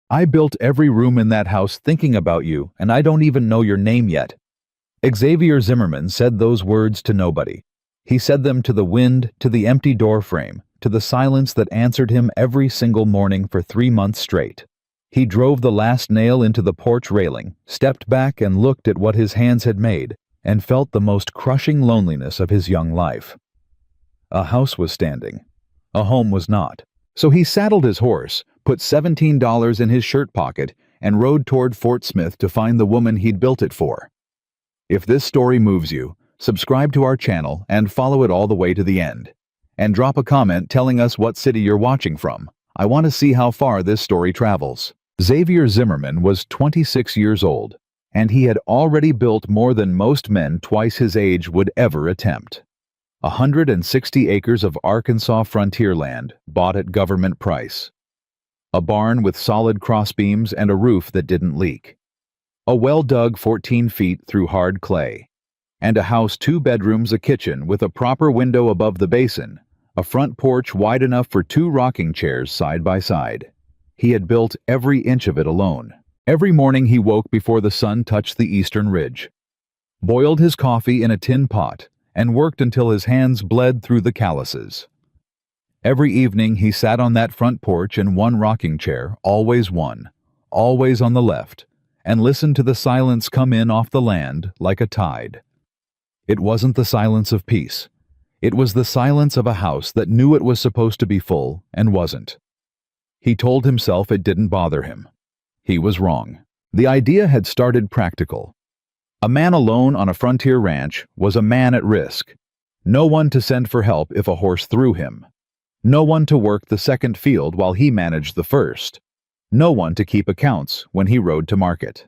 I built every room in that house thinking about you, and I don't even know your name yet." Xavier Zimmerman said those words to nobody. He said them to the wind, to the empty door frame, to the silence that answered him every single morning for 3 months straight. He drove the last nail into the porch railing, stepped back and looked at what his hands had made, and felt the most crushing loneliness of his young life. A house was standing. A home was not. So he saddled his horse, put $17 in his shirt pocket, and rode toward Fort Smith to find the woman he'd built it for. If this story moves you, subscribe to our channel and follow it all the way to the end. And drop a comment telling us what city you're watching from. I want to see how far this story travels. Xavier Zimmerman was 26 years old, and he had already built more than most men twice his age would ever attempt. 160 acres of Arkansas frontier land bought at government price. A barn with solid crossbeams and a roof that didn't leak. A well dug 14 feet through hard clay. And a house 2 bedrooms, a kitchen with a proper window above the basin, a front porch wide enough for 2 rocking chairs side by side. He had built every inch of it alone. Every morning he woke before the sun touched the eastern ridge, boiled his coffee in a tin pot, and worked until his hands bled through the calluses. Every evening he sat on that front porch in one rocking chair, always one, always on the left, and listened to the silence come in off the land like a tide. It wasn't the silence of peace. It was the silence of a house that knew it was supposed to be full and wasn't. He told himself it didn't bother him. He was wrong. The idea had started practical. A man alone on a frontier ranch was a man at risk. No one to send for help if a horse threw him. No one to work the second field while he managed the first. No one to keep accounts when he rode to market.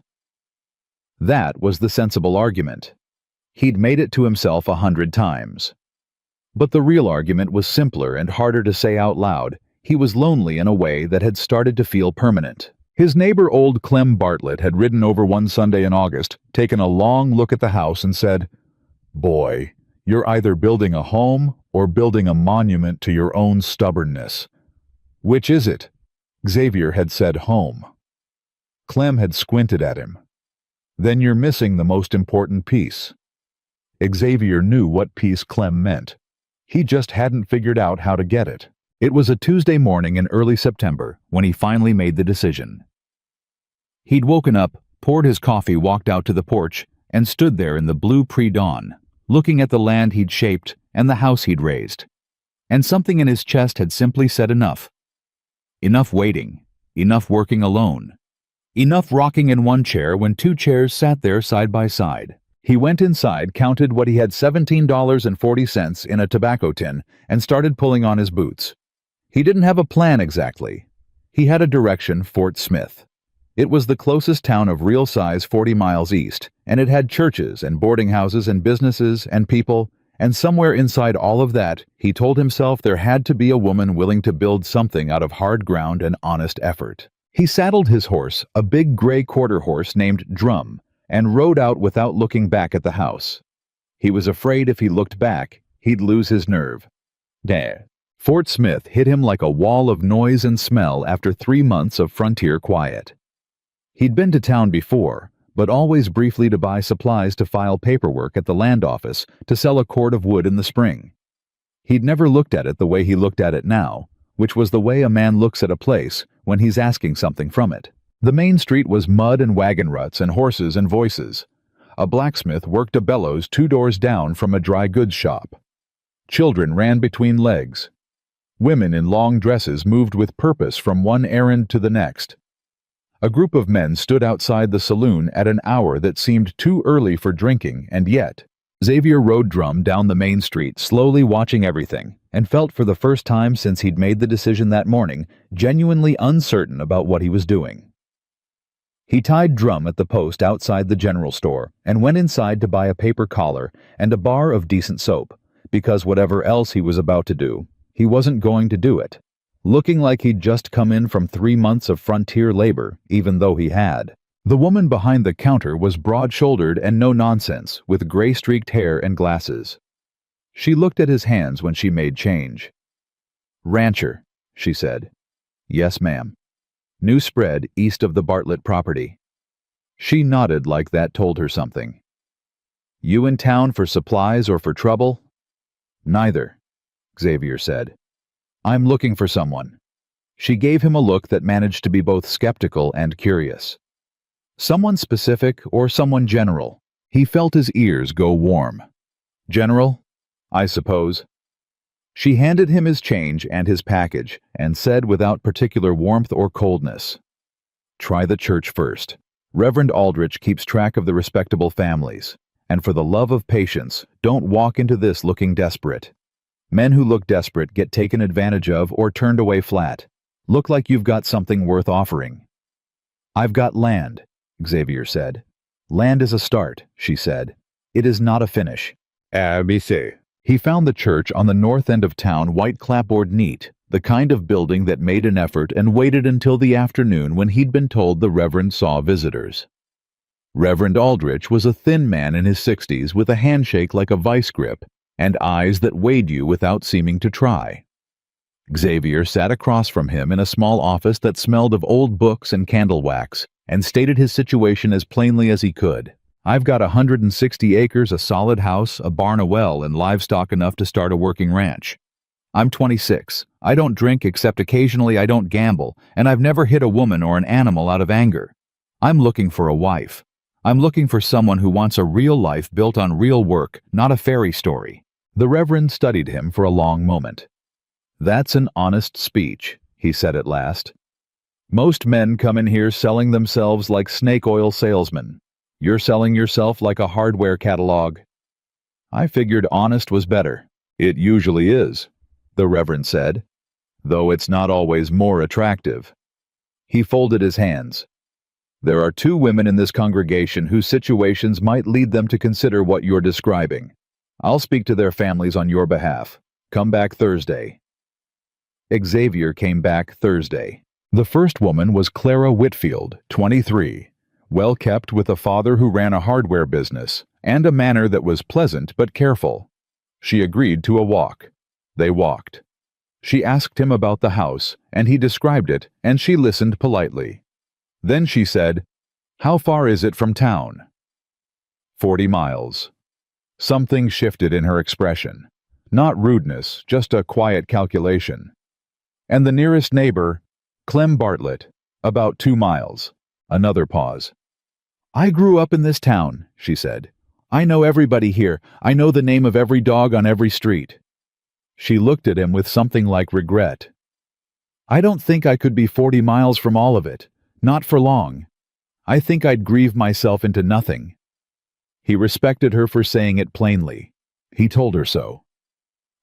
That was the sensible argument. He'd made it to himself 100 times. But the real argument was simpler and harder to say out loud. He was lonely in a way that had started to feel permanent. His neighbor old Clem Bartlett had ridden over one Sunday in August, taken a long look at the house and said, "Boy, you're either building a home or building a monument to your own stubbornness." "Which is it?" Xavier had said home. Clem had squinted at him. "Then you're missing the most important piece." Xavier knew what piece Clem meant. He just hadn't figured out how to get it. It was a Tuesday morning in early September when he finally made the decision. He'd woken up, poured his coffee, walked out to the porch, and stood there in the blue pre-dawn, looking at the land he'd shaped and the house he'd raised. And something in his chest had simply said enough. Enough waiting, enough working alone, enough rocking in one chair when 2 chairs sat there side by side. He went inside, counted what he had, $17.40 in a tobacco tin, and started pulling on his boots. He didn't have a plan exactly. He had a direction: Fort Smith. It was the closest town of real size 40 miles east, and it had churches and boarding houses and businesses and people, and somewhere inside all of that, he told himself there had to be a woman willing to build something out of hard ground and honest effort. He saddled his horse, a big gray quarter horse named Drum, and rode out without looking back at the house. He was afraid if he looked back, he'd lose his nerve. Fort Smith hit him like a wall of noise and smell after 3 months of frontier quiet. He'd been to town before, but always briefly to buy supplies to file paperwork at the land office to sell a cord of wood in the spring. He'd never looked at it the way he looked at it now, which was the way a man looks at a place when he's asking something from it. The main street was mud and wagon ruts and horses and voices. A blacksmith worked a bellows 2 doors down from a dry goods shop. Children ran between legs. Women in long dresses moved with purpose from one errand to the next. A group of men stood outside the saloon at an hour that seemed too early for drinking, and yet Xavier rode Drum down the main street, slowly watching everything, and felt for the first time since he'd made the decision that morning, genuinely uncertain about what he was doing. He tied Drum at the post outside the general store and went inside to buy a paper collar and a bar of decent soap, because whatever else he was about to do, he wasn't going to do it, looking like he'd just come in from 3 months of frontier labor, even though he had. The woman behind the counter was broad-shouldered and no-nonsense, with gray-streaked hair and glasses. She looked at his hands when she made change. "Rancher," she said. "Yes, ma'am." New spread east of the Bartlett property. She nodded like that told her something. You in town for supplies or for trouble? Neither, Xavier said. I'm looking for someone. She gave him a look that managed to be both skeptical and curious. Someone specific or someone general? He felt his ears go warm. General? I suppose. She handed him his change and his package and said without particular warmth or coldness, Try the church first. Reverend Aldrich keeps track of the respectable families, and for the love of patience, don't walk into this looking desperate. Men who look desperate get taken advantage of or turned away flat. Look like you've got something worth offering. I've got land, Xavier said. Land is a start, she said. It is not a finish. ABC. He found the church on the north end of town white clapboard neat, the kind of building that made an effort and waited until the afternoon when he'd been told the Reverend saw visitors. Reverend Aldrich was a thin man in his 60s with a handshake like a vice grip and eyes that weighed you without seeming to try. Xavier sat across from him in a small office that smelled of old books and candle wax and stated his situation as plainly as he could. I've got 160 acres, a solid house, a barn, a well, and livestock enough to start a working ranch. I'm 26. I don't drink except occasionally. I don't gamble, and I've never hit a woman or an animal out of anger. I'm looking for a wife. I'm looking for someone who wants a real life built on real work, not a fairy story. The Reverend studied him for a long moment. That's an honest speech, he said at last. Most men come in here selling themselves like snake oil salesmen. You're selling yourself like a hardware catalog. I figured honest was better. It usually is, the Reverend said, though it's not always more attractive. He folded his hands. There are 2 women in this congregation whose situations might lead them to consider what you're describing. I'll speak to their families on your behalf. Come back Thursday. Xavier came back Thursday. The first woman was Clara Whitfield, 23, well-kept with a father who ran a hardware business, and a manner that was pleasant but careful. She agreed to a walk. They walked. She asked him about the house, and he described it, and she listened politely. Then she said, How far is it from town? 40 miles. Something shifted in her expression. Not rudeness, just a quiet calculation. And the nearest neighbor, Clem Bartlett, about 2 miles. Another pause. I grew up in this town, she said. I know everybody here. I know the name of every dog on every street. She looked at him with something like regret. I don't think I could be 40 miles from all of it. Not for long. I think I'd grieve myself into nothing. He respected her for saying it plainly. He told her so.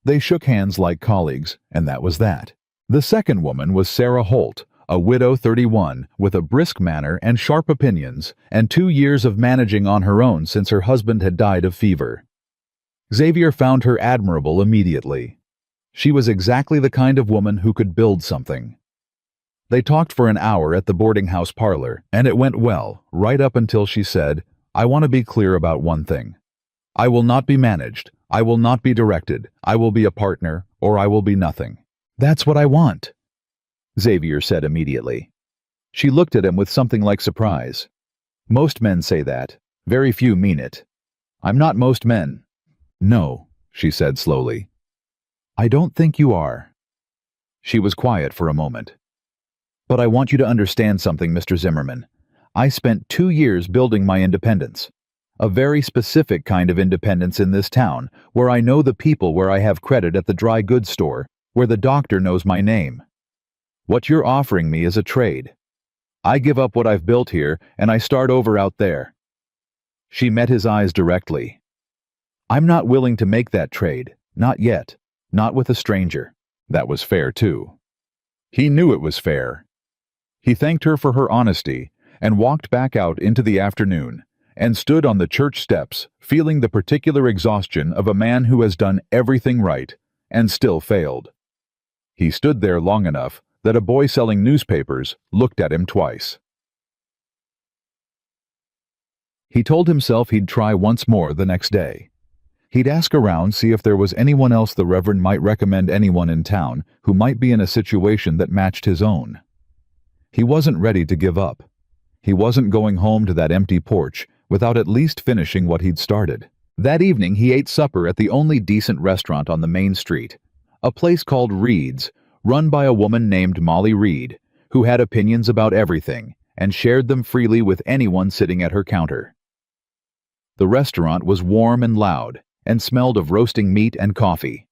They shook hands like colleagues, and that was that. The second woman was Sarah Holt, a widow 31, with a brisk manner and sharp opinions, and 2 years of managing on her own since her husband had died of fever. Xavier found her admirable immediately. She was exactly the kind of woman who could build something. They talked for an hour at the boarding house parlor, and it went well, right up until she said, I want to be clear about one thing. I will not be managed. I will not be directed. I will be a partner, or I will be nothing. That's what I want, Xavier said immediately. She looked at him with something like surprise. Most men say that. Very few mean it. I'm not most men. No, she said slowly. I don't think you are. She was quiet for a moment. But I want you to understand something, Mr. Zimmerman. I spent 2 years building my independence. A very specific kind of independence in this town, where I know the people, where I have credit at the dry goods store, where the doctor knows my name. What you're offering me is a trade. I give up what I've built here, and I start over out there. She met his eyes directly. I'm not willing to make that trade. Not yet. Not with a stranger. That was fair, too. He knew it was fair. He thanked her for her honesty, and walked back out into the afternoon, and stood on the church steps, feeling the particular exhaustion of a man who has done everything right, and still failed. He stood there long enough that a boy selling newspapers looked at him twice. He told himself he'd try once more the next day. He'd ask around, see if there was anyone else the Reverend might recommend, anyone in town who might be in a situation that matched his own. He wasn't ready to give up. He wasn't going home to that empty porch without at least finishing what he'd started. That evening he ate supper at the only decent restaurant on the main street, a place called Reed's, run by a woman named Molly Reed, who had opinions about everything and shared them freely with anyone sitting at her counter. The restaurant was warm and loud and smelled of roasting meat and coffee.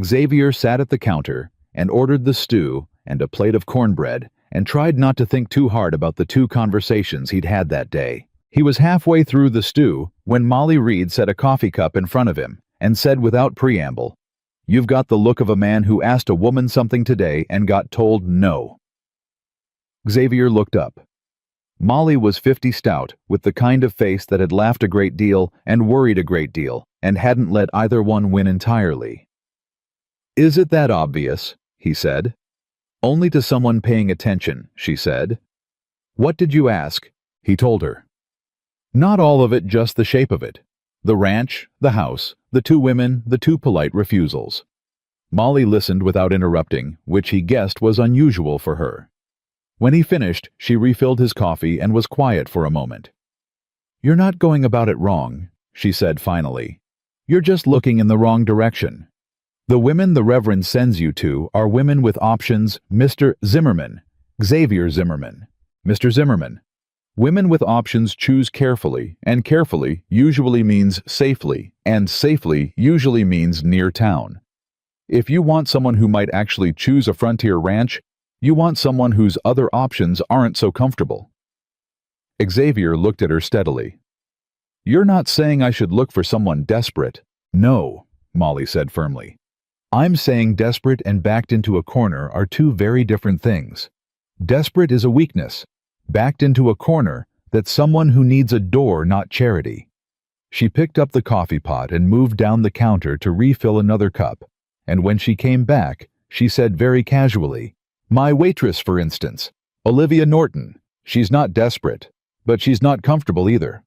Xavier sat at the counter and ordered the stew and a plate of cornbread and tried not to think too hard about the 2 conversations he'd had that day. He was halfway through the stew when Molly Reed set a coffee cup in front of him and said without preamble, "You've got the look of a man who asked a woman something today and got told no." Xavier looked up. Molly was 50 stout, with the kind of face that had laughed a great deal and worried a great deal and hadn't let either one win entirely. "Is it that obvious?" he said. "Only to someone paying attention," she said. "What did you ask?" he told her. "Not all of it, just the shape of it. The ranch, the house, the 2 women, the 2 polite refusals." Molly listened without interrupting, which he guessed was unusual for her. When he finished, she refilled his coffee and was quiet for a moment. "You're not going about it wrong," she said finally. "You're just looking in the wrong direction. The women the Reverend sends you to are women with options, Mr. Zimmerman, Xavier Zimmerman, Mr. Zimmerman. Women with options choose carefully, and carefully usually means safely, and safely usually means near town. If you want someone who might actually choose a frontier ranch, you want someone whose other options aren't so comfortable." Xavier looked at her steadily. "You're not saying I should look for someone desperate." "No," Molly said firmly. "I'm saying desperate and backed into a corner are 2 very different things. Desperate is a weakness. Backed into a corner, that's someone who needs a door, not charity." She picked up the coffee pot and moved down the counter to refill another cup, and when she came back, she said very casually, "My waitress, for instance, Olivia Norton. She's not desperate, but she's not comfortable either."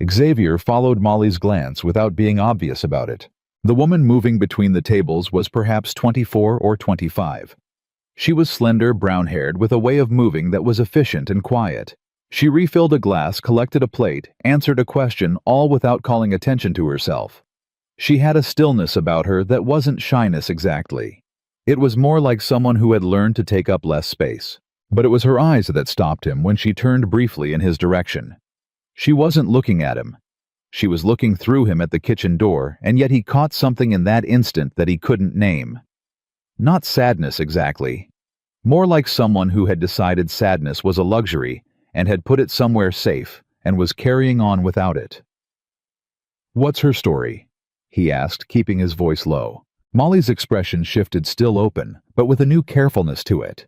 Xavier followed Molly's glance without being obvious about it. The woman moving between the tables was perhaps 24 or 25. She was slender, brown-haired, with a way of moving that was efficient and quiet. She refilled a glass, collected a plate, answered a question, all without calling attention to herself. She had a stillness about her that wasn't shyness exactly. It was more like someone who had learned to take up less space. But it was her eyes that stopped him when she turned briefly in his direction. She wasn't looking at him. She was looking through him at the kitchen door, and yet he caught something in that instant that he couldn't name. Not sadness exactly. More like someone who had decided sadness was a luxury and had put it somewhere safe and was carrying on without it. "What's her story?" he asked, keeping his voice low. Molly's expression shifted, still open, but with a new carefulness to it.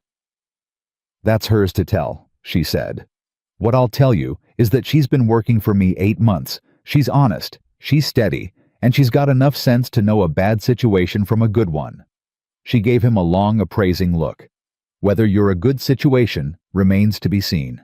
"That's hers to tell," she said. "What I'll tell you is that she's been working for me 8 months. She's honest, she's steady, and she's got enough sense to know a bad situation from a good one." She gave him a long, appraising look. "Whether you're a good situation remains to be seen."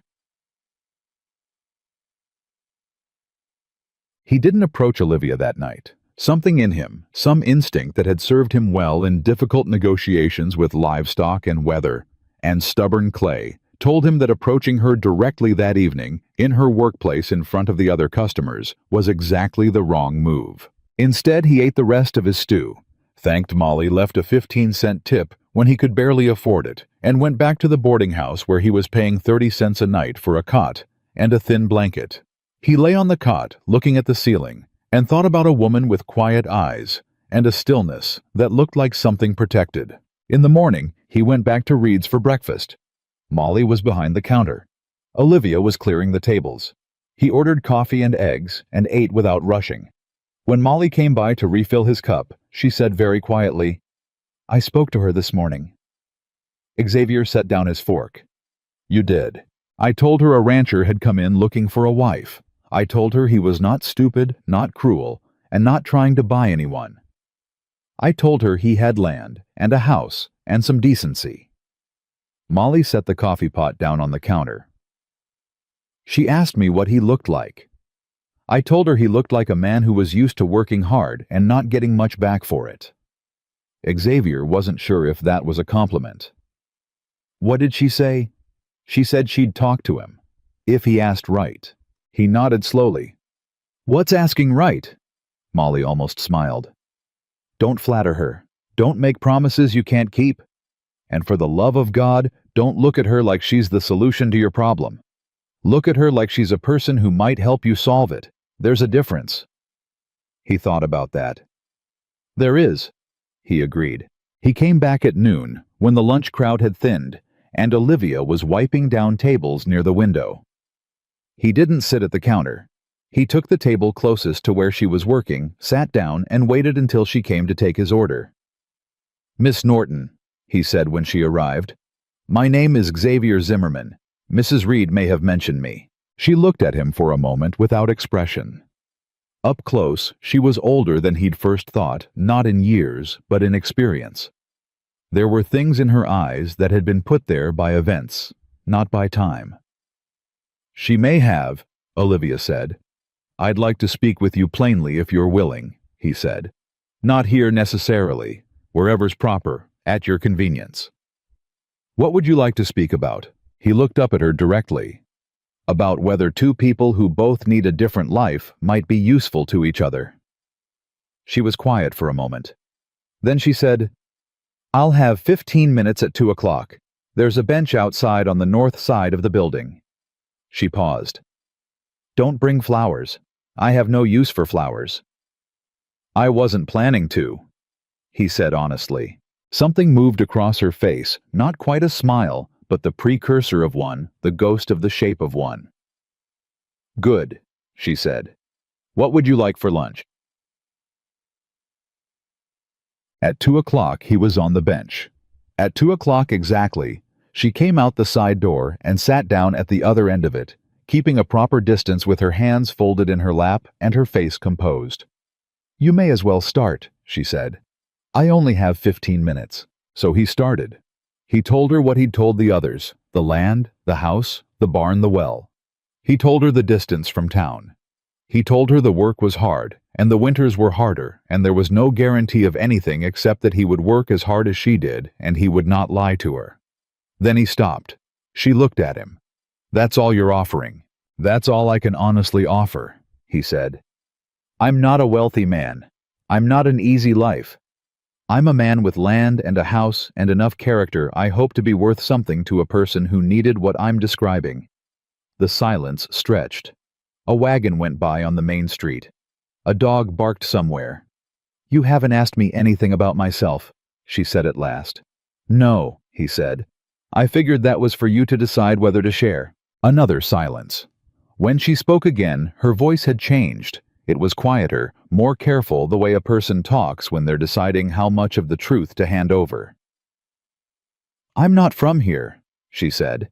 He didn't approach Olivia that night. Something in him, some instinct that had served him well in difficult negotiations with livestock and weather and stubborn clay, told him that approaching her directly that evening, in her workplace in front of the other customers, was exactly the wrong move. Instead, he ate the rest of his stew, thanked Molly, left a 15-cent tip when he could barely afford it, and went back to the boarding house where he was paying 30 cents a night for a cot and a thin blanket. He lay on the cot, looking at the ceiling, and thought about a woman with quiet eyes and a stillness that looked like something protected. In the morning, he went back to Reed's for breakfast. Molly was behind the counter. Olivia was clearing the tables. He ordered coffee and eggs and ate without rushing. When Molly came by to refill his cup, she said very quietly, "I spoke to her this morning." Xavier set down his fork. "You did. I told her a rancher had come in looking for a wife. I told her he was not stupid, not cruel, and not trying to buy anyone. I told her he had land and a house and some decency." Molly set the coffee pot down on the counter. "She asked me what he looked like. I told her he looked like a man who was used to working hard and not getting much back for it." Xavier wasn't sure if that was a compliment. What did she say? She said she'd talk to him. If he asked right. He nodded slowly. What's asking right? Molly almost smiled. Don't flatter her. Don't make promises you can't keep. And for the love of God, don't look at her like she's the solution to your problem. Look at her like she's a person who might help you solve it. There's a difference. He thought about that. There is, he agreed. He came back at noon, when the lunch crowd had thinned, and Olivia was wiping down tables near the window. He didn't sit at the counter. He took the table closest to where she was working, sat down, and waited until she came to take his order. Miss Norton, he said when she arrived. My name is Xavier Zimmerman. Mrs. Reed may have mentioned me. She looked at him for a moment without expression. Up close, she was older than he'd first thought, not in years, but in experience. There were things in her eyes that had been put there by events, not by time. She may have, Olivia said. I'd like to speak with you plainly if you're willing, he said. Not here necessarily, wherever's proper, at your convenience. What would you like to speak about? He looked up at her directly. About whether two people who both need a different life might be useful to each other. She was quiet for a moment. Then she said, I'll have 15 minutes at 2 o'clock. There's a bench outside on the north side of the building. She paused. Don't bring flowers. I have no use for flowers. I wasn't planning to, he said honestly. Something moved across her face, not quite a smile, but the precursor of one, the ghost of the shape of one. Good, she said. What would you like for lunch? At 2 o'clock he was on the bench. At 2 o'clock exactly, she came out the side door and sat down at the other end of it, keeping a proper distance with her hands folded in her lap and her face composed. You may as well start, she said. I only have 15 minutes. So he started. He told her what he'd told the others, the land, the house, the barn, the well. He told her the distance from town. He told her the work was hard, and the winters were harder, and there was no guarantee of anything except that he would work as hard as she did, and he would not lie to her. Then he stopped. She looked at him. That's all you're offering. That's all I can honestly offer, he said. I'm not a wealthy man. I'm not an easy life. I'm a man with land and a house and enough character I hope to be worth something to a person who needed what I'm describing. The silence stretched. A wagon went by on the main street. A dog barked somewhere. You haven't asked me anything about myself, she said at last. No, he said. I figured that was for you to decide whether to share. Another silence. When she spoke again, her voice had changed. It was quieter, more careful, the way a person talks when they're deciding how much of the truth to hand over. I'm not from here, she said.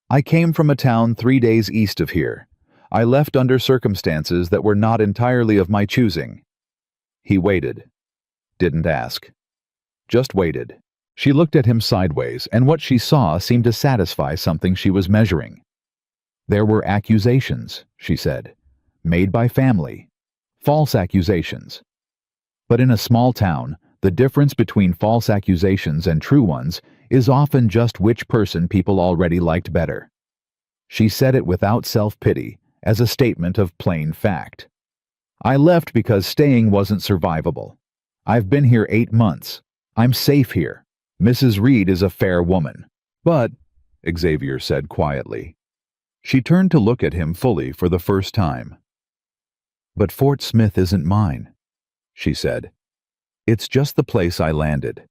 I came from a town 3 days east of here. I left under circumstances that were not entirely of my choosing. He waited. Didn't ask. Just waited. She looked at him sideways, and what she saw seemed to satisfy something she was measuring. There were accusations, she said. Made by family. False accusations. But in a small town, the difference between false accusations and true ones is often just which person people already liked better. She said it without self-pity, as a statement of plain fact. I left because staying wasn't survivable. I've been here 8 months. I'm safe here. Mrs. Reed is a fair woman. But, Xavier said quietly. She turned to look at him fully for the first time. But Fort Smith isn't mine, she said. It's just the place I landed,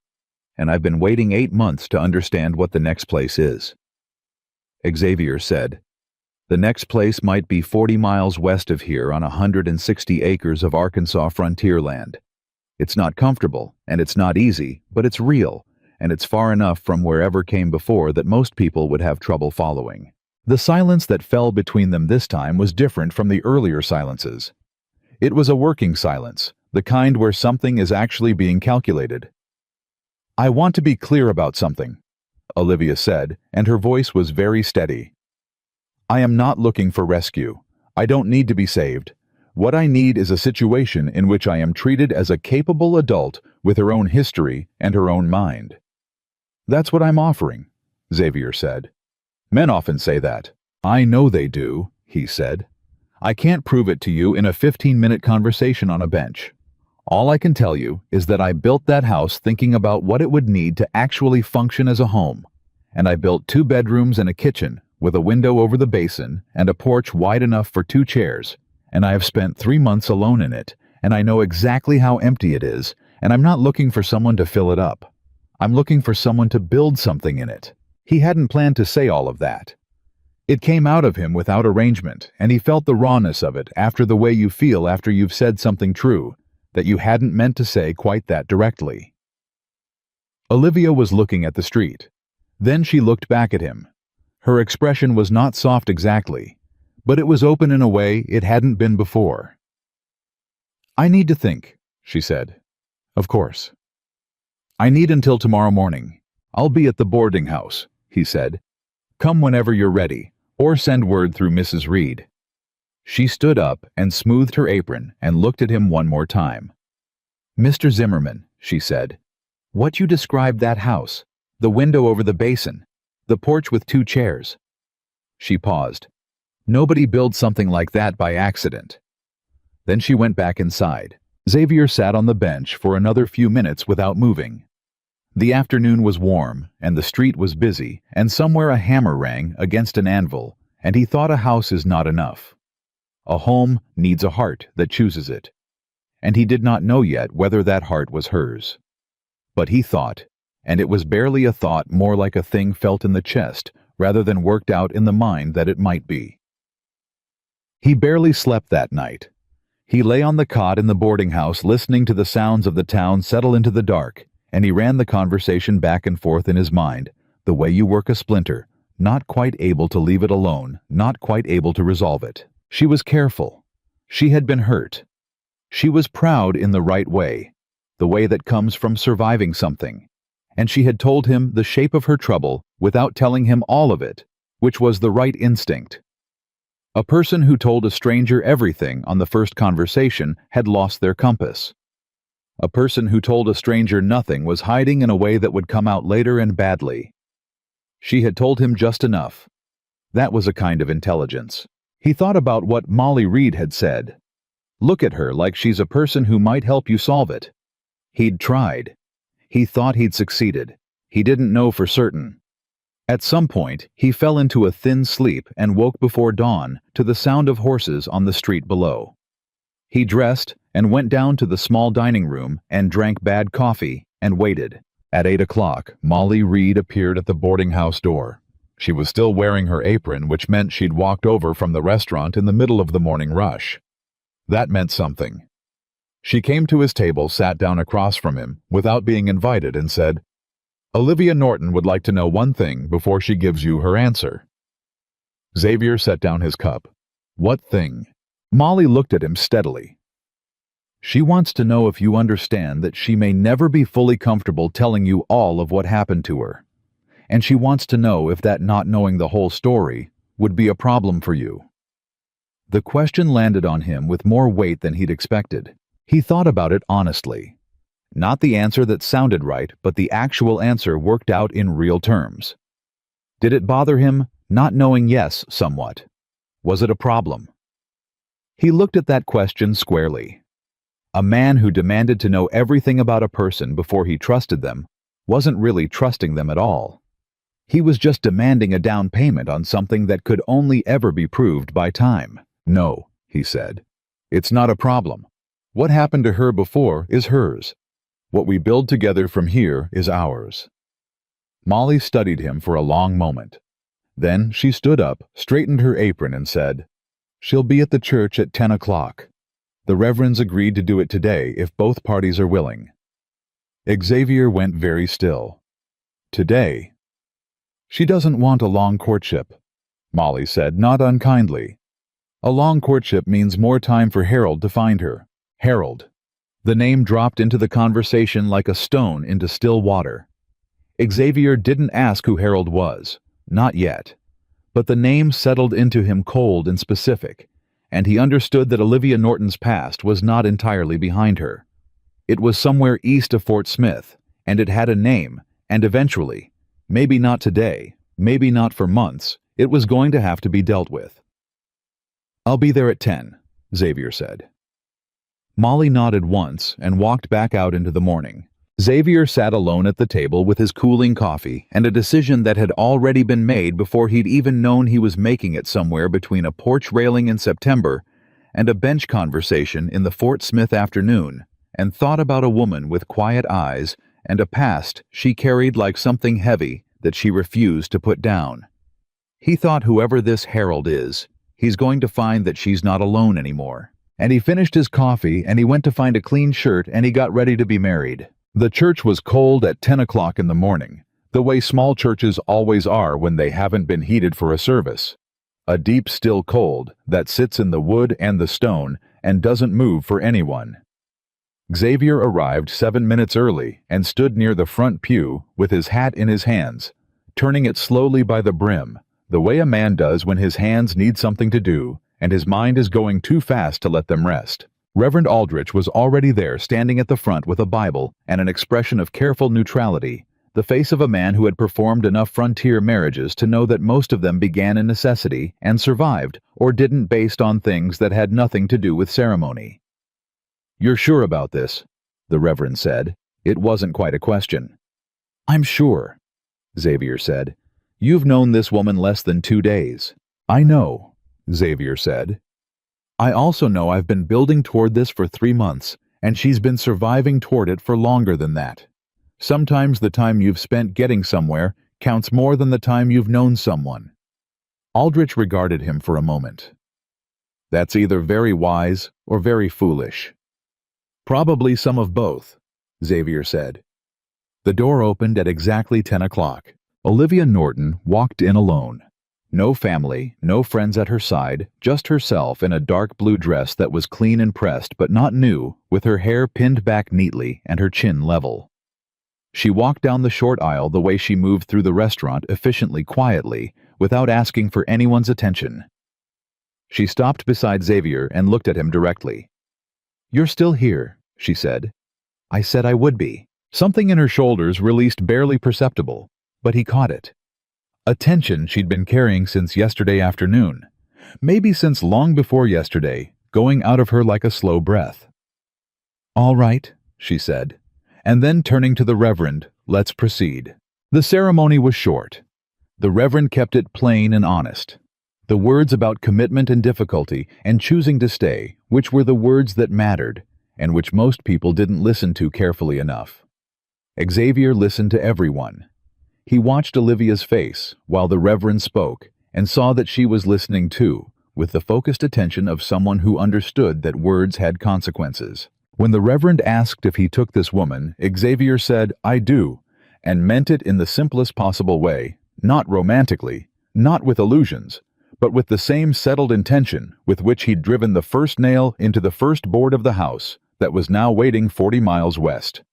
and I've been waiting 8 months to understand what the next place is. Xavier said, the next place might be 40 miles west of here on 160 acres of Arkansas frontier land. It's not comfortable, and it's not easy, but it's real, and it's far enough from wherever came before that most people would have trouble following. The silence that fell between them this time was different from the earlier silences. It was a working silence, the kind where something is actually being calculated. I want to be clear about something, Olivia said, and her voice was very steady. I am not looking for rescue. I don't need to be saved. What I need is a situation in which I am treated as a capable adult with her own history and her own mind. That's what I'm offering. Xavier said. Men often say that. I know they do, he said. I can't prove it to you in a 15-minute conversation on a bench. All I can tell you is that I built that house thinking about what it would need to actually function as a home. And I built 2 bedrooms and a kitchen with a window over the basin and a porch wide enough for 2 chairs. And I have spent 3 months alone in it, and I know exactly how empty it is, and I'm not looking for someone to fill it up. I'm looking for someone to build something in it. He hadn't planned to say all of that. It came out of him without arrangement, and he felt the rawness of it after the way you feel after you've said something true that you hadn't meant to say quite that directly. Olivia was looking at the street. Then she looked back at him. Her expression was not soft exactly, but it was open in a way it hadn't been before. I need to think, she said. Of course. I need until tomorrow morning. I'll be at the boarding house, he said. Come whenever you're ready, or send word through Mrs. Reed. She stood up and smoothed her apron and looked at him one more time. Mr. Zimmerman, she said, what you described that house, the window over the basin, the porch with 2 chairs. She paused. Nobody builds something like that by accident. Then she went back inside. Xavier sat on the bench for another few minutes without moving. The afternoon was warm, and the street was busy, and somewhere a hammer rang against an anvil, and he thought a house is not enough. A home needs a heart that chooses it, and he did not know yet whether that heart was hers. But he thought, and it was barely a thought, more like a thing felt in the chest rather than worked out in the mind that it might be. He barely slept that night. He lay on the cot in the boarding house listening to the sounds of the town settle into the dark, and he ran the conversation back and forth in his mind, the way you work a splinter, not quite able to leave it alone, not quite able to resolve it. She was careful. She had been hurt. She was proud in the right way, the way that comes from surviving something. And she had told him the shape of her trouble without telling him all of it, which was the right instinct. A person who told a stranger everything on the first conversation had lost their compass. A person who told a stranger nothing was hiding in a way that would come out later and badly. She had told him just enough. That was a kind of intelligence. He thought about what Molly Reed had said. Look at her like she's a person who might help you solve it. He'd tried. He thought he'd succeeded. He didn't know for certain. At some point, he fell into a thin sleep and woke before dawn to the sound of horses on the street below. He dressed and went down to the small dining room and drank bad coffee and waited. At 8 o'clock, Molly Reed appeared at the boarding house door. She was still wearing her apron, which meant she'd walked over from the restaurant in the middle of the morning rush. That meant something. She came to his table, sat down across from him, without being invited, and said, Olivia Norton would like to know one thing before she gives you her answer. Xavier set down his cup. What thing? Molly looked at him steadily. She wants to know if you understand that she may never be fully comfortable telling you all of what happened to her. And she wants to know if that not knowing the whole story would be a problem for you. The question landed on him with more weight than he'd expected. He thought about it honestly. Not the answer that sounded right, but the actual answer worked out in real terms. Did it bother him, not knowing yes somewhat? Was it a problem? He looked at that question squarely. A man who demanded to know everything about a person before he trusted them wasn't really trusting them at all. He was just demanding a down payment on something that could only ever be proved by time. No, he said. It's not a problem. What happened to her before is hers. What we build together from here is ours. Molly studied him for a long moment. Then she stood up, straightened her apron, and said, She'll be at the church at 10 o'clock. The reverends agreed to do it today if both parties are willing. Xavier went very still. Today? She doesn't want a long courtship, Molly said, not unkindly. A long courtship means more time for Harold to find her. Harold. The name dropped into the conversation like a stone into still water. Xavier didn't ask who Harold was, not yet. But the name settled into him cold and specific, and he understood that Olivia Norton's past was not entirely behind her. It was somewhere east of Fort Smith, and it had a name, and eventually, maybe not today, Maybe not for months. It was going to have to be dealt with. "I'll be there at 10, Xavier said. Molly nodded once and walked back out into the morning. Xavier sat alone at the table with his cooling coffee and a decision that had already been made before he'd even known he was making it somewhere between a porch railing in September and a bench conversation in the Fort Smith afternoon, and thought about a woman with quiet eyes and a past she carried like something heavy that she refused to put down. He thought whoever this Harold is, he's going to find that she's not alone anymore. And he finished his coffee and he went to find a clean shirt and he got ready to be married. The church was cold at 10 o'clock in the morning, the way small churches always are when they haven't been heated for a service. A deep, still cold that sits in the wood and the stone and doesn't move for anyone. Xavier arrived 7 minutes early and stood near the front pew with his hat in his hands, turning it slowly by the brim, the way a man does when his hands need something to do and his mind is going too fast to let them rest. Reverend Aldrich was already there, standing at the front with a Bible and an expression of careful neutrality, the face of a man who had performed enough frontier marriages to know that most of them began in necessity and survived or didn't based on things that had nothing to do with ceremony. "You're sure about this?" the Reverend said. It wasn't quite a question. "I'm sure," Xavier said. "You've known this woman less than 2 days." "I know," Xavier said. "I also know I've been building toward this for 3 months, and she's been surviving toward it for longer than that. Sometimes the time you've spent getting somewhere counts more than the time you've known someone." Aldrich regarded him for a moment. "That's either very wise or very foolish." "Probably some of both," Xavier said. The door opened at exactly 10 o'clock. Olivia Norton walked in alone. No family, no friends at her side, just herself in a dark blue dress that was clean and pressed but not new, with her hair pinned back neatly and her chin level. She walked down the short aisle the way she moved through the restaurant efficiently, quietly, without asking for anyone's attention. She stopped beside Xavier and looked at him directly. "You're still here," she said. "I said I would be." Something in her shoulders released barely perceptible, but he caught it. A tension she'd been carrying since yesterday afternoon, maybe since long before yesterday, going out of her like a slow breath. "All right," she said, and then turning to the Reverend, "Let's proceed." The ceremony was short. The Reverend kept it plain and honest. The words about commitment and difficulty and choosing to stay, which were the words that mattered, and which most people didn't listen to carefully enough. Xavier listened to everyone. He watched Olivia's face while the Reverend spoke and saw that she was listening too, with the focused attention of someone who understood that words had consequences. When the Reverend asked if he took this woman, Xavier said, "I do," and meant it in the simplest possible way, not romantically, not with illusions, but with the same settled intention with which he'd driven the first nail into the first board of the house that was now waiting 40 miles west.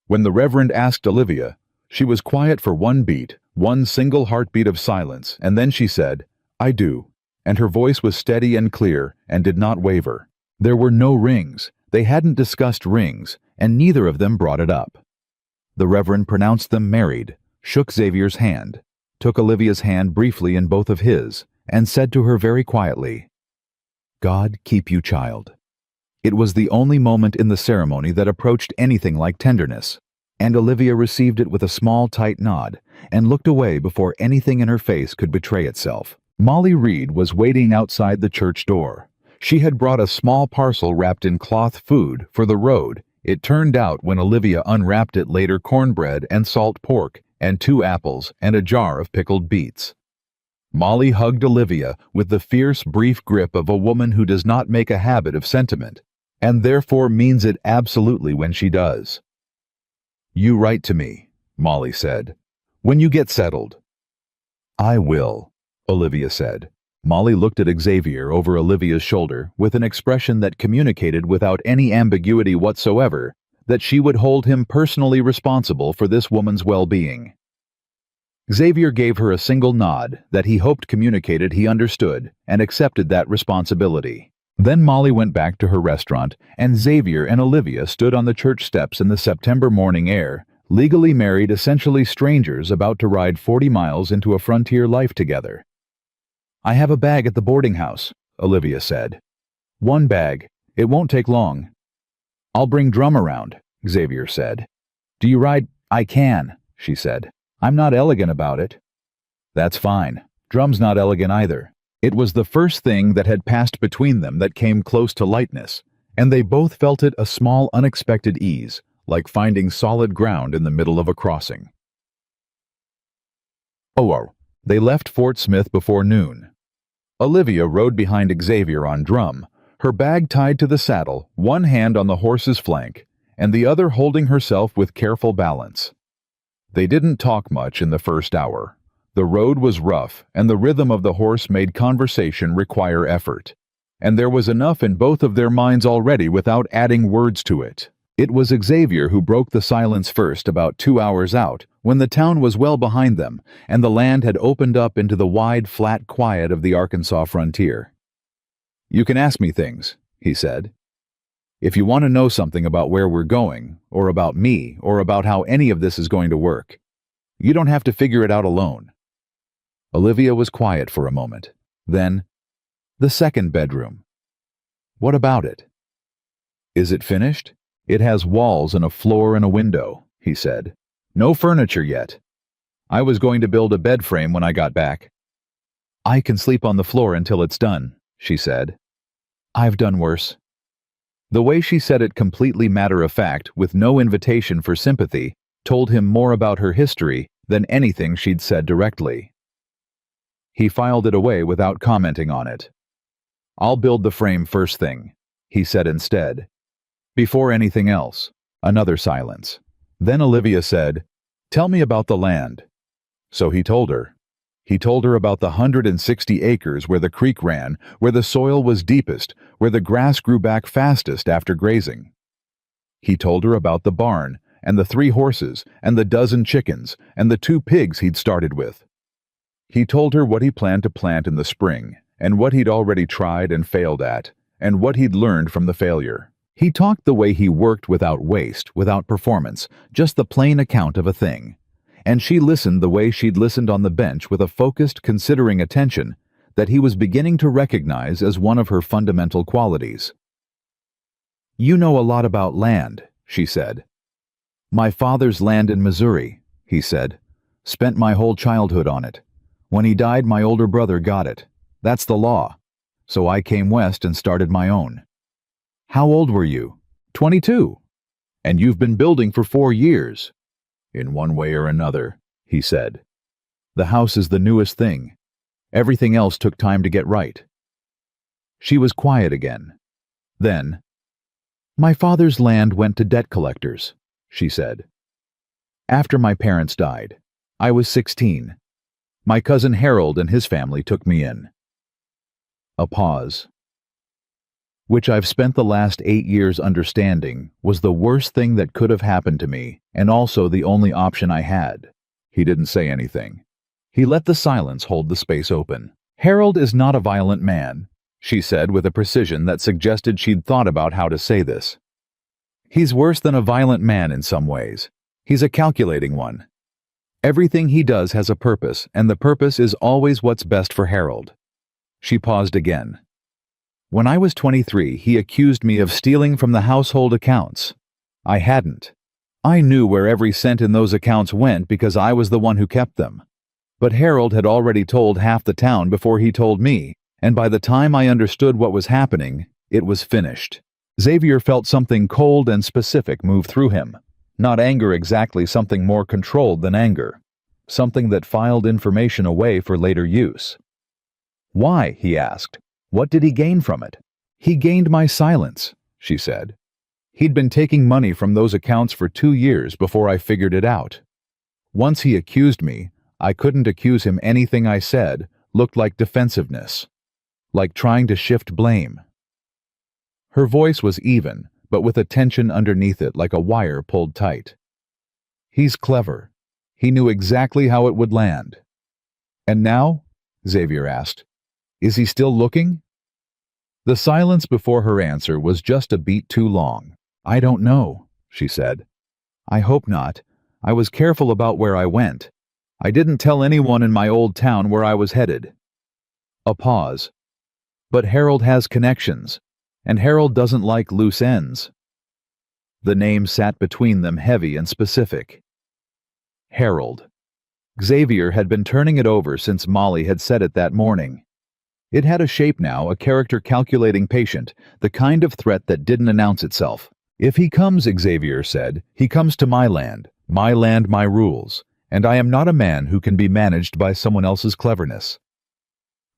When the Reverend asked Olivia, she was quiet for one beat, one single heartbeat of silence, and then she said, "I do," and her voice was steady and clear and did not waver. There were no rings. They hadn't discussed rings, and neither of them brought it up. The Reverend pronounced them married, shook Xavier's hand, took Olivia's hand briefly in both of his, and said to her very quietly, "God keep you, child." It was the only moment in the ceremony that approached anything like tenderness, and Olivia received it with a small, tight nod and looked away before anything in her face could betray itself. Molly Reed was waiting outside the church door. She had brought a small parcel wrapped in cloth food for the road. It turned out when Olivia unwrapped it later cornbread and salt pork and 2 apples and a jar of pickled beets. Molly hugged Olivia with the fierce, brief grip of a woman who does not make a habit of sentiment, and therefore means it absolutely when she does. "You write to me," Molly said, "when you get settled." "I will," Olivia said. Molly looked at Xavier over Olivia's shoulder with an expression that communicated without any ambiguity whatsoever that she would hold him personally responsible for this woman's well-being. Xavier gave her a single nod that he hoped communicated he understood and accepted that responsibility. Then Molly went back to her restaurant, and Xavier and Olivia stood on the church steps in the September morning air, Legally married, essentially strangers about to ride 40 miles into a frontier life together. "I have a bag at the boarding house," Olivia said. "One bag. It won't take long." "I'll bring Drum around," Xavier said. "Do you ride?" "I can," she said. "I'm not elegant about it." "That's fine. Drum's not elegant either." It was the first thing that had passed between them that came close to lightness, and they both felt it a small unexpected ease, like finding solid ground in the middle of a crossing. They left Fort Smith before noon. Olivia rode behind Xavier on Drum, her bag tied to the saddle, one hand on the horse's flank, and the other holding herself with careful balance. They didn't talk much in the first hour. The road was rough, and the rhythm of the horse made conversation require effort. And there was enough in both of their minds already without adding words to it. It was Xavier who broke the silence first about 2 hours out, when the town was well behind them, and the land had opened up into the wide, flat quiet of the Arkansas frontier. "You can ask me things," he said. "If you want to know something about where we're going, or about me, or about how any of this is going to work. You don't have to figure it out alone." Olivia was quiet for a moment. Then, "The second bedroom. What about it?" "Is it finished?" "It has walls and a floor and a window," he said. "No furniture yet. I was going to build a bed frame when I got back." "I can sleep on the floor until it's done," she said. "I've done worse." The way she said it, completely matter-of-fact, with no invitation for sympathy, told him more about her history than anything she'd said directly. He filed it away without commenting on it. "I'll build the frame first thing," he said instead. "Before anything else." Another silence. Then Olivia said, "Tell me about the land." So he told her. He told her about the 160 acres where the creek ran, where the soil was deepest, where the grass grew back fastest after grazing. He told her about the barn, and the 3 horses, and the dozen chickens, and the 2 pigs he'd started with. He told her what he planned to plant in the spring, and what he'd already tried and failed at, and what he'd learned from the failure. He talked the way he worked, without waste, without performance, just the plain account of a thing. And she listened the way she'd listened on the bench, with a focused, considering attention that he was beginning to recognize as one of her fundamental qualities. "You know a lot about land," she said. "My father's land in Missouri," he said. "Spent my whole childhood on it. When he died, my older brother got it. That's the law. So I came west and started my own." "How old were you?" 22. "And you've been building for 4 years. "In one way or another," he said. "The house is the newest thing. Everything else took time to get right." She was quiet again. Then, "My father's land went to debt collectors," she said. "After my parents died. I was 16. My cousin Harold and his family took me in." A pause. "Which I've spent the last 8 years understanding was the worst thing that could have happened to me, and also the only option I had." He didn't say anything. He let the silence hold the space open. "Harold is not a violent man," she said with a precision that suggested she'd thought about how to say this. "He's worse than a violent man in some ways. He's a calculating one. Everything he does has a purpose, and the purpose is always what's best for Harold." She paused again. "When I was 23, he accused me of stealing from the household accounts. I hadn't. I knew where every cent in those accounts went because I was the one who kept them. But Harold had already told half the town before he told me, and by the time I understood what was happening, it was finished." Xavier felt something cold and specific move through him. Not anger exactly, something more controlled than anger. Something that filed information away for later use. "Why?" he asked. "What did he gain from it?" "He gained my silence," she said. "He'd been taking money from those accounts for 2 years before I figured it out. Once he accused me, I couldn't accuse him. Anything I said looked like defensiveness, like trying to shift blame." Her voice was even, but with a tension underneath it, like a wire pulled tight. "He's clever. He knew exactly how it would land." "And now?" Xavier asked. "Is he still looking?" The silence before her answer was just a beat too long. "I don't know," she said. "I hope not. I was careful about where I went. I didn't tell anyone in my old town where I was headed." A pause. "But Harold has connections, and Harold doesn't like loose ends." The name sat between them heavy and specific. Harold. Xavier had been turning it over since Molly had said it that morning. It had a shape now, a character-calculating patient, the kind of threat that didn't announce itself. "If he comes," Xavier said, "he comes to my land, my rules, and I am not a man who can be managed by someone else's cleverness."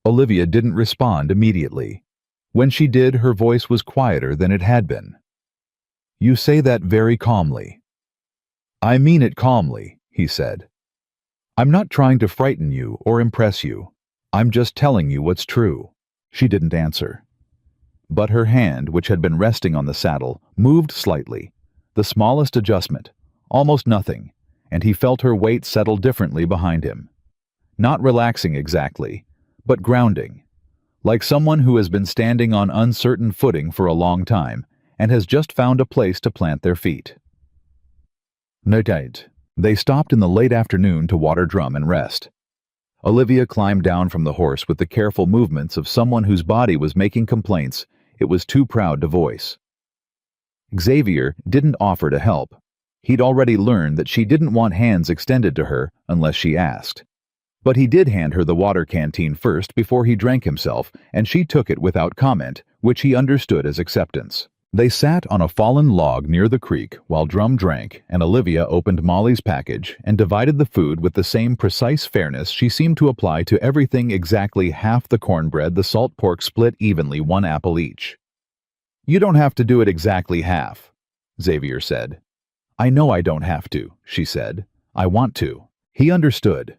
Olivia didn't respond immediately. When she did, her voice was quieter than it had been. "You say that very calmly." "I mean it calmly," he said. "I'm not trying to frighten you or impress you. I'm just telling you what's true." She didn't answer. But her hand, which had been resting on the saddle, moved slightly. The smallest adjustment, almost nothing, and he felt her weight settle differently behind him. Not relaxing exactly, but grounding, like someone who has been standing on uncertain footing for a long time and has just found a place to plant their feet. Night. They stopped in the late afternoon to water Drum and rest. Olivia climbed down from the horse with the careful movements of someone whose body was making complaints it was too proud to voice. Xavier didn't offer to help. He'd already learned that she didn't want hands extended to her unless she asked. But he did hand her the water canteen first before he drank himself, and she took it without comment, which he understood as acceptance. They sat on a fallen log near the creek while Drum drank, and Olivia opened Molly's package and divided the food with the same precise fairness she seemed to apply to everything. Exactly half the cornbread, the salt pork split evenly, 1 apple each. "You don't have to do it exactly half," Xavier said. "I know I don't have to," she said. "I want to." He understood.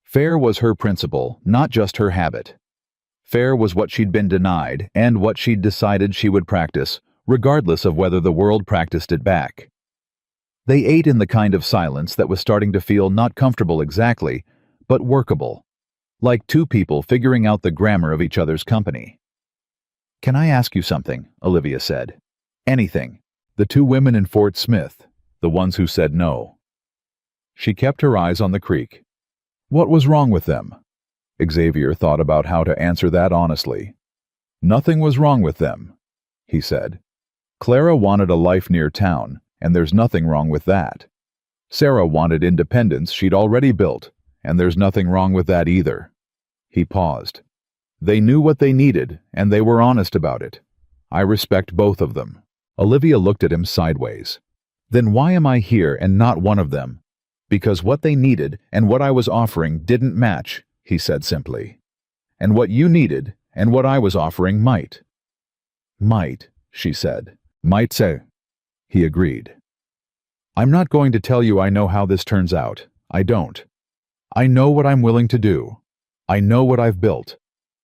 Fair was her principle, not just her habit. Fair was what she'd been denied and what she'd decided she would practice, regardless of whether the world practiced it back. They ate in the kind of silence that was starting to feel not comfortable exactly, but workable, like two people figuring out the grammar of each other's company. "Can I ask you something?" Olivia said. "Anything." The two women in Fort Smith, the ones who said no. She kept her eyes on the creek. What was wrong with them? Xavier thought about how to answer that honestly. "Nothing was wrong with them," he said. "Clara wanted a life near town, and there's nothing wrong with that. Sarah wanted independence she'd already built, and there's nothing wrong with that either." He paused. "They knew what they needed, and they were honest about it. I respect both of them." Olivia looked at him sideways. "Then why am I here and not one of them?" "Because what they needed and what I was offering didn't match," he said simply. "And what you needed and what I was offering might." "Might," she said. "Might say." He agreed. "I'm not going to tell you I know how this turns out. I don't. I know what I'm willing to do. I know what I've built.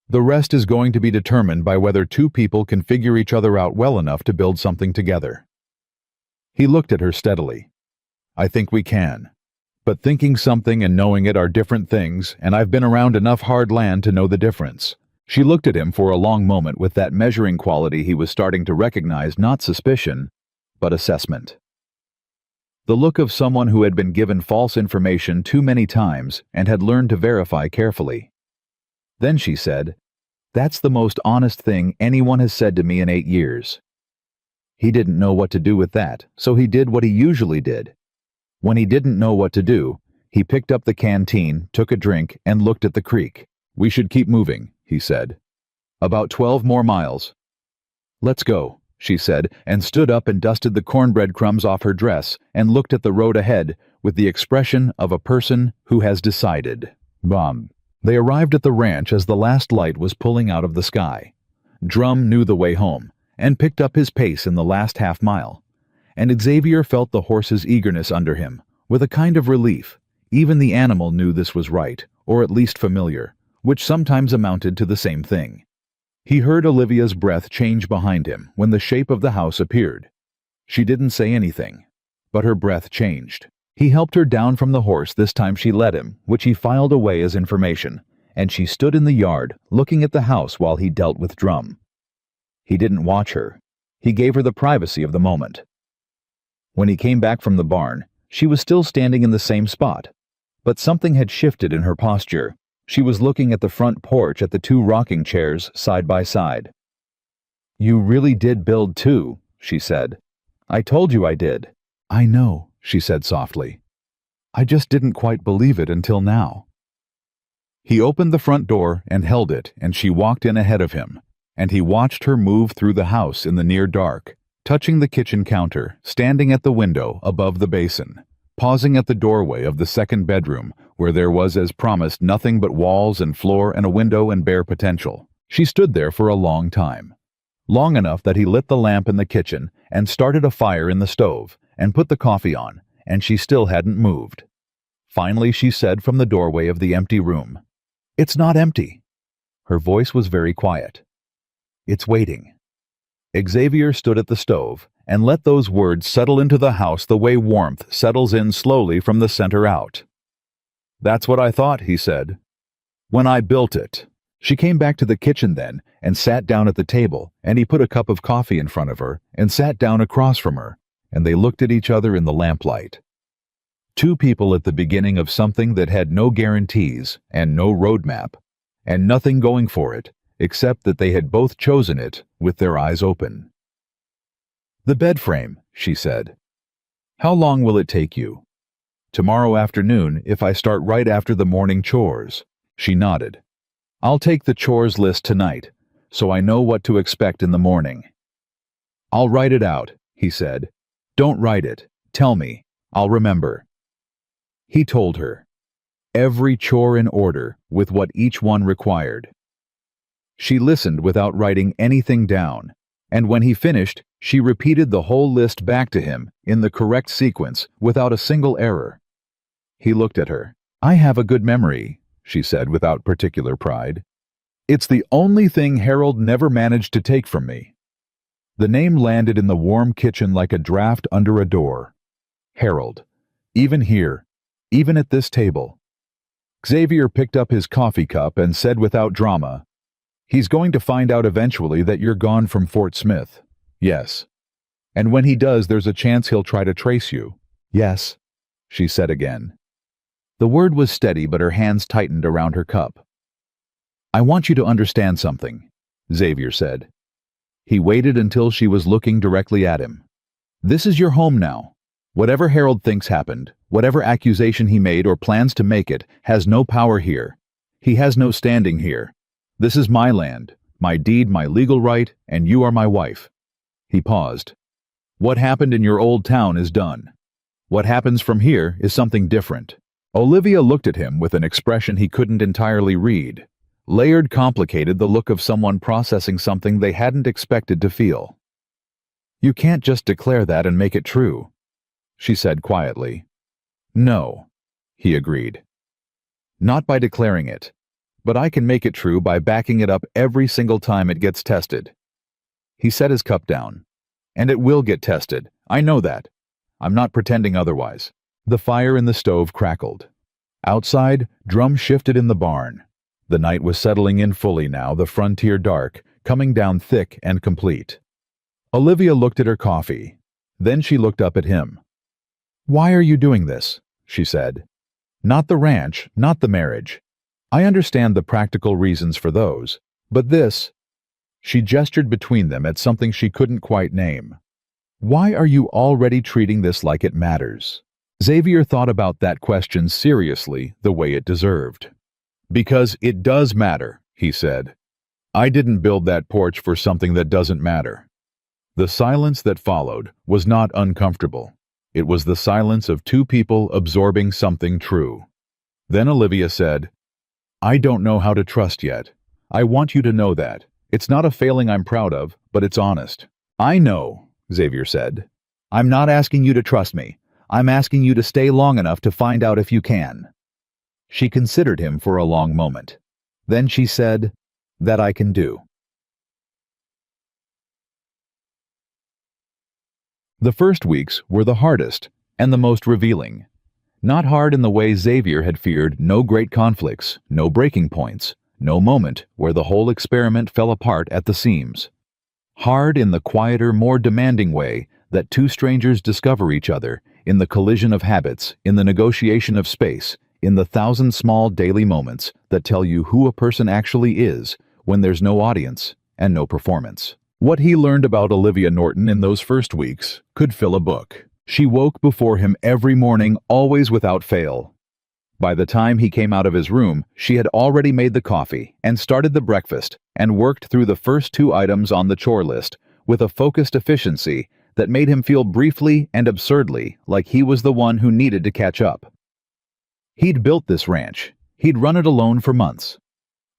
The rest is going to be determined by whether two people can figure each other out well enough to build something together." He looked at her steadily. "I think we can. But thinking something and knowing it are different things, and I've been around enough hard land to know the difference." She looked at him for a long moment with that measuring quality he was starting to recognize, not suspicion, but assessment. The look of someone who had been given false information too many times and had learned to verify carefully. Then she said, "That's the most honest thing anyone has said to me in 8 years." He didn't know what to do with that, so he did what he usually did. When he didn't know what to do, he picked up the canteen, took a drink, and looked at the creek. "We should keep moving," he said. "About 12 more miles." "Let's go," she said, and stood up and dusted the cornbread crumbs off her dress and looked at the road ahead with the expression of a person who has decided. Bomb. They arrived at the ranch as the last light was pulling out of the sky. Drum knew the way home and picked up his pace in the last half mile, and Xavier felt the horse's eagerness under him, with a kind of relief. Even the animal knew this was right, or at least familiar, which sometimes amounted to the same thing. He heard Olivia's breath change behind him when the shape of the house appeared. She didn't say anything, but her breath changed. He helped her down from the horse. This time she let him, which he filed away as information, and she stood in the yard, looking at the house while he dealt with Drum. He didn't watch her. He gave her the privacy of the moment. When he came back from the barn, She was still standing in the same spot, but something had shifted in her posture. She was looking at the front porch at the two rocking chairs side by side. "You really did build two," she said. "I told you I did." "I know," she said softly. "I just didn't quite believe it until now." He opened the front door and held it, and she walked in ahead of him, and he watched her move through the house in the near dark, touching the kitchen counter, standing at the window above the basin, pausing at the doorway of the second bedroom, where there was, as promised, nothing but walls and floor and a window and bare potential. She stood there for a long time. Long enough that he lit the lamp in the kitchen and started a fire in the stove and put the coffee on, and she still hadn't moved. Finally she said from the doorway of the empty room, "It's not empty." Her voice was very quiet. "It's waiting." Xavier stood at the stove and let those words settle into the house the way warmth settles in slowly from the center out. "That's what I thought," he said. "When I built it." She came back to the kitchen then and sat down at the table, and he put a cup of coffee in front of her and sat down across from her, and they looked at each other in the lamplight. Two people at the beginning of something that had no guarantees and no roadmap, and nothing going for it, except that they had both chosen it with their eyes open. "The bed frame," she said. "How long will it take you?" "Tomorrow afternoon if I start right after the morning chores." She nodded. "I'll take the chores list tonight, so I know what to expect in the morning." "I'll write it out," he said. "Don't write it. Tell me. I'll remember." He told her. Every chore in order, with what each one required. She listened without writing anything down, and when he finished, she repeated the whole list back to him in the correct sequence without a single error. He looked at her. "I have a good memory," she said without particular pride. "It's the only thing Harold never managed to take from me." The name landed in the warm kitchen like a draft under a door. Harold. Even here. Even at this table. Xavier picked up his coffee cup and said without drama, "He's going to find out eventually that you're gone from Fort Smith." "Yes." "And when he does, there's a chance he'll try to trace you." "Yes," she said again. The word was steady, but her hands tightened around her cup. "I want you to understand something," Xavier said. He waited until she was looking directly at him. "This is your home now. Whatever Harold thinks happened, whatever accusation he made or plans to make it, has no power here. He has no standing here. This is my land, my deed, my legal right, and you are my wife." He paused. "What happened in your old town is done. What happens from here is something different." Olivia looked at him with an expression he couldn't entirely read. Layered, complicated, the look of someone processing something they hadn't expected to feel. "You can't just declare that and make it true," she said quietly. "No," he agreed. "Not by declaring it, but I can make it true by backing it up every single time it gets tested." He set his cup down. "And it will get tested. I know that. I'm not pretending otherwise." The fire in the stove crackled. Outside, drums shifted in the barn. The night was settling in fully now, the frontier dark, coming down thick and complete. Olivia looked at her coffee. Then she looked up at him. "Why are you doing this?" she said. "Not the ranch, not the marriage. I understand the practical reasons for those, but this—" She gestured between them at something she couldn't quite name. "Why are you already treating this like it matters?" Xavier thought about that question seriously, the way it deserved. "Because it does matter," he said. "I didn't build that porch for something that doesn't matter." The silence that followed was not uncomfortable. It was the silence of two people absorbing something true. Then Olivia said, "I don't know how to trust yet. I want you to know that. It's not a failing I'm proud of, but it's honest." "I know," Xavier said. "I'm not asking you to trust me. I'm asking you to stay long enough to find out if you can." She considered him for a long moment. Then she said, "That I can do." The first weeks were the hardest and the most revealing. Not hard in the way Xavier had feared, no great conflicts, no breaking points, no moment where the whole experiment fell apart at the seams. Hard in the quieter, more demanding way that two strangers discover each other in the collision of habits, in the negotiation of space, in the thousand small daily moments that tell you who a person actually is when there's no audience and no performance. What he learned about Olivia Norton in those first weeks could fill a book. She woke before him every morning, always without fail. By the time he came out of his room, she had already made the coffee and started the breakfast and worked through the first 2 items on the chore list with a focused efficiency that made him feel briefly and absurdly like he was the one who needed to catch up. He'd built this ranch. He'd run it alone for months.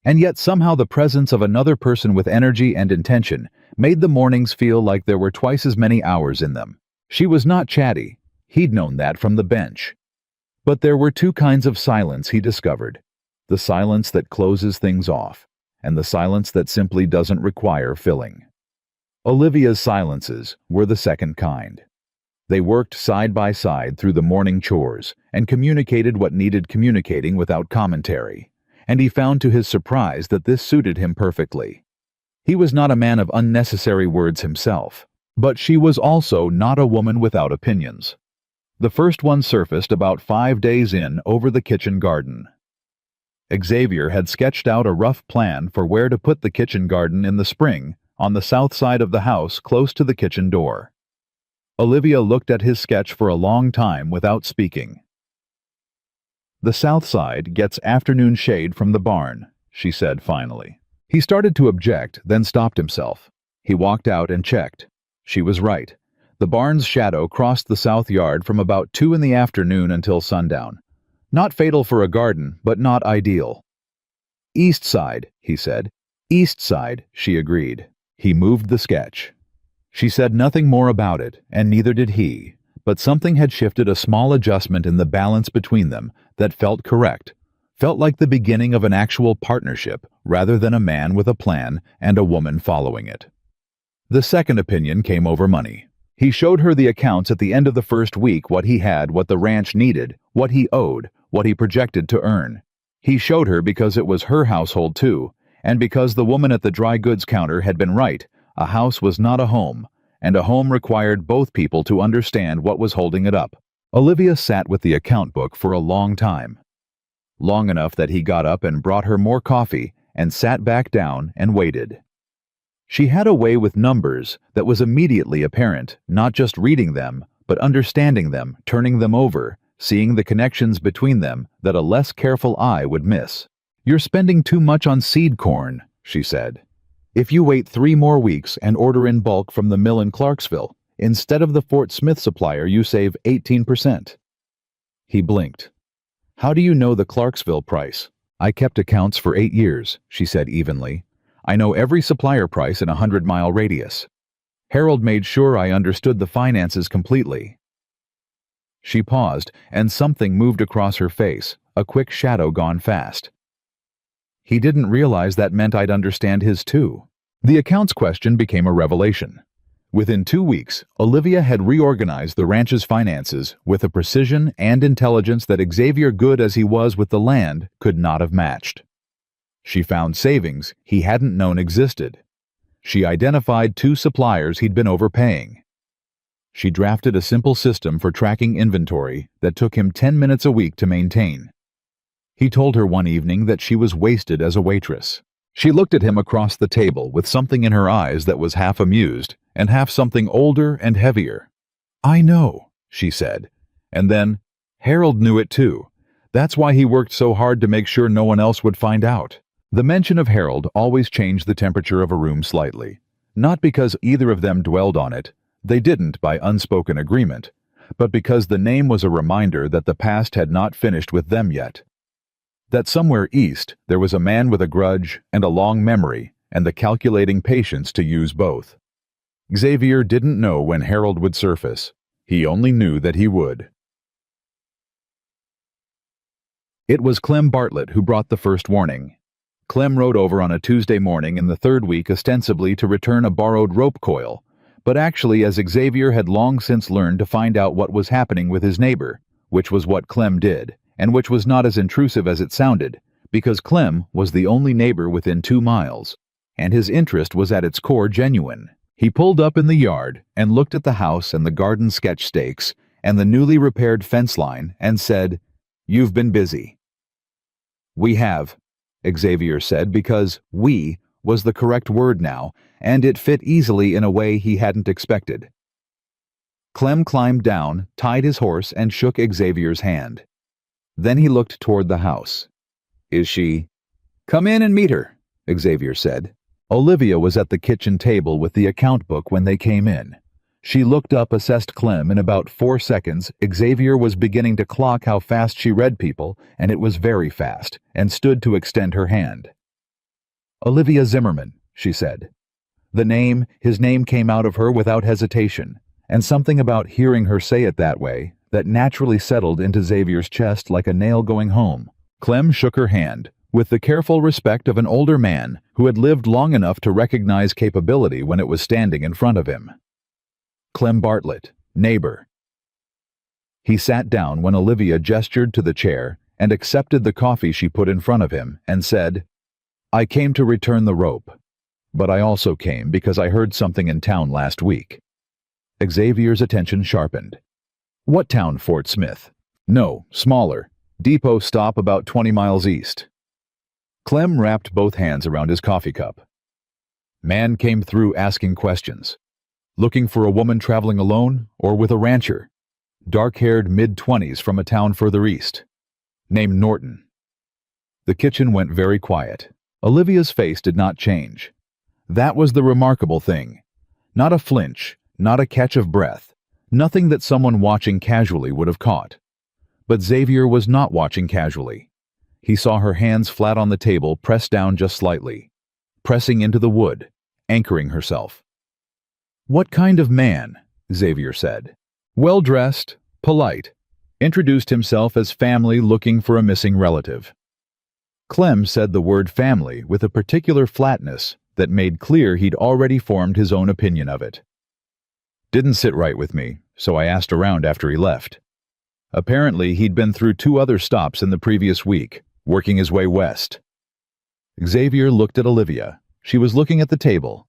And yet somehow the presence of another person with energy and intention made the mornings feel like there were twice as many hours in them. She was not chatty. He'd known that from the bench. But there were 2 kinds of silence he discovered. The silence that closes things off, and the silence that simply doesn't require filling. Olivia's silences were the second kind. They worked side by side through the morning chores and communicated what needed communicating without commentary, and he found to his surprise that this suited him perfectly. He was not a man of unnecessary words himself, but she was also not a woman without opinions. The first one surfaced about 5 days in over the kitchen garden. Xavier had sketched out a rough plan for where to put the kitchen garden in the spring on the south side of the house close to the kitchen door. Olivia looked at his sketch for a long time without speaking. "The south side gets afternoon shade from the barn," she said finally. He started to object, then stopped himself. He walked out and checked. She was right. The barn's shadow crossed the south yard from about 2 in the afternoon until sundown. Not fatal for a garden, but not ideal. "East side," he said. "East side," she agreed. He moved the sketch. She said nothing more about it, and neither did he, but something had shifted, a small adjustment in the balance between them that felt correct, felt like the beginning of an actual partnership rather than a man with a plan and a woman following it. The second opinion came over money. He showed her the accounts at the end of the first week, what he had, what the ranch needed, what he owed, what he projected to earn. He showed her because it was her household too, and because the woman at the dry goods counter had been right. A house was not a home, and a home required both people to understand what was holding it up. Olivia sat with the account book for a long time. Long enough that he got up and brought her more coffee and sat back down and waited. She had a way with numbers that was immediately apparent, not just reading them, but understanding them, turning them over, seeing the connections between them that a less careful eye would miss. "You're spending too much on seed corn," she said. "If you wait 3 more weeks and order in bulk from the mill in Clarksville, instead of the Fort Smith supplier, you save 18%. He blinked. "How do you know the Clarksville price?" "I kept accounts for 8 years, she said evenly. "I know every supplier price in a 100-mile radius. Harold made sure I understood the finances completely." She paused, and something moved across her face, a quick shadow gone fast. "He didn't realize that meant I'd understand his too." The accounts question became a revelation. Within 2 weeks, Olivia had reorganized the ranch's finances with a precision and intelligence that Xavier, good as he was with the land, could not have matched. She found savings he hadn't known existed. She identified 2 suppliers he'd been overpaying. She drafted a simple system for tracking inventory that took him 10 minutes a week to maintain. He told her one evening that she was wasted as a waitress. She looked at him across the table with something in her eyes that was half amused and half something older and heavier. "I know," she said. And then, "Harold knew it too. That's why he worked so hard to make sure no one else would find out." The mention of Harold always changed the temperature of a room slightly. Not because either of them dwelled on it, they didn't by unspoken agreement, but because the name was a reminder that the past had not finished with them yet. That somewhere east there was a man with a grudge and a long memory and the calculating patience to use both. Xavier didn't know when Harold would surface. He only knew that he would. It was Clem Bartlett who brought the first warning. Clem rode over on a Tuesday morning in the 3rd week ostensibly to return a borrowed rope coil, but actually as Xavier had long since learned to find out what was happening with his neighbor, which was what Clem did, and which was not as intrusive as it sounded, because Clem was the only neighbor within 2 miles, and his interest was at its core genuine. He pulled up in the yard and looked at the house and the garden sketch stakes and the newly repaired fence line and said, "You've been busy." "We have," Xavier said, because "we" was the correct word now, and it fit easily in a way he hadn't expected. Clem climbed down, tied his horse, and shook Xavier's hand. Then he looked toward the house. "Is she—" "Come in and meet her," Xavier said. Olivia was at the kitchen table with the account book when they came in. She looked up, assessed Clem. In about 4 seconds, Xavier was beginning to clock how fast she read people, and it was very fast, and stood to extend her hand. "Olivia Zimmerman," she said. His name came out of her without hesitation, and something about hearing her say it that way that naturally settled into Xavier's chest like a nail going home. Clem shook her hand, with the careful respect of an older man who had lived long enough to recognize capability when it was standing in front of him. "Clem Bartlett, neighbor." He sat down when Olivia gestured to the chair and accepted the coffee she put in front of him and said, "I came to return the rope, but I also came because I heard something in town last week." Xavier's attention sharpened. "What town, Fort Smith?" "No, smaller. Depot stop about 20 miles east." Clem wrapped both hands around his coffee cup. "Man came through asking questions. Looking for a woman traveling alone or with a rancher. Dark-haired mid-20s from a town further east. Named Norton." The kitchen went very quiet. Olivia's face did not change. That was the remarkable thing. Not a flinch, not a catch of breath, nothing that someone watching casually would have caught. But Xavier was not watching casually. He saw her hands flat on the table, pressed down just slightly, pressing into the wood, anchoring herself. "What kind of man?" Xavier said. "Well-dressed, polite. Introduced himself as family looking for a missing relative." Clem said the word family with a particular flatness that made clear he'd already formed his own opinion of it. "Didn't sit right with me, so I asked around after he left. Apparently he'd been through 2 other stops in the previous week, working his way west." Xavier looked at Olivia. She was looking at the table.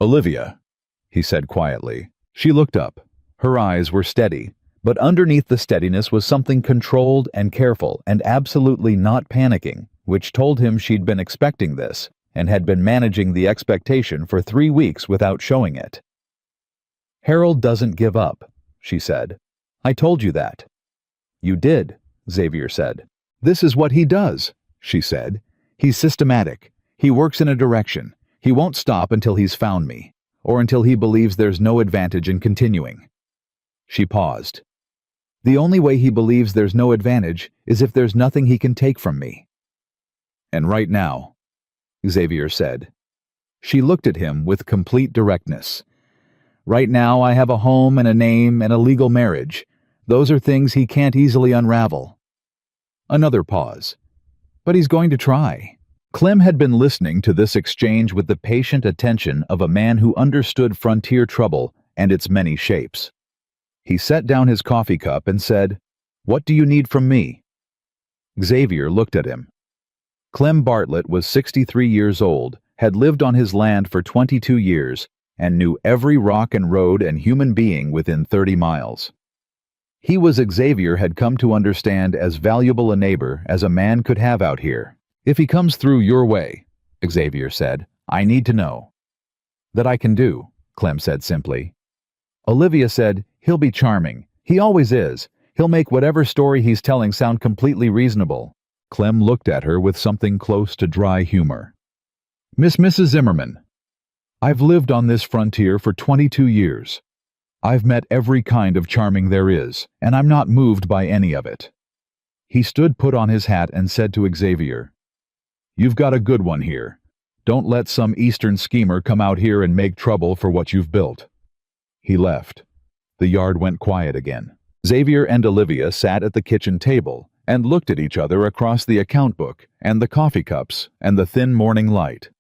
"Olivia," he said quietly. She looked up. Her eyes were steady, but underneath the steadiness was something controlled and careful and absolutely not panicking, which told him she'd been expecting this and had been managing the expectation for 3 weeks without showing it. "Harold doesn't give up," she said. "I told you that." "You did," Xavier said. "This is what he does," she said. "He's systematic. He works in a direction. He won't stop until he's found me, or until he believes there's no advantage in continuing." She paused. "The only way he believes there's no advantage is if there's nothing he can take from me." "And right now," Xavier said. She looked at him with complete directness. "Right now I have a home and a name and a legal marriage. Those are things he can't easily unravel." Another pause. "But he's going to try." Clem had been listening to this exchange with the patient attention of a man who understood frontier trouble and its many shapes. He set down his coffee cup and said, "What do you need from me?" Xavier looked at him. Clem Bartlett was 63 years old, had lived on his land for 22 years, and knew every rock and road and human being within 30 miles. He was Xavier had come to understand as valuable a neighbor as a man could have out here. "If he comes through your way," Xavier said, "I need to know." "That I can do," Clem said simply. Olivia said, "He'll be charming. He always is. He'll make whatever story he's telling sound completely reasonable." Clem looked at her with something close to dry humor. Mrs. Zimmerman, I've lived on this frontier for 22 years. I've met every kind of charming there is, and I'm not moved by any of it." He stood, put on his hat, and said to Xavier, "You've got a good one here. Don't let some Eastern schemer come out here and make trouble for what you've built." He left. The yard went quiet again. Xavier and Olivia sat at the kitchen table and looked at each other across the account book and the coffee cups and the thin morning light.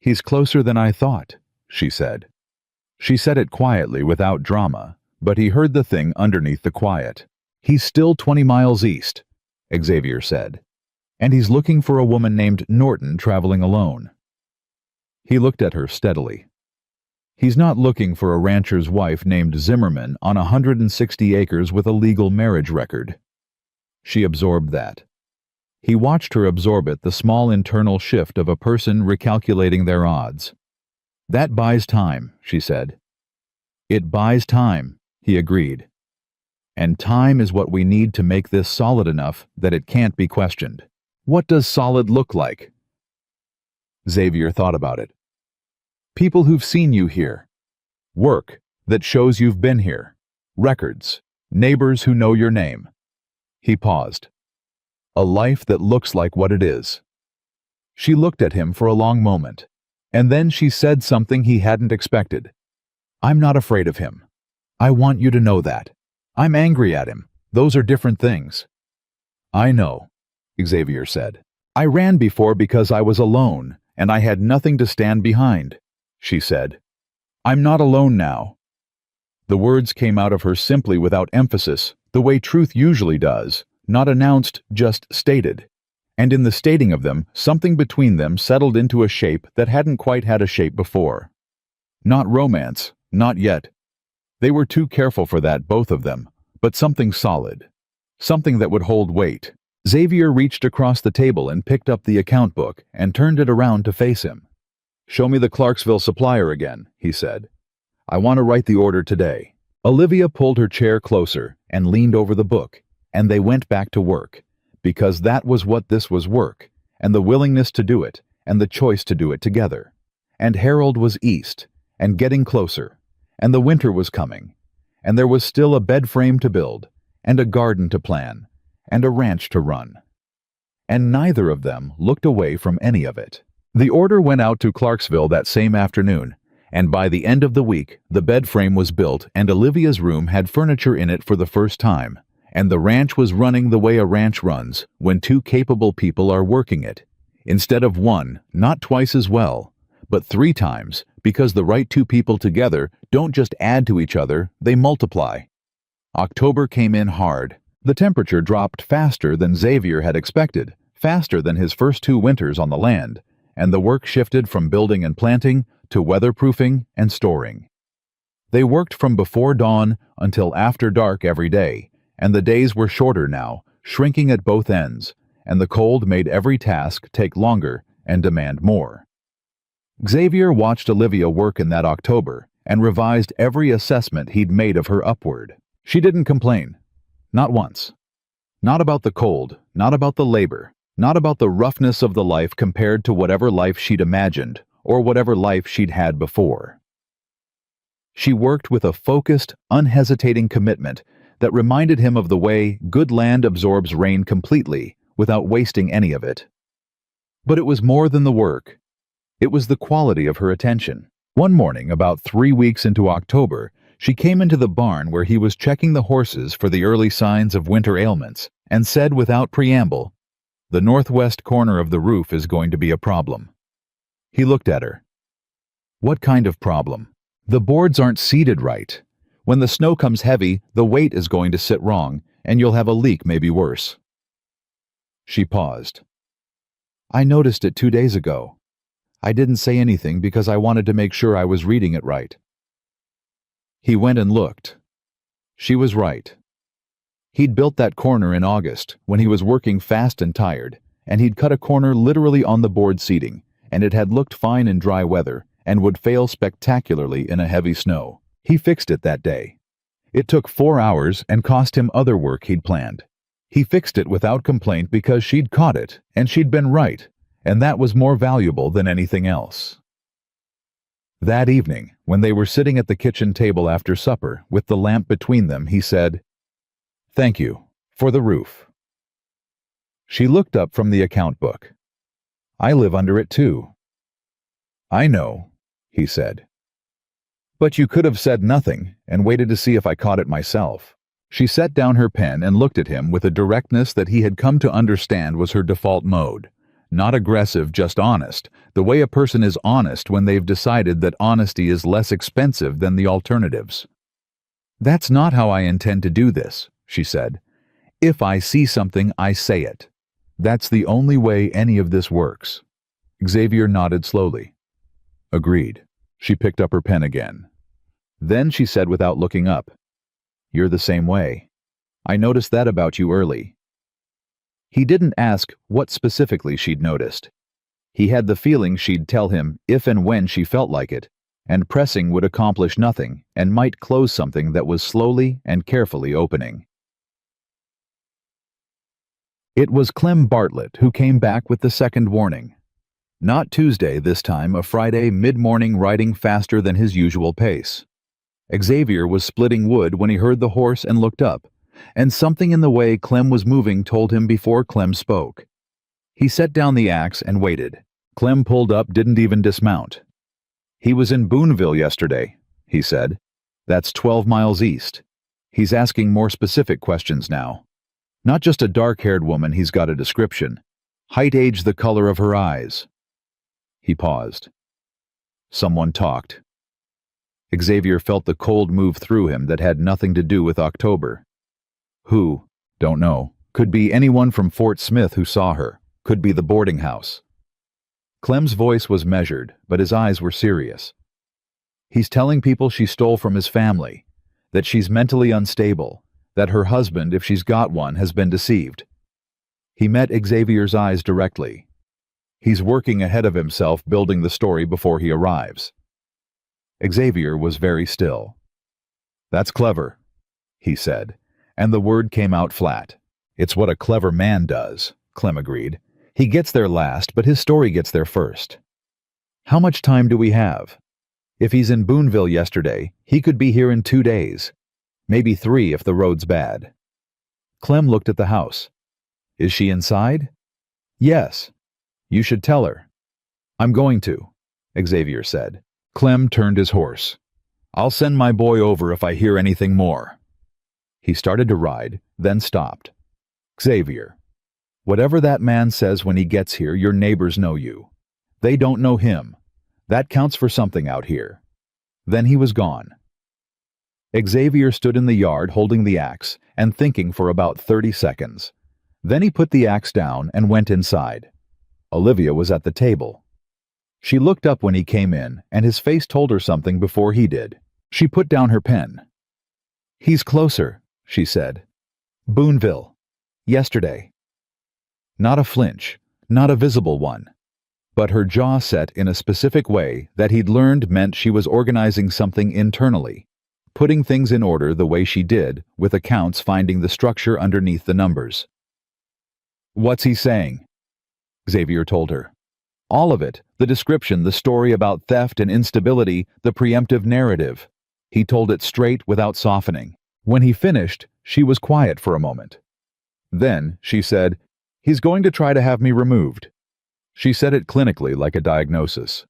"He's closer than I thought," she said. She said it quietly without drama, but he heard the thing underneath the quiet. "He's still 20 miles east," Xavier said. "And he's looking for a woman named Norton traveling alone." He looked at her steadily. He's not looking for a rancher's wife named Zimmerman on 160 acres with a legal marriage record. She absorbed that. He watched her absorb it, the small internal shift of a person recalculating their odds. That buys time, she said. It buys time, he agreed. And time is what we need to make this solid enough that it can't be questioned. What does solid look like? Xavier thought about it. People who've seen you here. Work that shows you've been here. Records. Neighbors who know your name. He paused. A life that looks like what it is. She looked at him for a long moment, and then she said something he hadn't expected. I'm not afraid of him. I want you to know that. I'm angry at him. Those are different things. I know, Xavier said. I ran before because I was alone, and I had nothing to stand behind, she said. I'm not alone now. The words came out of her simply without emphasis, the way truth usually does, not announced, just stated. And in the stating of them, something between them settled into a shape that hadn't quite had a shape before. Not romance, not yet. They were too careful for that, both of them, but something solid. Something that would hold weight. Xavier reached across the table and picked up the account book and turned it around to face him. Show me the Clarksville supplier again, he said. I want to write the order today. Olivia pulled her chair closer and leaned over the book, and they went back to work, because that was what this was, work, and the willingness to do it, and the choice to do it together. And Harold was east, and getting closer, and the winter was coming, and there was still a bed frame to build, and a garden to plan, and a ranch to run. And neither of them looked away from any of it. The order went out to Clarksville that same afternoon, and by the end of the week, the bed frame was built and Olivia's room had furniture in it for the first time, and the ranch was running the way a ranch runs when two capable people are working it. Instead of one, not twice as well, but 3 times, because the right two people together don't just add to each other, they multiply. October came in hard. The temperature dropped faster than Xavier had expected, faster than his first 2 winters on the land, and the work shifted from building and planting to weatherproofing and storing. They worked from before dawn until after dark every day, and the days were shorter now, shrinking at both ends, and the cold made every task take longer and demand more. Xavier watched Olivia work in that October and revised every assessment he'd made of her upward. She didn't complain. Not once. Not about the cold, not about the labor, not about the roughness of the life compared to whatever life she'd imagined or whatever life she'd had before. She worked with a focused, unhesitating commitment that reminded him of the way good land absorbs rain completely without wasting any of it. But it was more than the work. It was the quality of her attention. One morning, about 3 weeks into October, she came into the barn where he was checking the horses for the early signs of winter ailments and said without preamble, "The northwest corner of the roof is going to be a problem." He looked at her. "What kind of problem?" "The boards aren't seated right. When the snow comes heavy, the weight is going to sit wrong, and you'll have a leak, maybe worse." She paused. "I noticed it 2 days ago. I didn't say anything because I wanted to make sure I was reading it right." He went and looked. She was right. He'd built that corner in August, when he was working fast and tired, and he'd cut a corner literally on the board seating, and it had looked fine in dry weather and would fail spectacularly in a heavy snow. He fixed it that day. It took 4 hours and cost him other work he'd planned. He fixed it without complaint because she'd caught it, and she'd been right, and that was more valuable than anything else. That evening, when they were sitting at the kitchen table after supper, with the lamp between them, he said, "Thank you, for the roof." She looked up from the account book. "I live under it too." "I know," he said. "But you could have said nothing and waited to see if I caught it myself." She set down her pen and looked at him with a directness that he had come to understand was her default mode. Not aggressive, just honest, the way a person is honest when they've decided that honesty is less expensive than the alternatives. "That's not how I intend to do this," she said. "If I see something, I say it. That's the only way any of this works." Xavier nodded slowly. "Agreed." She picked up her pen again. Then she said without looking up, "You're the same way. I noticed that about you early." He didn't ask what specifically she'd noticed. He had the feeling she'd tell him if and when she felt like it, and pressing would accomplish nothing and might close something that was slowly and carefully opening. It was Clem Bartlett who came back with the second warning. Not Tuesday this time, a Friday mid-morning, riding faster than his usual pace. Xavier was splitting wood when he heard the horse and looked up, and something in the way Clem was moving told him before Clem spoke. He set down the axe and waited. Clem pulled up, didn't even dismount. "He was in Boonville yesterday," he said. "That's 12 miles east." He's asking more specific questions now. Not just a dark-haired woman, he's got a description. Height, age, the color of her eyes. He paused. Someone talked. Xavier felt the cold move through him that had nothing to do with October. Who? Don't know. Could be anyone from Fort Smith who saw her. Could be the boarding house. Clem's voice was measured, but his eyes were serious. He's telling people she stole from his family, that she's mentally unstable, that her husband, if she's got one, has been deceived. He met Xavier's eyes directly. He's working ahead of himself, building the story before he arrives. Xavier was very still. "That's clever," he said, and the word came out flat. "It's what a clever man does," Clem agreed. "He gets there last, but his story gets there first." "How much time do we have? If he's in Boonville yesterday, he could be here in 2 days. Maybe 3 if the road's bad." Clem looked at the house. "Is she inside?" "Yes. You should tell her." "I'm going to," Xavier said. Clem turned his horse. "I'll send my boy over if I hear anything more." He started to ride, then stopped. "Xavier, whatever that man says when he gets here, your neighbors know you. They don't know him. That counts for something out here." Then he was gone. Xavier stood in the yard holding the axe and thinking for about 30 seconds. Then he put the axe down and went inside. Olivia was at the table. She looked up when he came in, and his face told her something before he did. She put down her pen. "He's closer," she said. "Boonville. Yesterday." Not a flinch, not a visible one, but her jaw set in a specific way that he'd learned meant she was organizing something internally, putting things in order the way she did, with accounts finding the structure underneath the numbers. "What's he saying?" Xavier told her. "All of it, the description, the story about theft and instability, the preemptive narrative." He told it straight without softening. When he finished, she was quiet for a moment. Then she said, "He's going to try to have me removed." She said it clinically, like a diagnosis.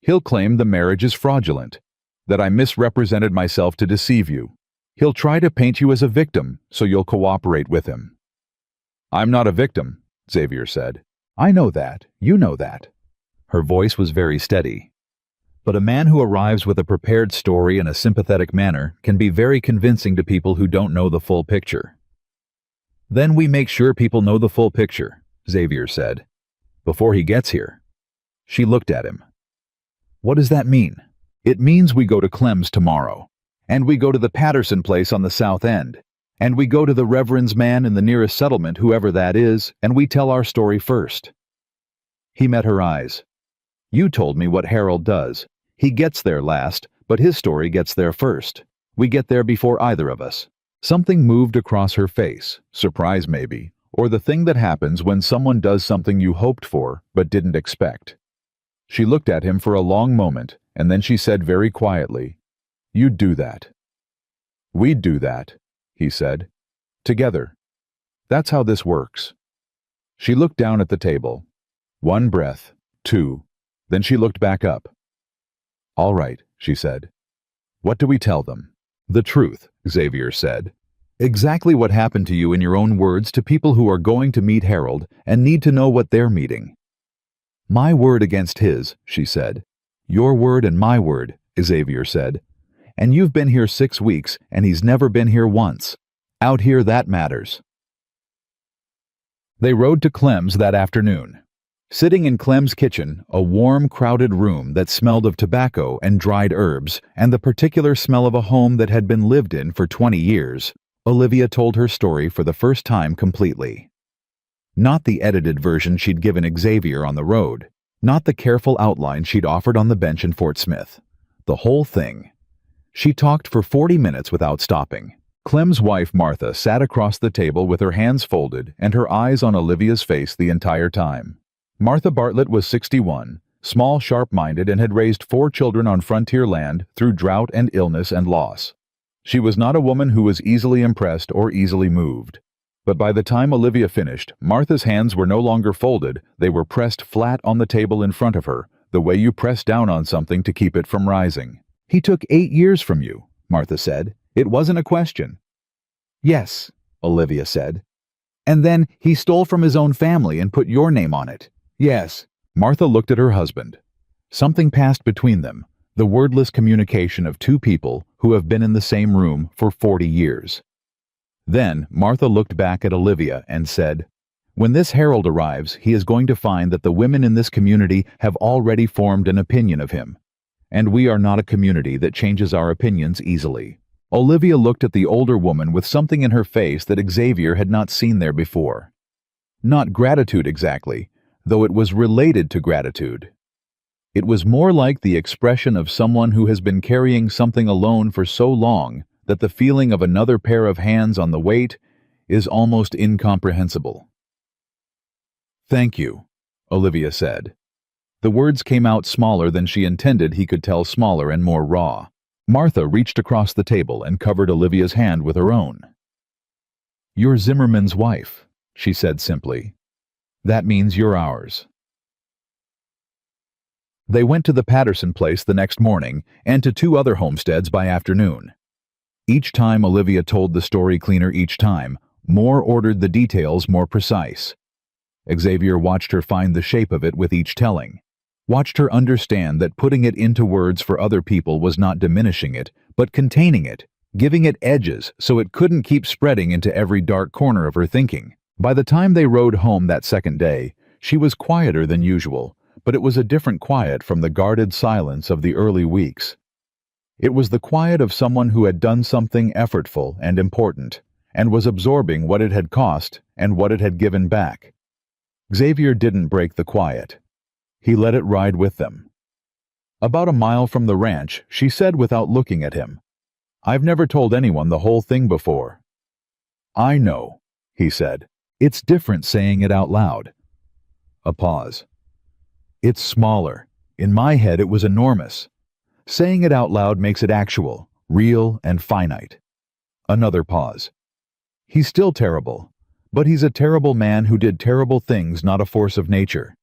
"He'll claim the marriage is fraudulent, that I misrepresented myself to deceive you. He'll try to paint you as a victim so you'll cooperate with him." "I'm not a victim," Xavier said. "I know that. You know that." Her voice was very steady. But a man who arrives with a prepared story in a sympathetic manner can be very convincing to people who don't know the full picture. "Then we make sure people know the full picture," Xavier said. "Before he gets here." She looked at him. "What does that mean?" "It means we go to Clem's tomorrow, and we go to the Patterson place on the south end, and we go to the Reverend's man in the nearest settlement, whoever that is, and we tell our story first." He met her eyes. "You told me what Harold does. He gets there last, but his story gets there first. We get there before either of us." Something moved across her face, surprise maybe, or the thing that happens when someone does something you hoped for but didn't expect. She looked at him for a long moment, and then she said very quietly, "You'd do that." "We'd do that," he said. "Together. That's how this works." She looked down at the table. 1 breath, 2, then she looked back up. "All right," she said. "What do we tell them?" "The truth," Xavier said. "Exactly what happened to you in your own words to people who are going to meet Harold and need to know what they're meeting." "My word against his," she said. "Your word and my word," Xavier said. "And you've been here 6 weeks, and he's never been here once. Out here, that matters." They rode to Clem's that afternoon. Sitting in Clem's kitchen, a warm, crowded room that smelled of tobacco and dried herbs, and the particular smell of a home that had been lived in for 20 years, Olivia told her story for the first time completely. Not the edited version she'd given Xavier on the road, not the careful outline she'd offered on the bench in Fort Smith. The whole thing. She talked for 40 minutes without stopping. Clem's wife, Martha, sat across the table with her hands folded and her eyes on Olivia's face the entire time. Martha Bartlett was 61, small, sharp-minded, and had raised 4 children on frontier land through drought and illness and loss. She was not a woman who was easily impressed or easily moved. But by the time Olivia finished, Martha's hands were no longer folded, they were pressed flat on the table in front of her, the way you press down on something to keep it from rising. "He took 8 years from you," Martha said. "It wasn't a question." "Yes," Olivia said. "And then he stole from his own family and put your name on it." "Yes." Martha looked at her husband. Something passed between them, the wordless communication of 2 people who have been in the same room for 40 years. Then Martha looked back at Olivia and said, "When this Harold arrives, he is going to find that the women in this community have already formed an opinion of him. And we are not a community that changes our opinions easily." Olivia looked at the older woman with something in her face that Xavier had not seen there before. Not gratitude exactly, though it was related to gratitude. It was more like the expression of someone who has been carrying something alone for so long that the feeling of another pair of hands on the weight is almost incomprehensible. "Thank you," Olivia said. The words came out smaller than she intended he could tell, smaller and more raw. Martha reached across the table and covered Olivia's hand with her own. "You're Zimmerman's wife," she said simply. "That means you're ours." They went to the Patterson place the next morning and to 2 other homesteads by afternoon. Each time Olivia told the story cleaner each time, more ordered, the details more precise. Xavier watched her find the shape of it with each telling, watched her understand that putting it into words for other people was not diminishing it, but containing it, giving it edges so it couldn't keep spreading into every dark corner of her thinking. By the time they rode home that second day, she was quieter than usual, but it was a different quiet from the guarded silence of the early weeks. It was the quiet of someone who had done something effortful and important, and was absorbing what it had cost and what it had given back. Xavier didn't break the quiet. He let it ride with them. About a mile from the ranch, she said without looking at him, "I've never told anyone the whole thing before." "I know," he said. "It's different saying it out loud." A pause. "It's smaller. In my head it was enormous. Saying it out loud makes it actual, real, and finite." Another pause. "He's still terrible, but he's a terrible man who did terrible things, not a force of nature."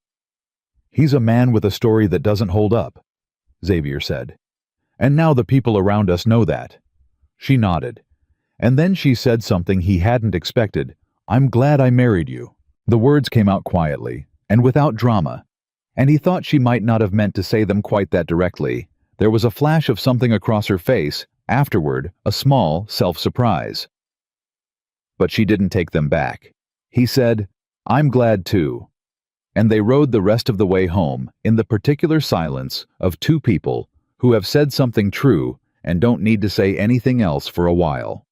"He's a man with a story that doesn't hold up," Xavier said. "And now the people around us know that." She nodded. And then she said something he hadn't expected. "I'm glad I married you." The words came out quietly, and without drama, and he thought she might not have meant to say them quite that directly. There was a flash of something across her face, afterward, a small self-surprise. But she didn't take them back. He said, "I'm glad too." And they rode the rest of the way home in the particular silence of 2 people who have said something true and don't need to say anything else for a while.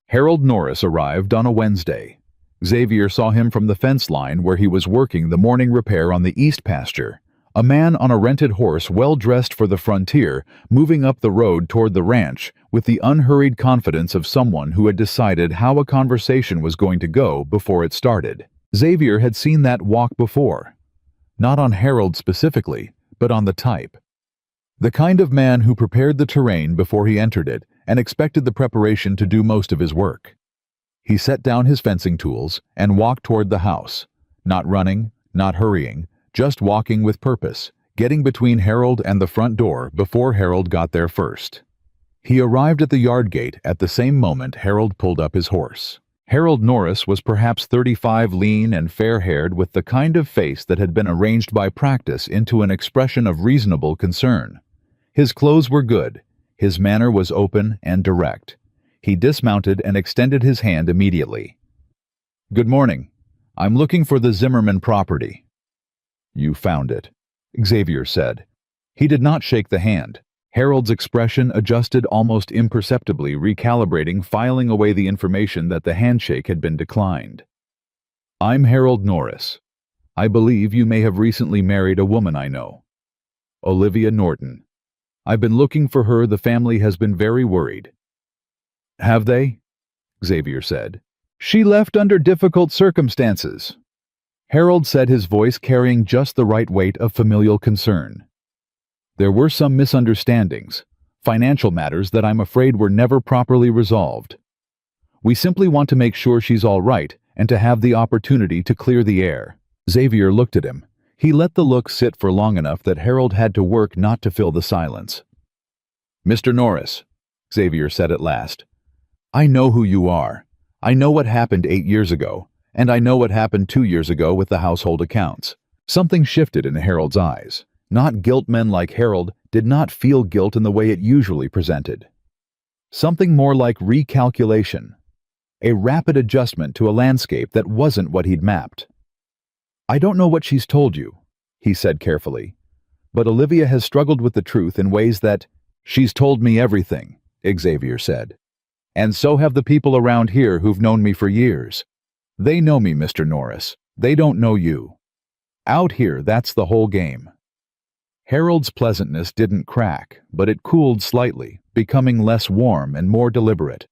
Harold Norris arrived on a Wednesday. Xavier saw him from the fence line where he was working the morning repair on the east pasture. A man on a rented horse, well dressed for the frontier, moving up the road toward the ranch with the unhurried confidence of someone who had decided how a conversation was going to go before it started. Xavier had seen that walk before. Not on Harold specifically, but on the type. The kind of man who prepared the terrain before he entered it and expected the preparation to do most of his work. He set down his fencing tools and walked toward the house, not running, not hurrying, just walking with purpose, getting between Harold and the front door before Harold got there first. He arrived at the yard gate at the same moment Harold pulled up his horse. Harold Norris was perhaps 35, lean and fair-haired, with the kind of face that had been arranged by practice into an expression of reasonable concern. His clothes were good. His manner was open and direct. He dismounted and extended his hand immediately. "Good morning. I'm looking for the Zimmerman property." You found it, Xavier said. He did not shake the hand. Harold's expression adjusted almost imperceptibly, recalibrating, filing away the information that the handshake had been declined. I'm Harold Norris. I believe you may have recently married a woman I know. Olivia Norton. I've been looking for her. The family has been very worried. Have they? Xavier said. She left under difficult circumstances. Harold said, his voice carrying just the right weight of familial concern. There were some misunderstandings, financial matters that I'm afraid were never properly resolved. We simply want to make sure she's all right and to have the opportunity to clear the air. Xavier looked at him. He let the look sit for long enough that Harold had to work not to fill the silence. Mr. Norris, Xavier said at last, I know who you are. I know what happened 8 years ago, and I know what happened 2 years ago with the household accounts. Something shifted in Harold's eyes. Not guilt. Men like Harold did not feel guilt in the way it usually presented. Something more like recalculation, a rapid adjustment to a landscape that wasn't what he'd mapped. I don't know what she's told you, he said carefully, but Olivia has struggled with the truth in ways that... She's told me everything, Xavier said. And so have the people around here who've known me for years. They know me, Mr. Norris. They don't know you. Out here, that's the whole game. Harold's pleasantness didn't crack, but it cooled slightly, becoming less warm and more deliberate.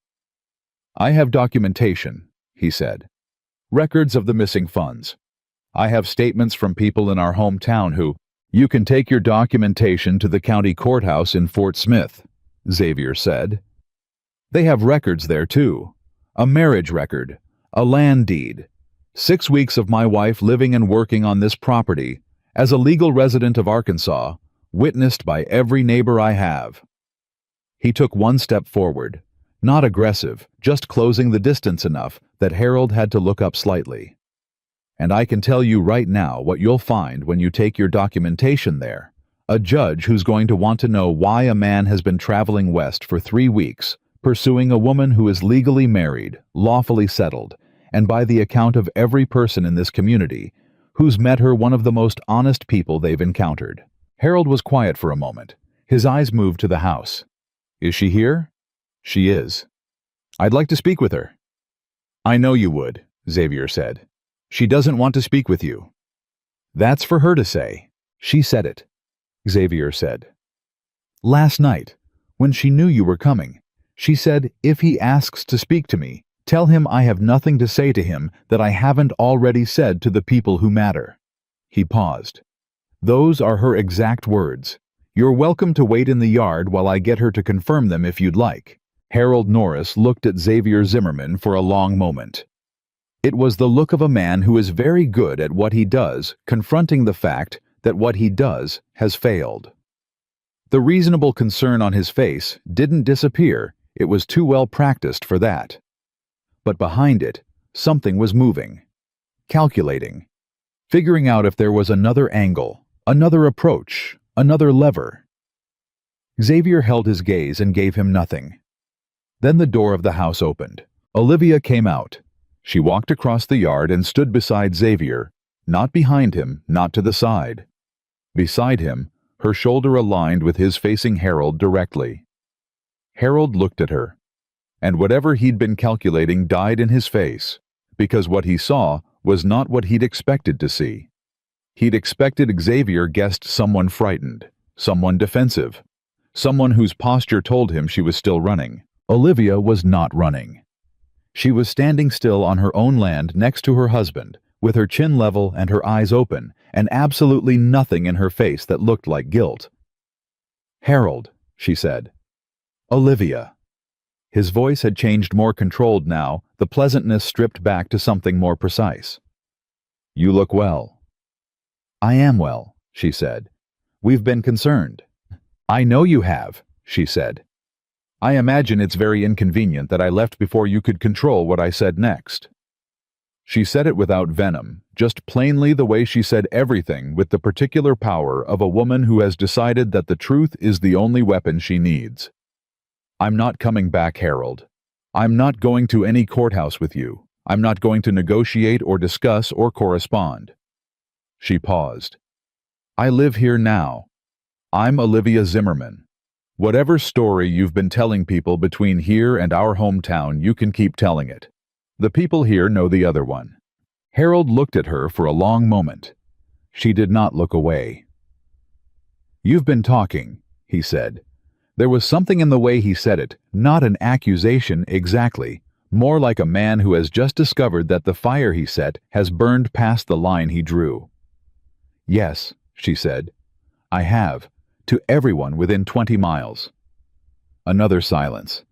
I have documentation, he said. Records of the missing funds. I have statements from people in our hometown who... You can take your documentation to the county courthouse in Fort Smith, Xavier said. They have records there too. A marriage record, a land deed, 6 weeks of my wife living and working on this property as a legal resident of Arkansas, witnessed by every neighbor I have. He took one step forward, not aggressive, just closing the distance enough that Harold had to look up slightly. And I can tell you right now what you'll find when you take your documentation there. A judge who's going to want to know why a man has been traveling west for 3 weeks, pursuing a woman who is legally married, lawfully settled, and by the account of every person in this community, who's met her, one of the most honest people they've encountered. Harold was quiet for a moment. His eyes moved to the house. Is she here? She is. I'd like to speak with her. I know you would, Xavier said. She doesn't want to speak with you. That's for her to say. She said it, Xavier said. Last night, when she knew you were coming, she said, if he asks to speak to me, tell him I have nothing to say to him that I haven't already said to the people who matter. He paused. Those are her exact words. You're welcome to wait in the yard while I get her to confirm them if you'd like. Harold Norris looked at Xavier Zimmerman for a long moment. It was the look of a man who is very good at what he does, confronting the fact that what he does has failed. The reasonable concern on his face didn't disappear. It was too well practiced for that. But behind it, something was moving, calculating, figuring out if there was another angle, another approach, another lever. Xavier held his gaze and gave him nothing. Then the door of the house opened. Olivia came out. She walked across the yard and stood beside Xavier, not behind him, not to the side. Beside him, her shoulder aligned with his, facing Harold directly. Harold looked at her, and whatever he'd been calculating died in his face, because what he saw was not what he'd expected to see. He'd expected Xavier guessed someone frightened, someone defensive, someone whose posture told him she was still running. Olivia was not running. She was standing still on her own land next to her husband, with her chin level and her eyes open, and absolutely nothing in her face that looked like guilt. Harold, she said. Olivia. His voice had changed, more controlled now, the pleasantness stripped back to something more precise. You look well. I am well, she said. We've been concerned. I know you have, she said. I imagine it's very inconvenient that I left before you could control what I said next. She said it without venom, just plainly the way she said everything, with the particular power of a woman who has decided that the truth is the only weapon she needs. I'm not coming back, Harold. I'm not going to any courthouse with you. I'm not going to negotiate or discuss or correspond. She paused. I live here now. I'm Olivia Zimmerman. Whatever story you've been telling people between here and our hometown, you can keep telling it. The people here know the other one." Harold looked at her for a long moment. She did not look away. "You've been talking," he said. There was something in the way he said it, not an accusation exactly, more like a man who has just discovered that the fire he set has burned past the line he drew. "Yes," she said. "I have, to everyone within 20 miles. Another silence.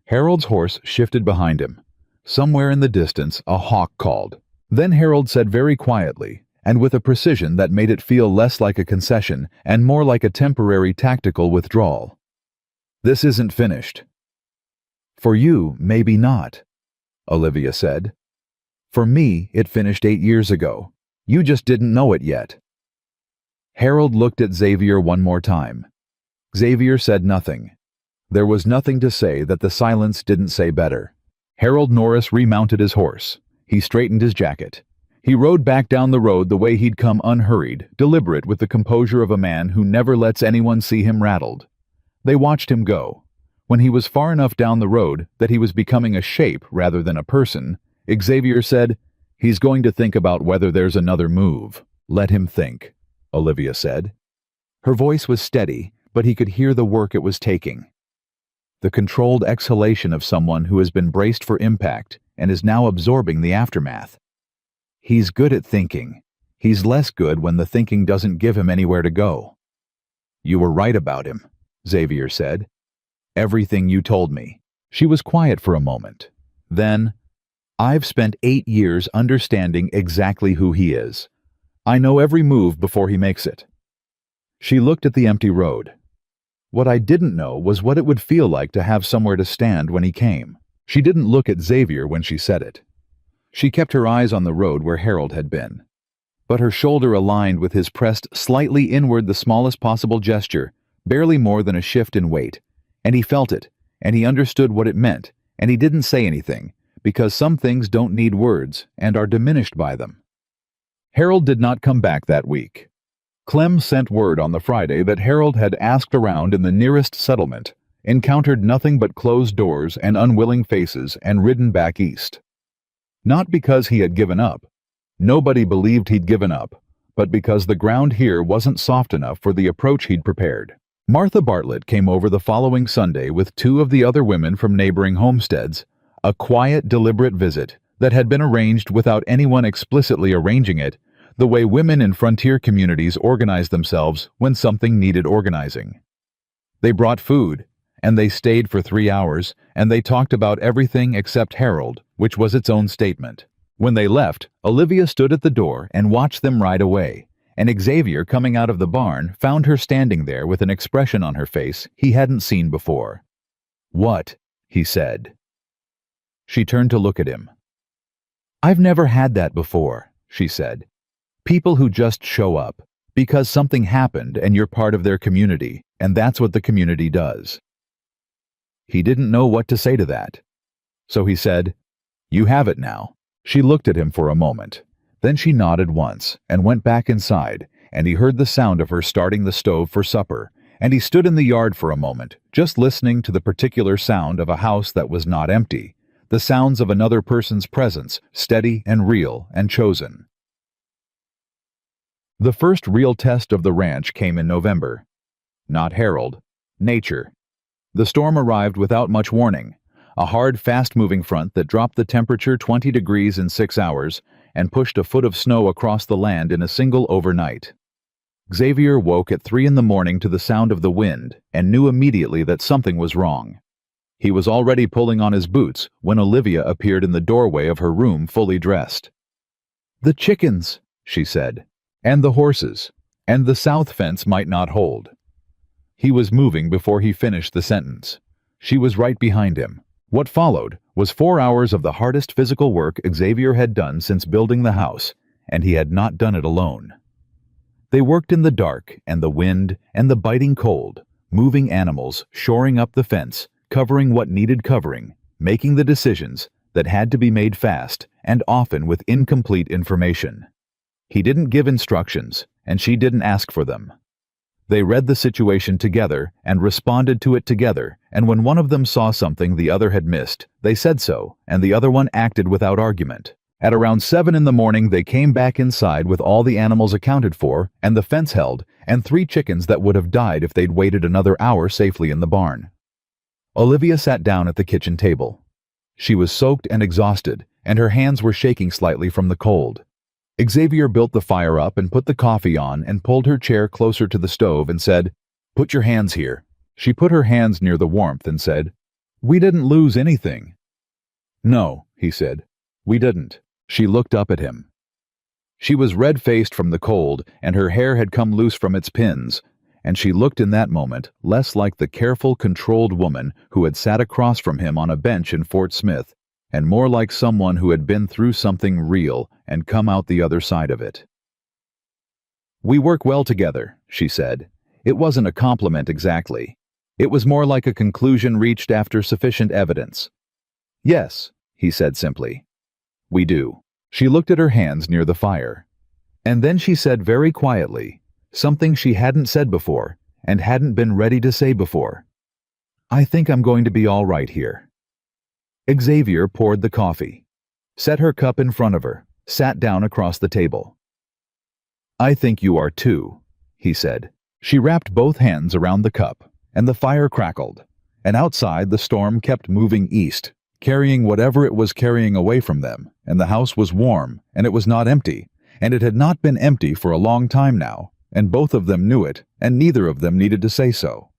Harold's horse shifted behind him. Somewhere in the distance, a hawk called. Then Harold said very quietly, and with a precision that made it feel less like a concession and more like a temporary tactical withdrawal. "This isn't finished." "For you, maybe not," Olivia said. "For me, it finished 8 years ago. You just didn't know it yet." Harold looked at Xavier one more time. Xavier said nothing. There was nothing to say that the silence didn't say better. Harold Norris remounted his horse. He straightened his jacket. He rode back down the road the way he'd come, unhurried, deliberate, with the composure of a man who never lets anyone see him rattled. They watched him go. When he was far enough down the road that he was becoming a shape rather than a person, Xavier said, "He's going to think about whether there's another move. Let him think," Olivia said. Her voice was steady, but he could hear the work it was taking. The controlled exhalation of someone who has been braced for impact and is now absorbing the aftermath. He's good at thinking. He's less good when the thinking doesn't give him anywhere to go. "You were right about him," Xavier said. "Everything you told me." She was quiet for a moment. Then, "I've spent 8 years understanding exactly who he is. I know every move before he makes it." She looked at the empty road. What I didn't know was what it would feel like to have somewhere to stand when he came. She didn't look at Xavier when she said it. She kept her eyes on the road where Harold had been. But her shoulder aligned with his, pressed slightly inward, the smallest possible gesture, barely more than a shift in weight. And he felt it, and he understood what it meant, and he didn't say anything, because some things don't need words and are diminished by them. Harold did not come back that week. Clem sent word on the Friday that Harold had asked around in the nearest settlement, encountered nothing but closed doors and unwilling faces, and ridden back east. Not because he had given up. Nobody believed he'd given up, but because the ground here wasn't soft enough for the approach he'd prepared. Martha Bartlett came over the following Sunday with 2 of the other women from neighboring homesteads, a quiet, deliberate visit that had been arranged without anyone explicitly arranging it, the way women in frontier communities organize themselves when something needed organizing. They brought food, and they stayed for 3 hours, and they talked about everything except Harold, which was its own statement. When they left, Olivia stood at the door and watched them ride away, and Xavier, coming out of the barn, found her standing there with an expression on her face he hadn't seen before. "What?" he said. She turned to look at him. "I've never had that before," she said. "People who just show up, because something happened and you're part of their community, and that's what the community does." He didn't know what to say to that. So he said, "You have it now." She looked at him for a moment. Then she nodded once and went back inside, and he heard the sound of her starting the stove for supper, and he stood in the yard for a moment, just listening to the particular sound of a house that was not empty, the sounds of another person's presence, steady and real and chosen. The first real test of the ranch came in November. Not Harold. Nature. The storm arrived without much warning, a hard, fast-moving front that dropped the temperature 20 degrees in 6 hours and pushed a foot of snow across the land in a single overnight. Xavier woke at 3 in the morning to the sound of the wind and knew immediately that something was wrong. He was already pulling on his boots when Olivia appeared in the doorway of her room fully dressed. "The chickens," she said. "And the horses, and the south fence might not hold." He was moving before he finished the sentence. She was right behind him. What followed was 4 hours of the hardest physical work Xavier had done since building the house, and he had not done it alone. They worked in the dark and the wind and the biting cold, moving animals, shoring up the fence, covering what needed covering, making the decisions that had to be made fast and often with incomplete information. He didn't give instructions, and she didn't ask for them. They read the situation together and responded to it together, and when one of them saw something the other had missed, they said so, and the other one acted without argument. At around 7 in the morning, they came back inside with all the animals accounted for, and the fence held, and 3 chickens that would have died if they'd waited another hour safely in the barn. Olivia sat down at the kitchen table. She was soaked and exhausted, and her hands were shaking slightly from the cold. Xavier built the fire up and put the coffee on and pulled her chair closer to the stove and said, "Put your hands here." She put her hands near the warmth and said, "We didn't lose anything." "No," he said, "we didn't." She looked up at him. She was red-faced from the cold, and her hair had come loose from its pins, and she looked in that moment less like the careful, controlled woman who had sat across from him on a bench in Fort Smith, and more like someone who had been through something real and come out the other side of it. "We work well together," she said. It wasn't a compliment exactly. It was more like a conclusion reached after sufficient evidence. "Yes," he said simply. "We do." She looked at her hands near the fire. And then she said very quietly, something she hadn't said before, and hadn't been ready to say before. "I think I'm going to be all right here." Xavier poured the coffee, set her cup in front of her, sat down across the table. "I think you are too," he said. She wrapped both hands around the cup, and the fire crackled, and outside the storm kept moving east, carrying whatever it was carrying away from them, and the house was warm, and it was not empty, and it had not been empty for a long time now, and both of them knew it, and neither of them needed to say so.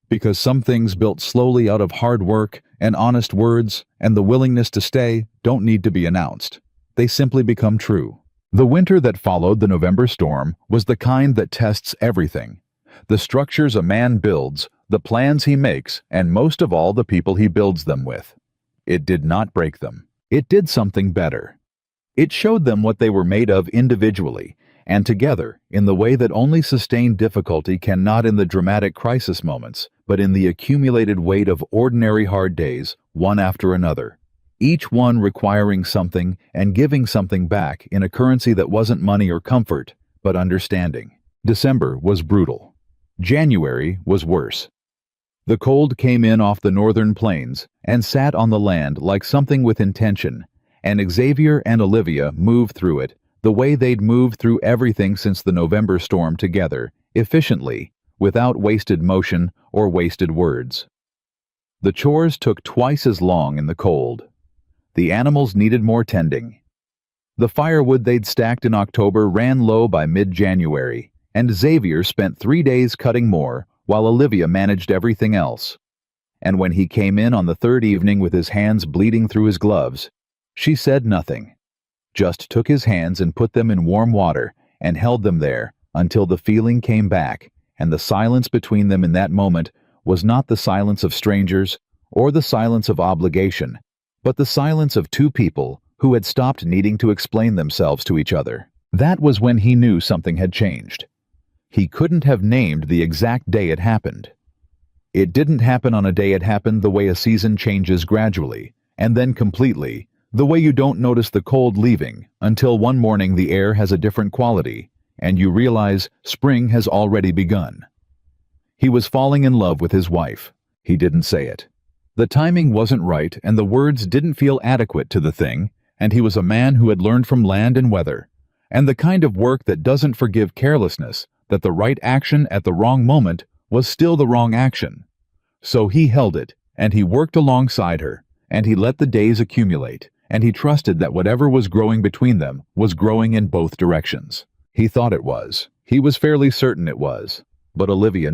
Because some things built slowly out of hard work and honest words and the willingness to stay don't need to be announced. They simply become true. The winter that followed the November storm was the kind that tests everything. The structures a man builds, the plans he makes, and most of all the people he builds them with. It did not break them. It did something better. It showed them what they were made of individually, and together, in the way that only sustained difficulty cannot in the dramatic crisis moments, but in the accumulated weight of ordinary hard days, one after another, each one requiring something and giving something back in a currency that wasn't money or comfort, but understanding. December was brutal. January was worse. The cold came in off the northern plains and sat on the land like something with intention, and Xavier and Olivia moved through it the way they'd moved through everything since the November storm together, efficiently, without wasted motion or wasted words. The chores took twice as long in the cold. The animals needed more tending. The firewood they'd stacked in October ran low by mid-January, and Xavier spent 3 days cutting more, while Olivia managed everything else. And when he came in on the third evening with his hands bleeding through his gloves, she said nothing, just took his hands and put them in warm water and held them there until the feeling came back, and the silence between them in that moment was not the silence of strangers or the silence of obligation, but the silence of two people who had stopped needing to explain themselves to each other. That was when he knew something had changed. He couldn't have named the exact day it happened. It didn't happen on a day it happened the way a season changes gradually, and then completely, the way you don't notice the cold leaving until one morning the air has a different quality, and you realize spring has already begun. He was falling in love with his wife. He didn't say it. The timing wasn't right, and the words didn't feel adequate to the thing, and he was a man who had learned from land and weather, and the kind of work that doesn't forgive carelessness, that the right action at the wrong moment was still the wrong action. So he held it, and he worked alongside her, and he let the days accumulate, and he trusted that whatever was growing between them was growing in both directions. He thought it was. He was fairly certain it was. But Olivia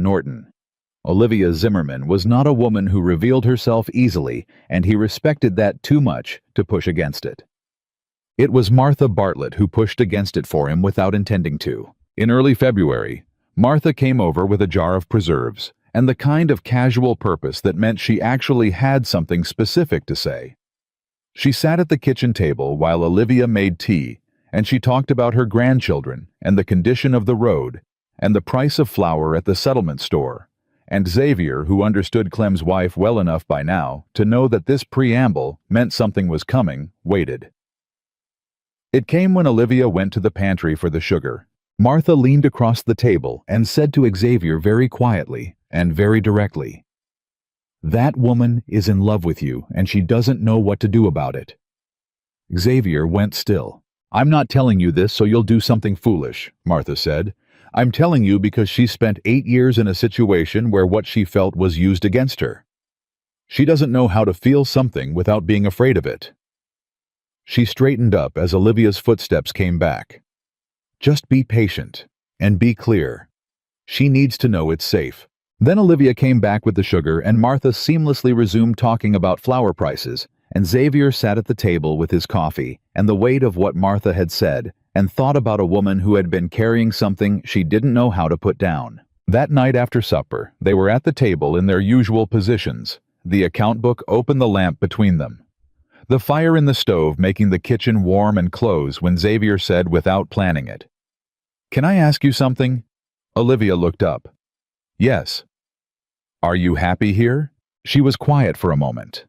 Zimmerman was not a woman who revealed herself easily, and he respected that too much to push against it. It was Martha Bartlett who pushed against it for him without intending to. In early February, Martha came over with a jar of preserves, and the kind of casual purpose that meant she actually had something specific to say. She sat at the kitchen table while Olivia made tea, and she talked about her grandchildren and the condition of the road and the price of flour at the settlement store, and Xavier, who understood Clem's wife well enough by now to know that this preamble meant something was coming, waited. It came when Olivia went to the pantry for the sugar, Martha leaned across the table and said to Xavier very quietly and very directly, "That woman is in love with you and she doesn't know what to do about it." Xavier went still. "I'm not telling you this so you'll do something foolish," Martha said. "I'm telling you because she spent 8 years in a situation where what she felt was used against her. She doesn't know how to feel something without being afraid of it." She straightened up as Olivia's footsteps came back. "Just be patient and be clear. She needs to know it's safe." Then Olivia came back with the sugar and Martha seamlessly resumed talking about flour prices, and Xavier sat at the table with his coffee and the weight of what Martha had said and thought about a woman who had been carrying something she didn't know how to put down. That night after supper, they were at the table in their usual positions, the account book open, the lamp between them. The fire in the stove making the kitchen warm and close when Xavier said without planning it, "Can I ask you something?" Olivia looked up. "Yes." "Are you happy here?" She was quiet for a moment.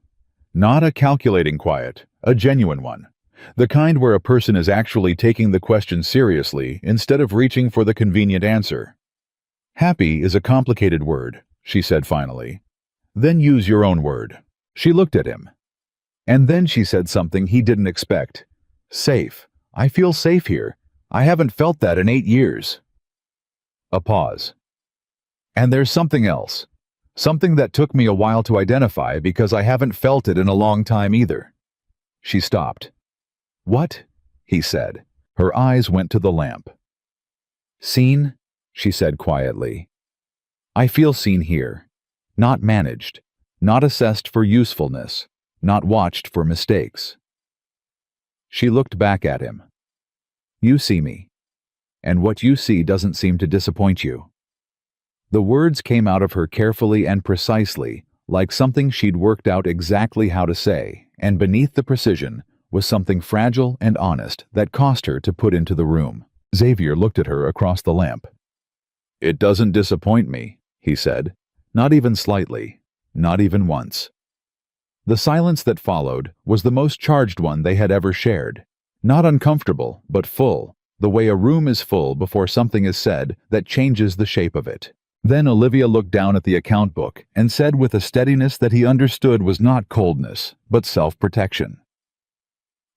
Not a calculating quiet, a genuine one. The kind where a person is actually taking the question seriously instead of reaching for the convenient answer. "Happy is a complicated word," she said finally. "Then use your own word." She looked at him. And then she said something he didn't expect. "Safe. I feel safe here. I haven't felt that in 8 years." A pause. "And there's something else. Something that took me a while to identify because I haven't felt it in a long time either." She stopped. "What?" he said. Her eyes went to the lamp. "Seen," she said quietly. "I feel seen here. Not managed. Not assessed for usefulness. Not watched for mistakes." She looked back at him. "You see me. And what you see doesn't seem to disappoint you." The words came out of her carefully and precisely, like something she'd worked out exactly how to say, and beneath the precision was something fragile and honest that cost her to put into the room. Xavier looked at her across the lamp. "It doesn't disappoint me," he said. "Not even slightly. Not even once." The silence that followed was the most charged one they had ever shared. Not uncomfortable, but full, the way a room is full before something is said that changes the shape of it. Then Olivia looked down at the account book and said with a steadiness that he understood was not coldness, but self-protection,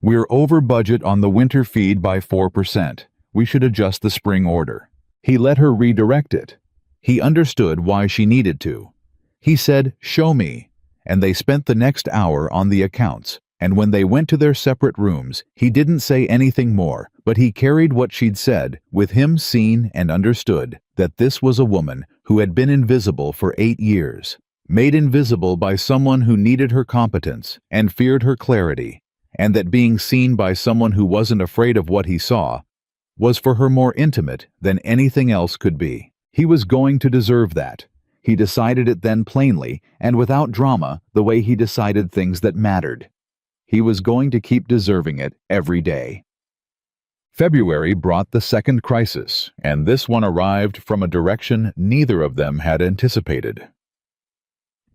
"We're over budget on the winter feed by 4%. We should adjust the spring order." He let her redirect it. He understood why she needed to. He said, "Show me," and they spent the next hour on the accounts, and when they went to their separate rooms, he didn't say anything more, but he carried what she'd said, with him seen and understood, that this was a woman who had been invisible for 8 years, made invisible by someone who needed her competence and feared her clarity, and that being seen by someone who wasn't afraid of what he saw was for her more intimate than anything else could be. He was going to deserve that. He decided it then plainly and without drama, the way he decided things that mattered. He was going to keep deserving it every day. February brought the second crisis, and this one arrived from a direction neither of them had anticipated.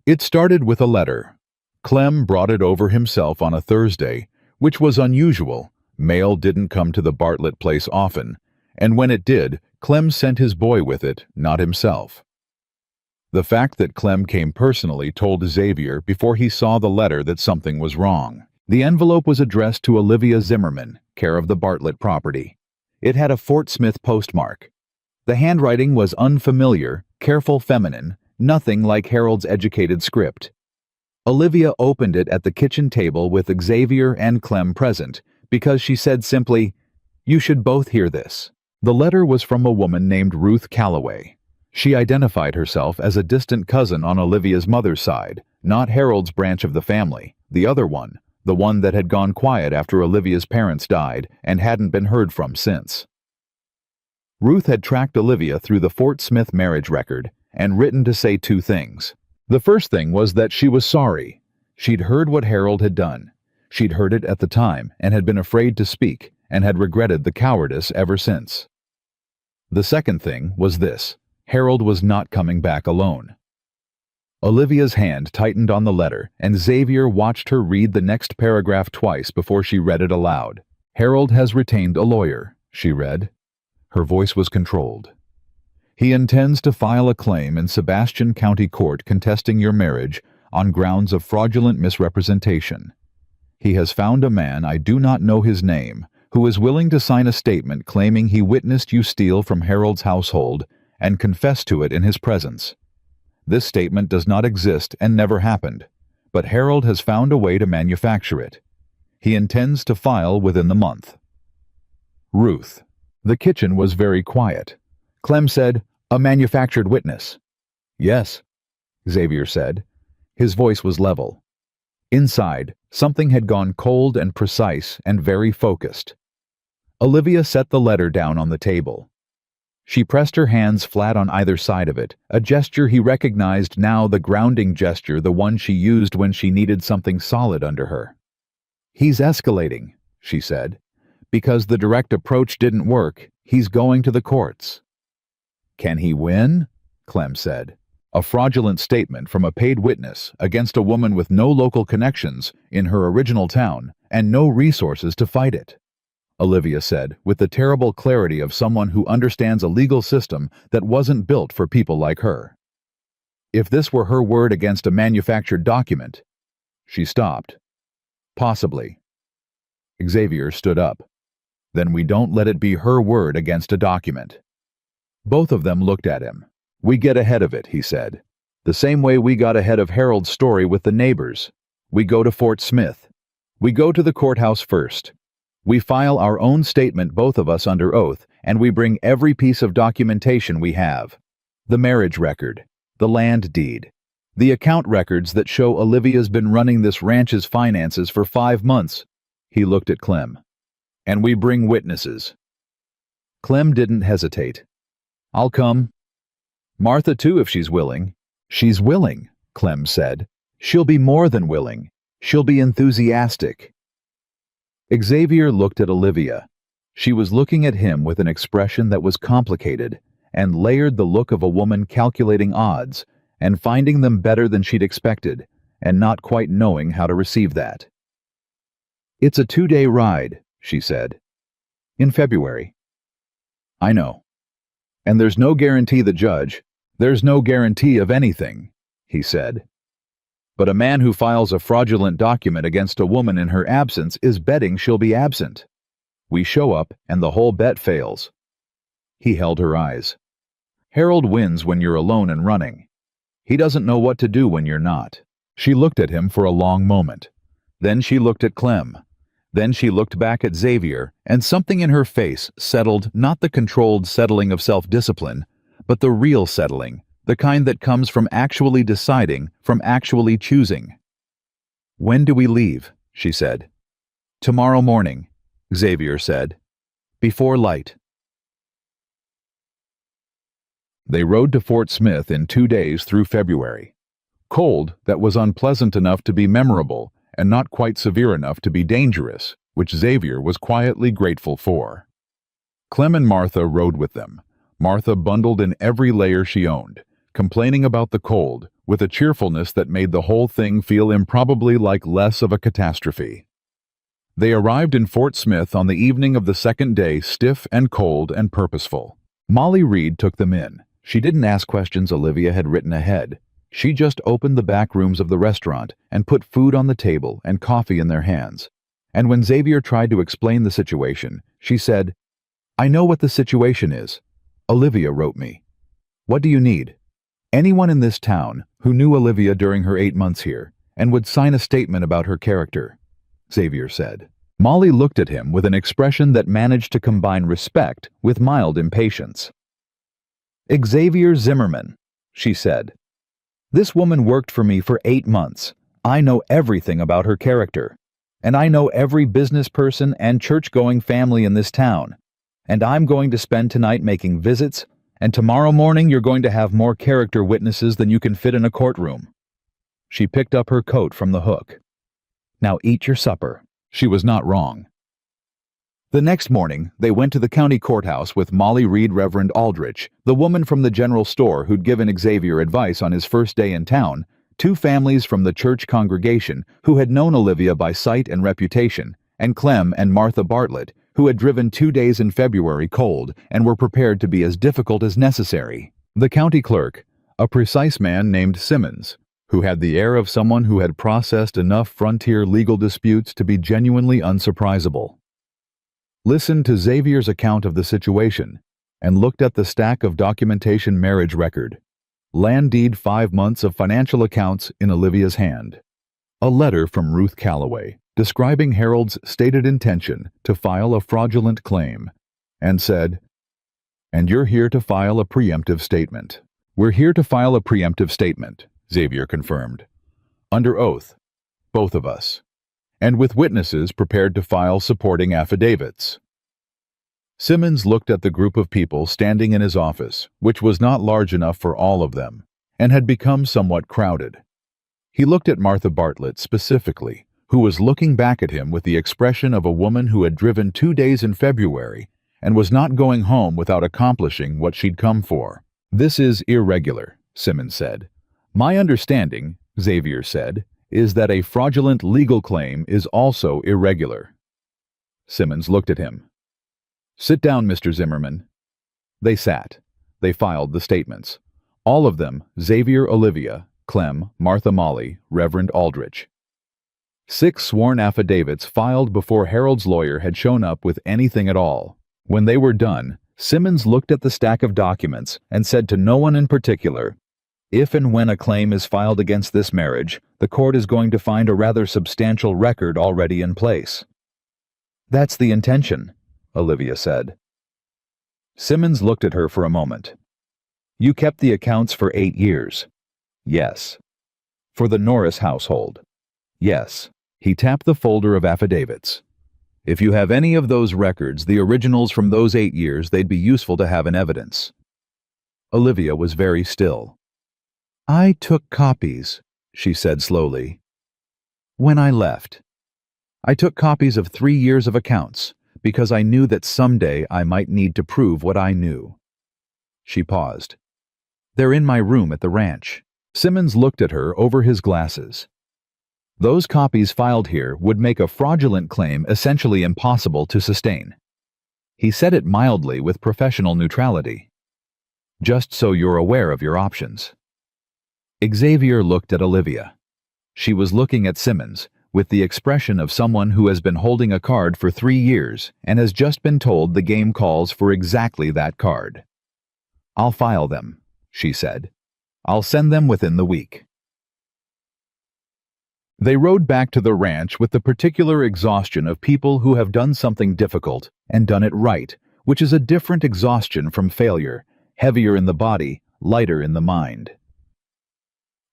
It started with a letter. Clem brought it over himself on a Thursday, which was unusual. Mail didn't come to the Bartlett place often, and when it did, Clem sent his boy with it, not himself. The fact that Clem came personally told Xavier before he saw the letter that something was wrong. The envelope was addressed to Olivia Zimmerman, care of the Bartlett property. It had a Fort Smith postmark. The handwriting was unfamiliar, careful, feminine, nothing like Harold's educated script. Olivia opened it at the kitchen table with Xavier and Clem present, because she said simply, "You should both hear this." The letter was from a woman named Ruth Calloway. She identified herself as a distant cousin on Olivia's mother's side, not Harold's branch of the family, the other one, the one that had gone quiet after Olivia's parents died and hadn't been heard from since. Ruth had tracked Olivia through the Fort Smith marriage record and written to say 2 things. The first thing was that she was sorry. She'd heard what Harold had done. She'd heard it at the time and had been afraid to speak and had regretted the cowardice ever since. The second thing was this: Harold was not coming back alone. Olivia's hand tightened on the letter, and Xavier watched her read the next paragraph twice before she read it aloud. "Harold has retained a lawyer," she read. Her voice was controlled. He intends to file a claim in Sebastian County Court contesting your marriage on grounds of fraudulent misrepresentation. He has found a man, I do not know his name, who is willing to sign a statement claiming he witnessed you steal from Harold's household and confess to it in his presence. This statement does not exist and never happened, but Harold has found a way to manufacture it. He intends to file within the month. Ruth. The kitchen was very quiet. Clem said, "A manufactured witness." "Yes," Xavier said. His voice was level. Inside, something had gone cold and precise and very focused. Olivia set the letter down on the table. She pressed her hands flat on either side of it, a gesture he recognized now, the grounding gesture, the one she used when she needed something solid under her. "He's escalating," she said. "Because the direct approach didn't work, he's going to the courts." "Can he win?" Clem said. A fraudulent statement from a paid witness against a woman with no local connections in her original town and no resources to fight it, Olivia said, with the terrible clarity of someone who understands a legal system that wasn't built for people like her. If this were her word against a manufactured document... She stopped. "Possibly." Xavier stood up. "Then we don't let it be her word against a document." Both of them looked at him. "We get ahead of it," he said. "The same way we got ahead of Harold's story with the neighbors. We go to Fort Smith. We go to the courthouse first. We file our own statement, both of us under oath, and we bring every piece of documentation we have. The marriage record, the land deed, the account records that show Olivia's been running this ranch's finances for 5 months." He looked at Clem. "And we bring witnesses." Clem didn't hesitate. "I'll come. Martha too, if she's willing." "She's willing," Clem said. "She'll be more than willing. She'll be enthusiastic." Xavier looked at Olivia. She was looking at him with an expression that was complicated and layered, the look of a woman calculating odds and finding them better than she'd expected and not quite knowing how to receive that. "It's a 2-day ride," she said. "In February." "I know. And there's no guarantee the judge, there's no guarantee of anything," he said. "But a man who files a fraudulent document against a woman in her absence is betting she'll be absent. We show up and the whole bet fails." He held her eyes. "Harold wins when you're alone and running. He doesn't know what to do when you're not." She looked at him for a long moment. Then she looked at Clem. Then she looked back at Xavier, and something in her face settled, not the controlled settling of self-discipline, but the real settling, the kind that comes from actually deciding, from actually choosing. "When do we leave?" she said. "Tomorrow morning," Xavier said. "Before light." They rode to Fort Smith in 2 days through February. Cold that was unpleasant enough to be memorable and not quite severe enough to be dangerous, which Xavier was quietly grateful for. Clem and Martha rode with them, Martha bundled in every layer she owned, complaining about the cold, with a cheerfulness that made the whole thing feel improbably like less of a catastrophe. They arrived in Fort Smith on the evening of the second day, stiff and cold and purposeful. Molly Reed took them in. She didn't ask questions Olivia had written ahead. She just opened the back rooms of the restaurant and put food on the table and coffee in their hands. And when Xavier tried to explain the situation, she said, "I know what the situation is. Olivia wrote me. What do you need?" Anyone in this town who knew Olivia during her 8 months here and would sign a statement about her character, Xavier said. Molly looked at him with an expression that managed to combine respect with mild impatience. "Xavier Zimmerman," she said. "This woman worked for me for 8 months. I know everything about her character. And I know every business person and church-going family in this town. And I'm going to spend tonight making visits, and tomorrow morning you're going to have more character witnesses than you can fit in a courtroom." She picked up her coat from the hook. "Now eat your supper." She was not wrong. The next morning, they went to the county courthouse with Molly Reed, Reverend Aldrich, the woman from the general store who'd given Xavier advice on his first day in town, 2 families from the church congregation who had known Olivia by sight and reputation, and Clem and Martha Bartlett, who had driven 2 days in February cold and were prepared to be as difficult as necessary. The county clerk, a precise man named Simmons, who had the air of someone who had processed enough frontier legal disputes to be genuinely unsurprisable. Listened to Xavier's account of the situation and looked at the stack of documentation marriage record. Land deed 5 months of financial accounts in Olivia's hand. A letter from Ruth Calloway describing Harold's stated intention to file a fraudulent claim, and said, "And you're here to file a preemptive statement." "We're here to file a preemptive statement," Xavier confirmed. "Under oath, both of us, and with witnesses prepared to file supporting affidavits." Simmons looked at the group of people standing in his office, which was not large enough for all of them, and had become somewhat crowded. He looked at Martha Bartlett specifically, who was looking back at him with the expression of a woman who had driven 2 days in February and was not going home without accomplishing what she'd come for. "This is irregular," Simmons said. "My understanding," Xavier said, "is that a fraudulent legal claim is also irregular." Simmons looked at him. "Sit down, Mr. Zimmerman." They sat. They filed the statements. All of them, Xavier Olivia, Clem, Martha Molly, Reverend Aldrich. 6 sworn affidavits filed before Harold's lawyer had shown up with anything at all. When they were done, Simmons looked at the stack of documents and said to no one in particular, "If and when a claim is filed against this marriage, the court is going to find a rather substantial record already in place." "That's the intention," Olivia said. Simmons looked at her for a moment. "You kept the accounts for 8 years." "Yes." "For the Norris household." "Yes." He tapped the folder of affidavits. "If you have any of those records, the originals from those 8 years, they'd be useful to have in evidence." Olivia was very still. "I took copies," she said slowly, "when I left. I took copies of 3 years of accounts, because I knew that someday I might need to prove what I knew." She paused. "They're in my room at the ranch." Simmons looked at her over his glasses. "Those copies filed here would make a fraudulent claim essentially impossible to sustain." He said it mildly with professional neutrality. "Just so you're aware of your options." Xavier looked at Olivia. She was looking at Simmons, with the expression of someone who has been holding a card for 3 years and has just been told the game calls for exactly that card. "I'll file them," she said. "I'll send them within the week." They rode back to the ranch with the particular exhaustion of people who have done something difficult and done it right, which is a different exhaustion from failure, heavier in the body, lighter in the mind.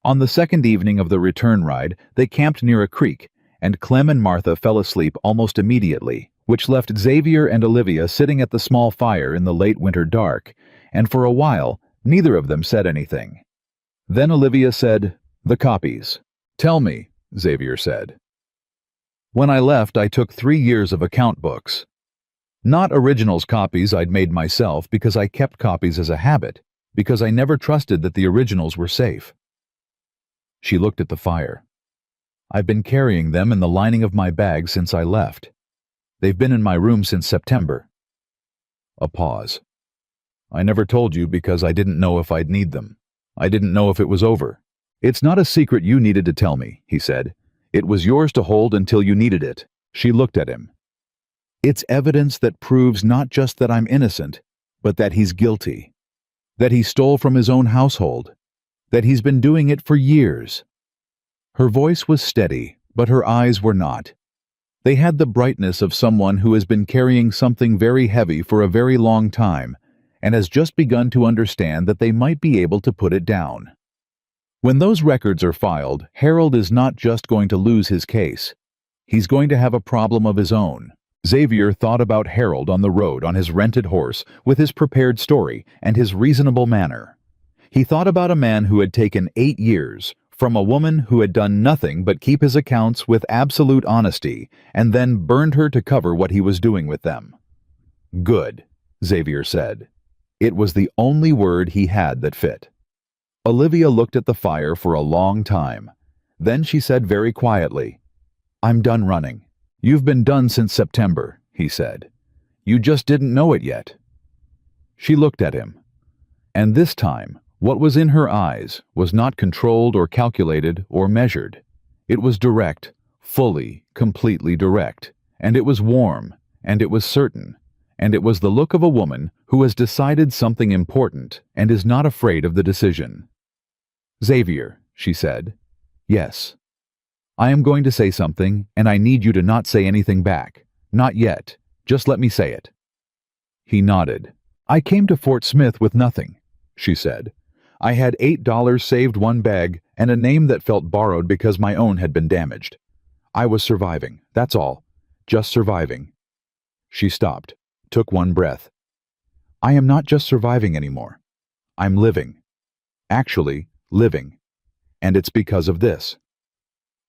On the second evening of the return ride, they camped near a creek, and Clem and Martha fell asleep almost immediately, which left Xavier and Olivia sitting at the small fire in the late winter dark, and for a while, neither of them said anything. Then Olivia said, "The copies." "Tell me," Xavier said. "When I left, I took 3 years of account books. Not originals copies I'd made myself because I kept copies as a habit, because I never trusted that the originals were safe." She looked at the fire. "I've been carrying them in the lining of my bag since I left. They've been in my room since September." A pause. "I never told you because I didn't know if I'd need them. I didn't know if it was over." "It's not a secret you needed to tell me," he said. "It was yours to hold until you needed it." She looked at him. "It's evidence that proves not just that I'm innocent, but that he's guilty. That he stole from his own household. That he's been doing it for years." Her voice was steady, but her eyes were not. They had the brightness of someone who has been carrying something very heavy for a very long time and has just begun to understand that they might be able to put it down. When those records are filed, Harold is not just going to lose his case. He's going to have a problem of his own. Xavier thought about Harold on the road on his rented horse with his prepared story and his reasonable manner. He thought about a man who had taken 8 years from a woman who had done nothing but keep his accounts with absolute honesty and then burned her to cover what he was doing with them. "Good," Xavier said. It was the only word he had that fit. Olivia looked at the fire for a long time. Then she said very quietly, "I'm done running." "You've been done since September," he said. You just didn't know it yet." She looked at him. And this time, what was in her eyes was not controlled or calculated or measured. It was direct, fully, completely direct, and it was warm, and it was certain, and it was the look of a woman who has decided something important and is not afraid of the decision. "Xavier," she said. "Yes. I am going to say something, and I need you to not say anything back. Not yet. Just let me say it." He nodded. "I came to Fort Smith with nothing," she said. "I had $8 saved, one bag, and a name that felt borrowed because my own had been damaged. I was surviving, that's all. Just surviving." She stopped, took one breath. "I am not just surviving anymore. I'm living. Actually, living. And it's because of this."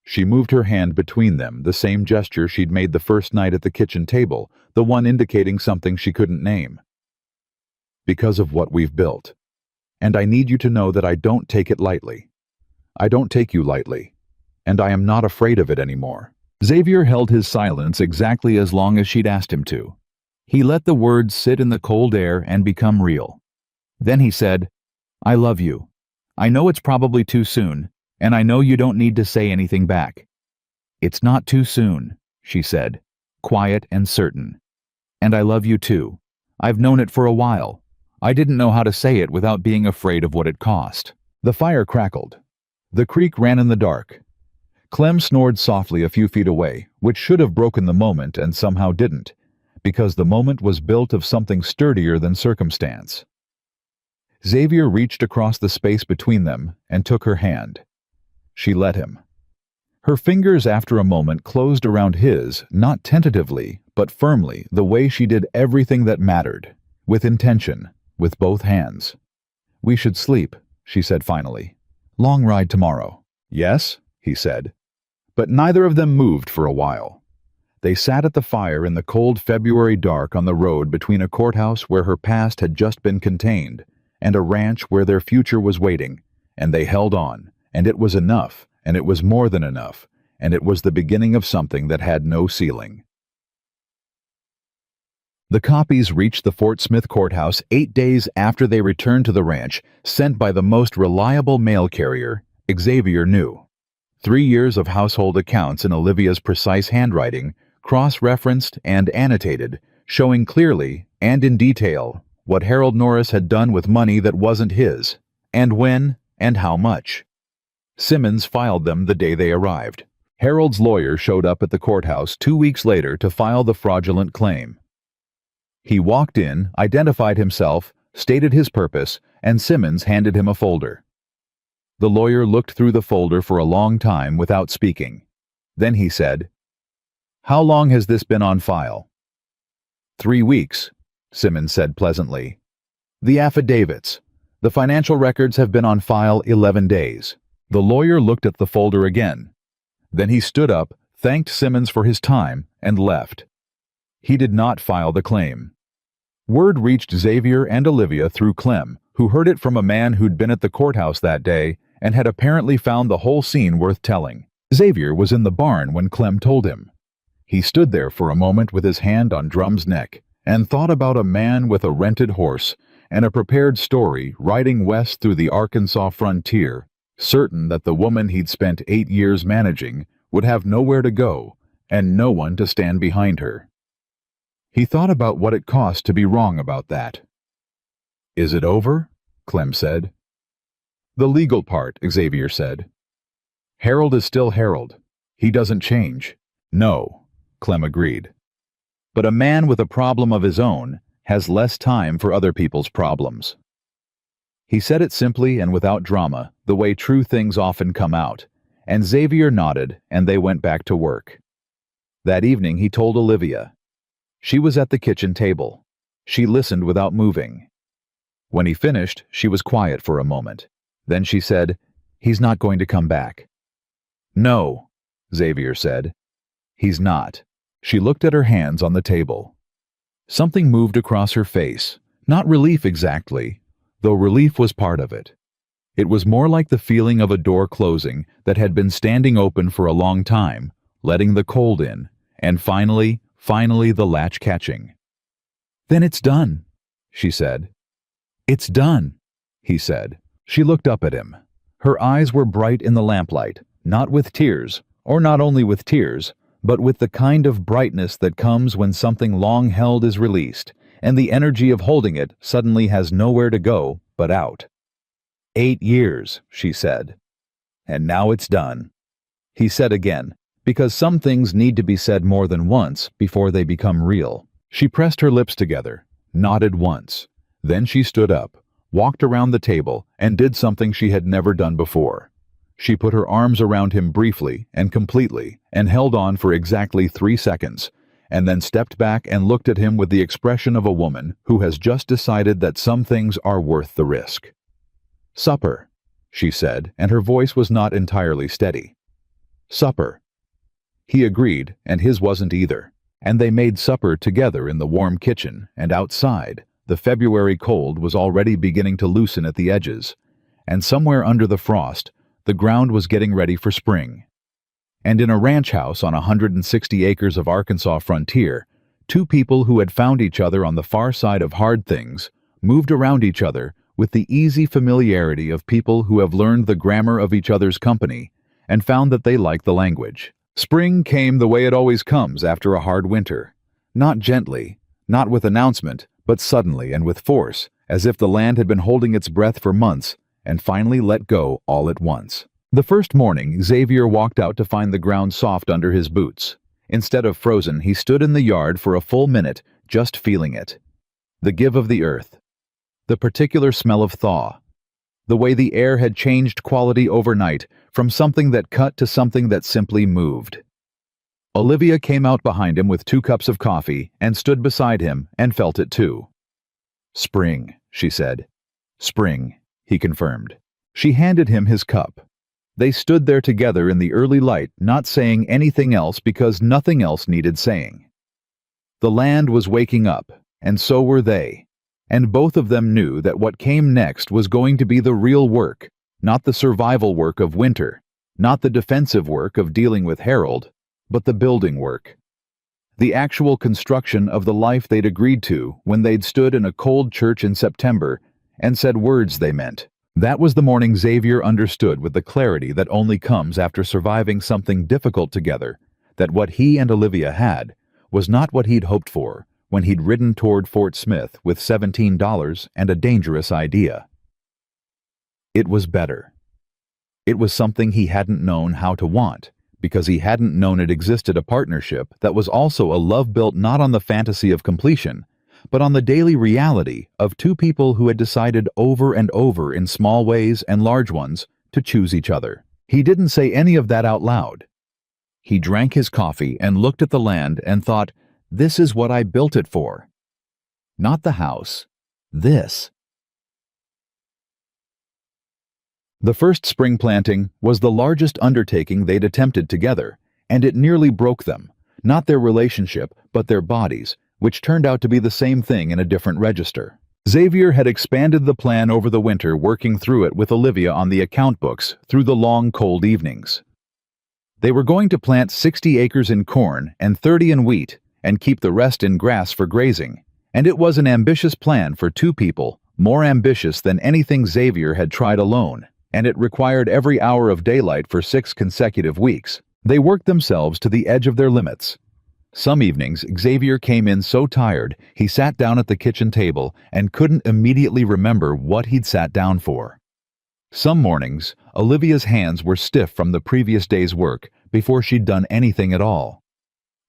She moved her hand between them, the same gesture she'd made the first night at the kitchen table, the one indicating something she couldn't name. "Because of what we've built. And I need you to know that I don't take it lightly. I don't take you lightly. And I am not afraid of it anymore." Xavier held his silence exactly as long as she'd asked him to. He let the words sit in the cold air and become real. Then he said, "I love you. I know it's probably too soon, and I know you don't need to say anything back." "It's not too soon," she said, quiet and certain. "And I love you too. I've known it for a while. I didn't know how to say it without being afraid of what it cost." The fire crackled. The creek ran in the dark. Clem snored softly a few feet away, which should have broken the moment and somehow didn't, because the moment was built of something sturdier than circumstance. Xavier reached across the space between them and took her hand. She let him. Her fingers after a moment closed around his, not tentatively, but firmly, the way she did everything that mattered, with intention, with both hands. "We should sleep," she said finally. "Long ride tomorrow." "Yes," he said. But neither of them moved for a while. They sat at the fire in the cold February dark on the road between a courthouse where her past had just been contained and a ranch where their future was waiting, and they held on, and it was enough, and it was more than enough, and it was the beginning of something that had no ceiling. The copies reached the Fort Smith courthouse 8 days after they returned to the ranch, sent by the most reliable mail carrier, Xavier knew. 3 years of household accounts in Olivia's precise handwriting, cross-referenced and annotated, showing clearly and in detail what Harold Norris had done with money that wasn't his, and when and how much. Simmons filed them the day they arrived. Harold's lawyer showed up at the courthouse 2 weeks later to file the fraudulent claim. He walked in, identified himself, stated his purpose, and Simmons handed him a folder. The lawyer looked through the folder for a long time without speaking. Then he said, "How long has this been on file?" 3 weeks, Simmons said pleasantly. "The affidavits. The financial records have been on file 11 days. The lawyer looked at the folder again. Then he stood up, thanked Simmons for his time, and left. He did not file the claim. Word reached Xavier and Olivia through Clem, who heard it from a man who'd been at the courthouse that day and had apparently found the whole scene worth telling. Xavier was in the barn when Clem told him. He stood there for a moment with his hand on Drum's neck and thought about a man with a rented horse and a prepared story riding west through the Arkansas frontier, certain that the woman he'd spent 8 years managing would have nowhere to go and no one to stand behind her. He thought about what it cost to be wrong about that. "Is it over?" Clem said. "The legal part," Xavier said. "Harold is still Harold. He doesn't change." "No," Clem agreed. "But a man with a problem of his own has less time for other people's problems." He said it simply and without drama, the way true things often come out, and Xavier nodded and they went back to work. That evening he told Olivia. She was at the kitchen table. She listened without moving. When he finished, she was quiet for a moment. Then she said, "He's not going to come back." "No," Xavier said. "He's not." She looked at her hands on the table. Something moved across her face, not relief exactly, though relief was part of it. It was more like the feeling of a door closing that had been standing open for a long time, letting the cold in, and finally the latch catching. "Then it's done," she said. "It's done," he said. She looked up at him. Her eyes were bright in the lamplight, not with tears, or not only with tears, but with the kind of brightness that comes when something long held is released, and the energy of holding it suddenly has nowhere to go but out. 8 years, she said. "And now it's done," he said again, because some things need to be said more than once before they become real. She pressed her lips together, nodded once. Then she stood up, walked around the table, and did something she had never done before. She put her arms around him briefly and completely and held on for exactly 3 seconds, and then stepped back and looked at him with the expression of a woman who has just decided that some things are worth the risk. "Supper," she said, and her voice was not entirely steady. "Supper." He agreed, and his wasn't either. And they made supper together in the warm kitchen, and outside, the February cold was already beginning to loosen at the edges, and somewhere under the frost, the ground was getting ready for spring. And in a ranch house on 160 acres of Arkansas frontier, two people who had found each other on the far side of hard things moved around each other with the easy familiarity of people who have learned the grammar of each other's company and found that they like the language. Spring came the way it always comes after a hard winter. Not gently, not with announcement, but suddenly and with force, as if the land had been holding its breath for months and finally let go all at once. The first morning, Xavier walked out to find the ground soft under his boots. Instead of frozen, he stood in the yard for a full minute, just feeling it. The give of the earth. The particular smell of thaw. The way the air had changed quality overnight, from something that cut to something that simply moved. Olivia came out behind him with 2 cups of coffee and stood beside him and felt it too. "Spring," she said. "Spring," he confirmed. She handed him his cup. They stood there together in the early light, not saying anything else because nothing else needed saying. The land was waking up, and so were they, and both of them knew that what came next was going to be the real work, not the survival work of winter, not the defensive work of dealing with Harold, but the building work. The actual construction of the life they'd agreed to when they'd stood in a cold church in September and said words they meant. That was the morning Xavier understood with the clarity that only comes after surviving something difficult together, that what he and Olivia had was not what he'd hoped for when he'd ridden toward Fort Smith with $17 and a dangerous idea. It was better. It was something he hadn't known how to want, because he hadn't known it existed a partnership that was also a love built not on the fantasy of completion, but on the daily reality of two people who had decided over and over in small ways and large ones to choose each other. He didn't say any of that out loud. He drank his coffee and looked at the land and thought, this is what I built it for. Not the house. This. The first spring planting was the largest undertaking they'd attempted together, and it nearly broke them, not their relationship, but their bodies, which turned out to be the same thing in a different register. Xavier had expanded the plan over the winter, working through it with Olivia on the account books through the long, cold evenings. They were going to plant 60 acres in corn and 30 in wheat, and keep the rest in grass for grazing, and it was an ambitious plan for two people, more ambitious than anything Xavier had tried alone, and it required every hour of daylight for 6 consecutive weeks. They worked themselves to the edge of their limits. Some evenings, Xavier came in so tired he sat down at the kitchen table and couldn't immediately remember what he'd sat down for. Some mornings, Olivia's hands were stiff from the previous day's work before she'd done anything at all.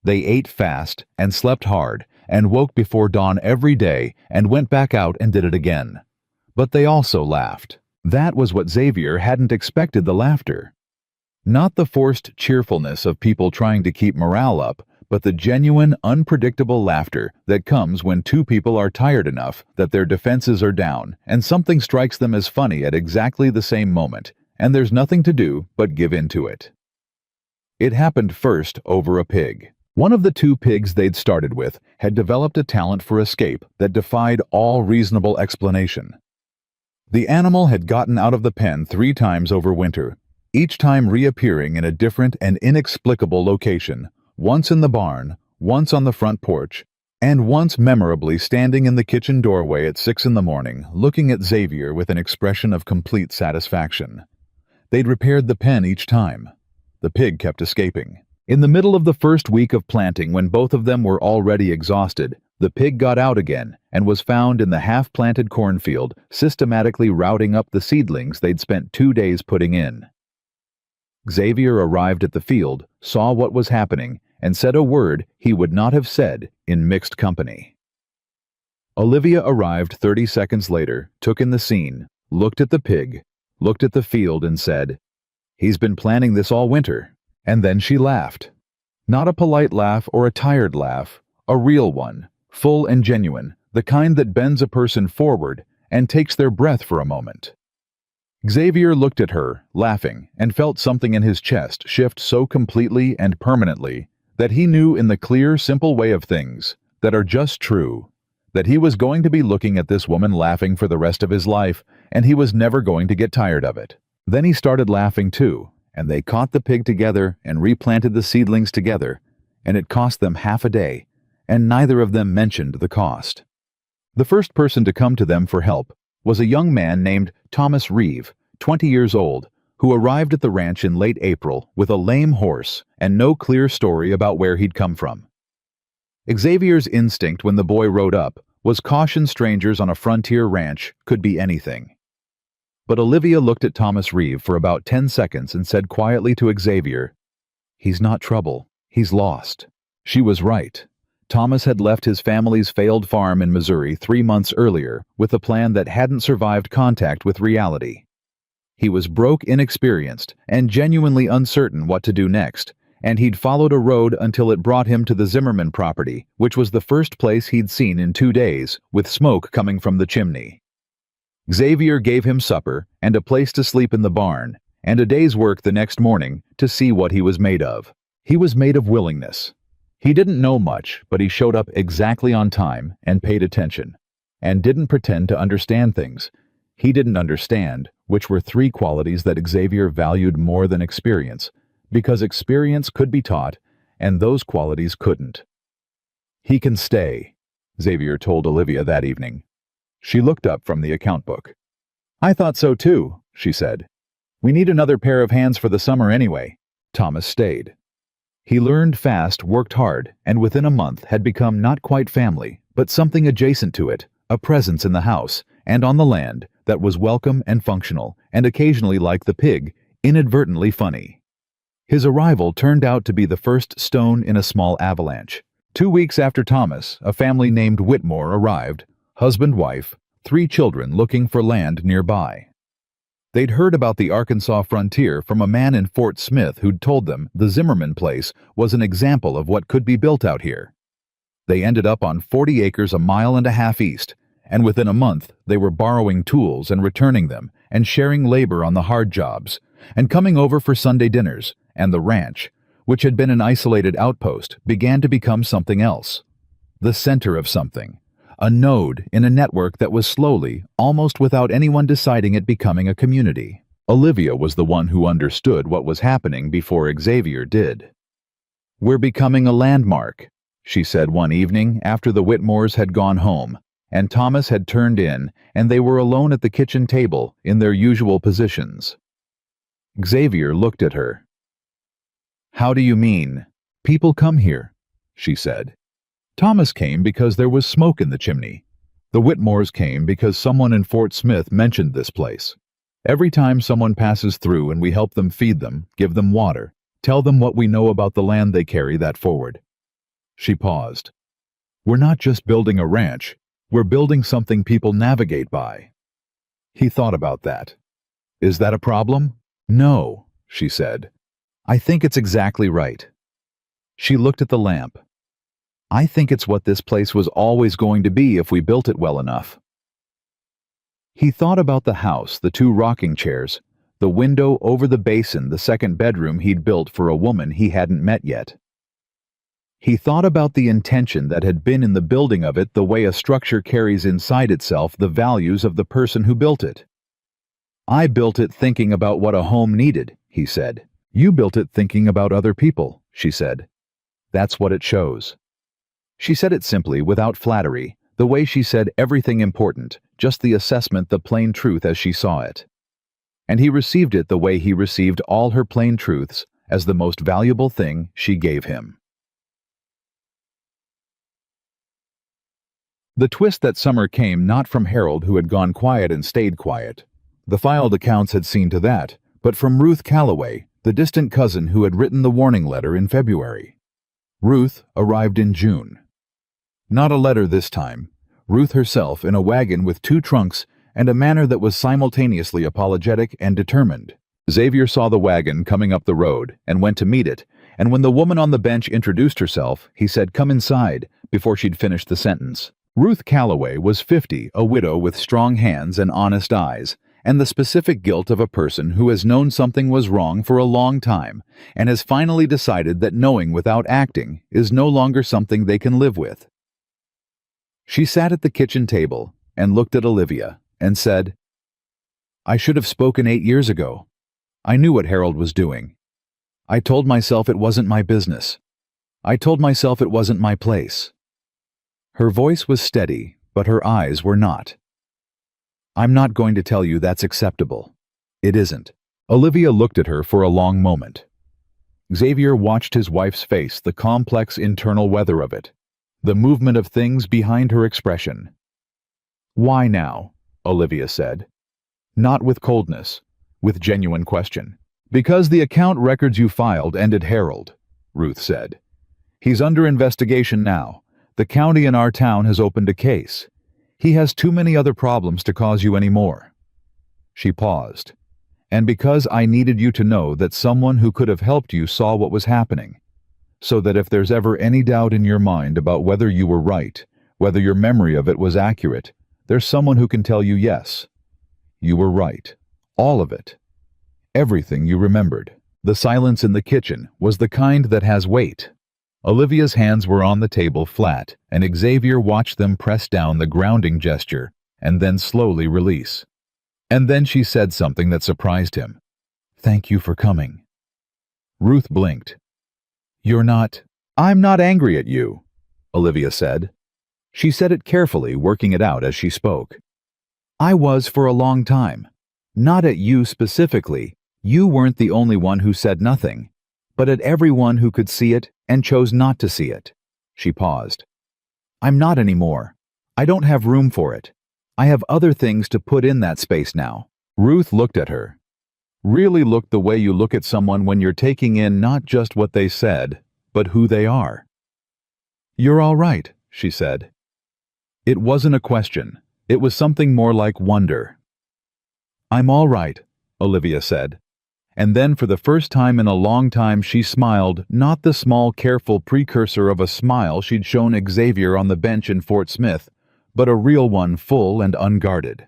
They ate fast and slept hard and woke before dawn every day and went back out and did it again. But they also laughed. That was what Xavier hadn't expected, the laughter. Not the forced cheerfulness of people trying to keep morale up, but the genuine, unpredictable laughter that comes when two people are tired enough that their defenses are down and something strikes them as funny at exactly the same moment, and there's nothing to do but give in to it. It happened first over a pig. One of the 2 pigs they'd started with had developed a talent for escape that defied all reasonable explanation. The animal had gotten out of the pen 3 times over winter, each time reappearing in a different and inexplicable location, once in the barn, once on the front porch, And once memorably standing in the kitchen doorway at 6 in the morning, looking at Xavier with an expression of complete satisfaction. They'd repaired the pen each time. The pig kept escaping. In the middle of the first week of planting, when both of them were already exhausted, the pig got out again and was found in the half-planted cornfield, systematically routing up the seedlings they'd spent 2 days putting in. Xavier arrived at the field, saw what was happening, and said a word he would not have said in mixed company. Olivia arrived 30 seconds later, took in the scene, looked at the pig, looked at the field and said, "He's been planning this all winter." And then she laughed. Not a polite laugh or a tired laugh, a real one, full and genuine, the kind that bends a person forward and takes their breath for a moment. Xavier looked at her, laughing, and felt something in his chest shift so completely and permanently that he knew in the clear, simple way of things that are just true, that he was going to be looking at this woman laughing for the rest of his life, and he was never going to get tired of it. Then he started laughing too, and they caught the pig together and replanted the seedlings together, and it cost them half a day, and neither of them mentioned the cost. The first person to come to them for help was a young man named Thomas Reeve, 20 years old, who arrived at the ranch in late April with a lame horse and no clear story about where he'd come from. Xavier's instinct when the boy rode up was caution strangers on a frontier ranch could be anything. But Olivia looked at Thomas Reeve for about 10 seconds and said quietly to Xavier, "He's not trouble, he's lost." She was right. Thomas had left his family's failed farm in Missouri 3 months earlier with a plan that hadn't survived contact with reality. He was broke, inexperienced, and genuinely uncertain what to do next, and he'd followed a road until it brought him to the Zimmerman property, which was the first place he'd seen in 2 days, with smoke coming from the chimney. Xavier gave him supper and a place to sleep in the barn, and a day's work the next morning to see what he was made of. He was made of willingness. He didn't know much, but he showed up exactly on time and paid attention, and didn't pretend to understand things. He didn't understand, which were 3 qualities that Xavier valued more than experience, because experience could be taught, and those qualities couldn't. "He can stay," Xavier told Olivia that evening. She looked up from the account book. "I thought so too," she said. "We need another pair of hands for the summer anyway." Thomas stayed. He learned fast, worked hard, and within a month had become not quite family, but something adjacent to it, a presence in the house and on the land that was welcome and functional, and occasionally, like the pig, inadvertently funny. His arrival turned out to be the first stone in a small avalanche. 2 weeks after Thomas, a family named Whitmore arrived, husband, wife, 3 children looking for land nearby. They'd heard about the Arkansas frontier from a man in Fort Smith who'd told them the Zimmerman place was an example of what could be built out here. They ended up on 40 acres a mile and a half east, and within a month they were borrowing tools and returning them, and sharing labor on the hard jobs, and coming over for Sunday dinners, and the ranch, which had been an isolated outpost, began to become something else. The center of something. A node in a network that was slowly, almost without anyone deciding it, becoming a community. Olivia was the one who understood what was happening before Xavier did. "We're becoming a landmark," she said one evening after the Whitmores had gone home, and Thomas had turned in, and they were alone at the kitchen table in their usual positions. Xavier looked at her. "How do you mean? People come here," she said. "Thomas came because there was smoke in the chimney. The Whitmores came because someone in Fort Smith mentioned this place. Every time someone passes through and we help them, feed them, give them water, tell them what we know about the land, they carry that forward." She paused. "We're not just building a ranch, we're building something people navigate by." He thought about that. "Is that a problem?" "No," she said. "I think it's exactly right." She looked at the lamp. "I think it's what this place was always going to be if we built it well enough." He thought about the house, the 2 rocking chairs, the window over the basin, the second bedroom he'd built for a woman he hadn't met yet. He thought about the intention that had been in the building of it, the way a structure carries inside itself the values of the person who built it. "I built it thinking about what a home needed," he said. "You built it thinking about other people," she said. "That's what it shows." She said it simply, without flattery, the way she said everything important, just the assessment, the plain truth as she saw it. And he received it the way he received all her plain truths, as the most valuable thing she gave him. The twist that summer came not from Harold, who had gone quiet and stayed quiet. The filed accounts had seen to that, but from Ruth Calloway, the distant cousin who had written the warning letter in February. Ruth arrived in June. Not a letter this time. Ruth herself in a wagon with 2 trunks and a manner that was simultaneously apologetic and determined. Xavier saw the wagon coming up the road and went to meet it, and when the woman on the bench introduced herself, he said, "Come inside," before she'd finished the sentence. Ruth Calloway was 50, a widow with strong hands and honest eyes, and the specific guilt of a person who has known something was wrong for a long time and has finally decided that knowing without acting is no longer something they can live with. She sat at the kitchen table and looked at Olivia and said, "I should have spoken 8 years ago. I knew what Harold was doing. I told myself it wasn't my business. I told myself it wasn't my place." Her voice was steady, but her eyes were not. "I'm not going to tell you that's acceptable. It isn't." Olivia looked at her for a long moment. Xavier watched his wife's face, the complex internal weather of it, the movement of things behind her expression. "Why now?" Olivia said. Not with coldness, with genuine question. "Because the account records you filed ended Harold," Ruth said. "He's under investigation now. The county in our town has opened a case. He has too many other problems to cause you any more." She paused. "And because I needed you to know that someone who could have helped you saw what was happening, so that if there's ever any doubt in your mind about whether you were right, whether your memory of it was accurate, there's someone who can tell you yes. You were right. All of it. Everything you remembered." The silence in the kitchen was the kind that has weight. Olivia's hands were on the table flat, and Xavier watched them press down the grounding gesture and then slowly release. And then she said something that surprised him. "Thank you for coming." Ruth blinked. "You're not—" "I'm not angry at you," Olivia said. She said it carefully, working it out as she spoke. "I was for a long time. Not at you specifically. You weren't the only one who said nothing, but at everyone who could see it and chose not to see it." She paused. "I'm not anymore. I don't have room for it. I have other things to put in that space now." Ruth looked at her. Really looked the way you look at someone when you're taking in not just what they said, but who they are. "You're all right," she said. It wasn't a question. It was something more like wonder. "I'm all right," Olivia said. And then for the first time in a long time she smiled, not the small careful precursor of a smile she'd shown Xavier on the bench in Fort Smith, but a real one, full and unguarded.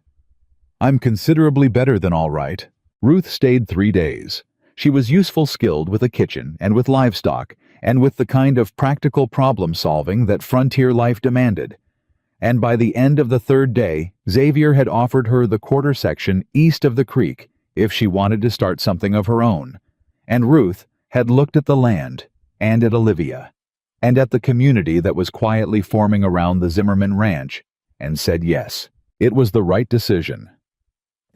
"I'm considerably better than all right." Ruth stayed 3 days. She was useful, skilled with a kitchen and with livestock and with the kind of practical problem-solving that frontier life demanded. And by the end of the 3rd day, Xavier had offered her the quarter section east of the creek if she wanted to start something of her own. And Ruth had looked at the land, and at Olivia, and at the community that was quietly forming around the Zimmerman ranch, and said yes, it was the right decision.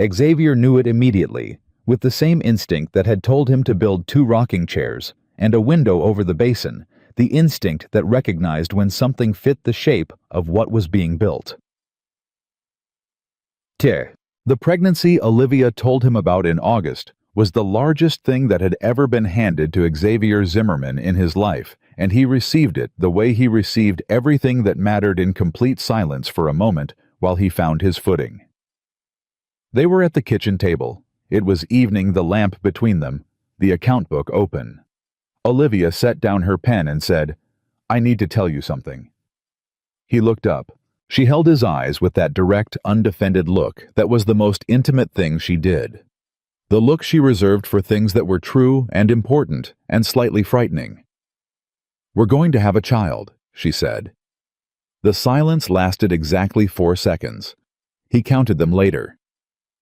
Xavier knew it immediately, with the same instinct that had told him to build 2 rocking chairs and a window over the basin, the instinct that recognized when something fit the shape of what was being built. The pregnancy Olivia told him about in August was the largest thing that had ever been handed to Xavier Zimmerman in his life, and he received it the way he received everything that mattered, in complete silence for a moment while he found his footing. They were at the kitchen table. It was evening, the lamp between them, the account book open. Olivia set down her pen and said, "I need to tell you something." He looked up. She held his eyes with that direct, undefended look that was the most intimate thing she did. The look she reserved for things that were true and important and slightly frightening. "We're going to have a child," she said. The silence lasted exactly 4 seconds. He counted them later.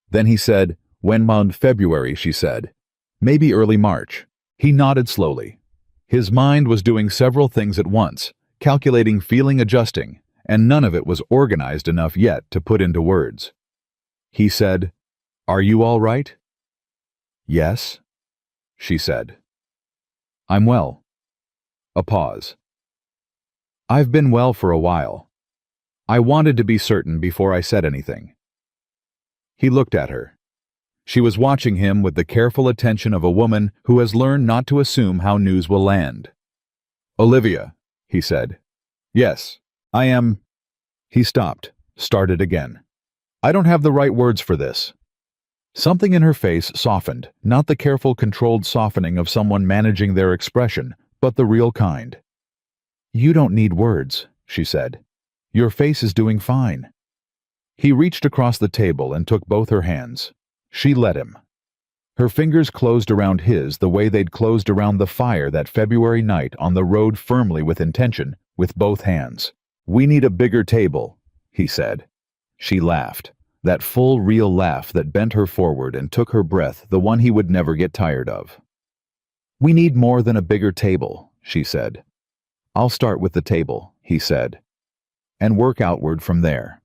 Then he said, "When around February," she said. "Maybe early March." He nodded slowly. His mind was doing several things at once, calculating, feeling, adjusting, and none of it was organized enough yet to put into words. He said, "Are you all right?" "Yes," she said. "I'm well." A pause. "I've been well for a while. I wanted to be certain before I said anything." He looked at her. She was watching him with the careful attention of a woman who has learned not to assume how news will land. "Olivia," he said. "Yes, I am—" He stopped, started again. "I don't have the right words for this." Something in her face softened, not the careful, controlled softening of someone managing their expression, but the real kind. "You don't need words," she said. "Your face is doing fine." He reached across the table and took both her hands. She let him. Her fingers closed around his the way they'd closed around the fire that February night on the road, firmly with intention, with both hands. "We need a bigger table," he said. She laughed, that full, real laugh that bent her forward and took her breath, the one he would never get tired of. "We need more than a bigger table," she said. "I'll start with the table," he said, "and work outward from there."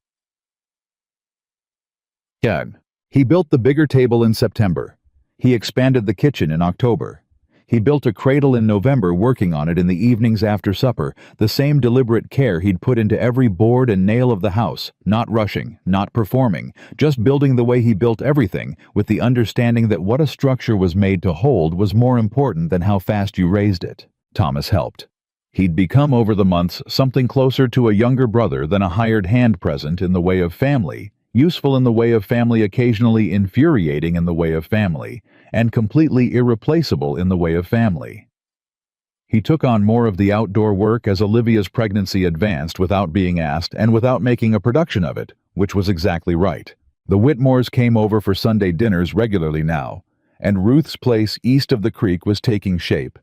Yeah. He built the bigger table in September. He expanded the kitchen in October. He built a cradle in November, working on it in the evenings after supper, the same deliberate care he'd put into every board and nail of the house, not rushing, not performing, just building the way he built everything, with the understanding that what a structure was made to hold was more important than how fast you raised it. Thomas helped. He'd become over the months something closer to a younger brother than a hired hand, present in the way of family, useful in the way of family, occasionally infuriating in the way of family, and completely irreplaceable in the way of family. He took on more of the outdoor work as Olivia's pregnancy advanced, without being asked and without making a production of it, which was exactly right. The Whitmores came over for Sunday dinners regularly now, and Ruth's place east of the creek was taking shape,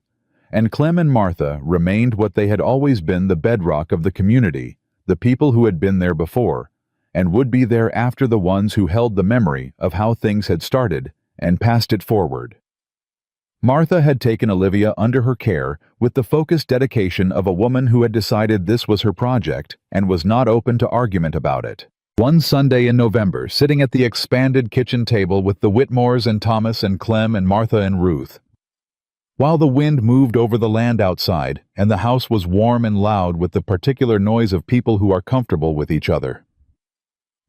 and Clem and Martha remained what they had always been, the bedrock of the community, the people who had been there before, and would be there after, the ones who held the memory of how things had started and passed it forward. Martha had taken Olivia under her care with the focused dedication of a woman who had decided this was her project and was not open to argument about it. One Sunday in November, sitting at the expanded kitchen table with the Whitmores and Thomas and Clem and Martha and Ruth, while the wind moved over the land outside and the house was warm and loud with the particular noise of people who are comfortable with each other,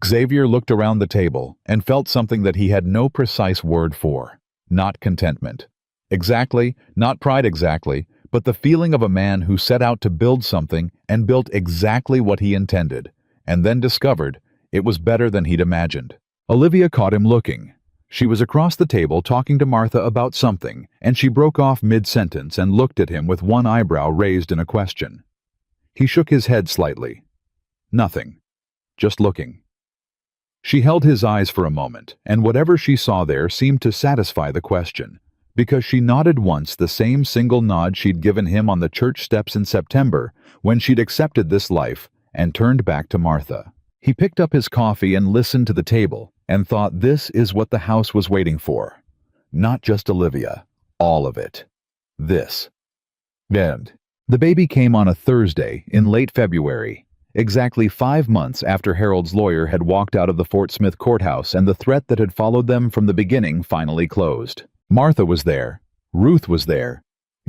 Xavier looked around the table and felt something that he had no precise word for. Not contentment. Exactly, not pride exactly, but the feeling of a man who set out to build something and built exactly what he intended, and then discovered it was better than he'd imagined. Olivia caught him looking. She was across the table talking to Martha about something, and she broke off mid-sentence and looked at him with one eyebrow raised in a question. He shook his head slightly. Nothing. Just looking. She held his eyes for a moment, and whatever she saw there seemed to satisfy the question, because she nodded once, the same single nod she'd given him on the church steps in September when she'd accepted this life, and turned back to Martha. He picked up his coffee and listened to the table, and thought, this is what the house was waiting for. Not just Olivia, all of it. This. And the baby came on a Thursday in late February, exactly 5 months after Harold's lawyer had walked out of the Fort Smith courthouse and the threat that had followed them from the beginning finally closed. Martha was there, Ruth was there,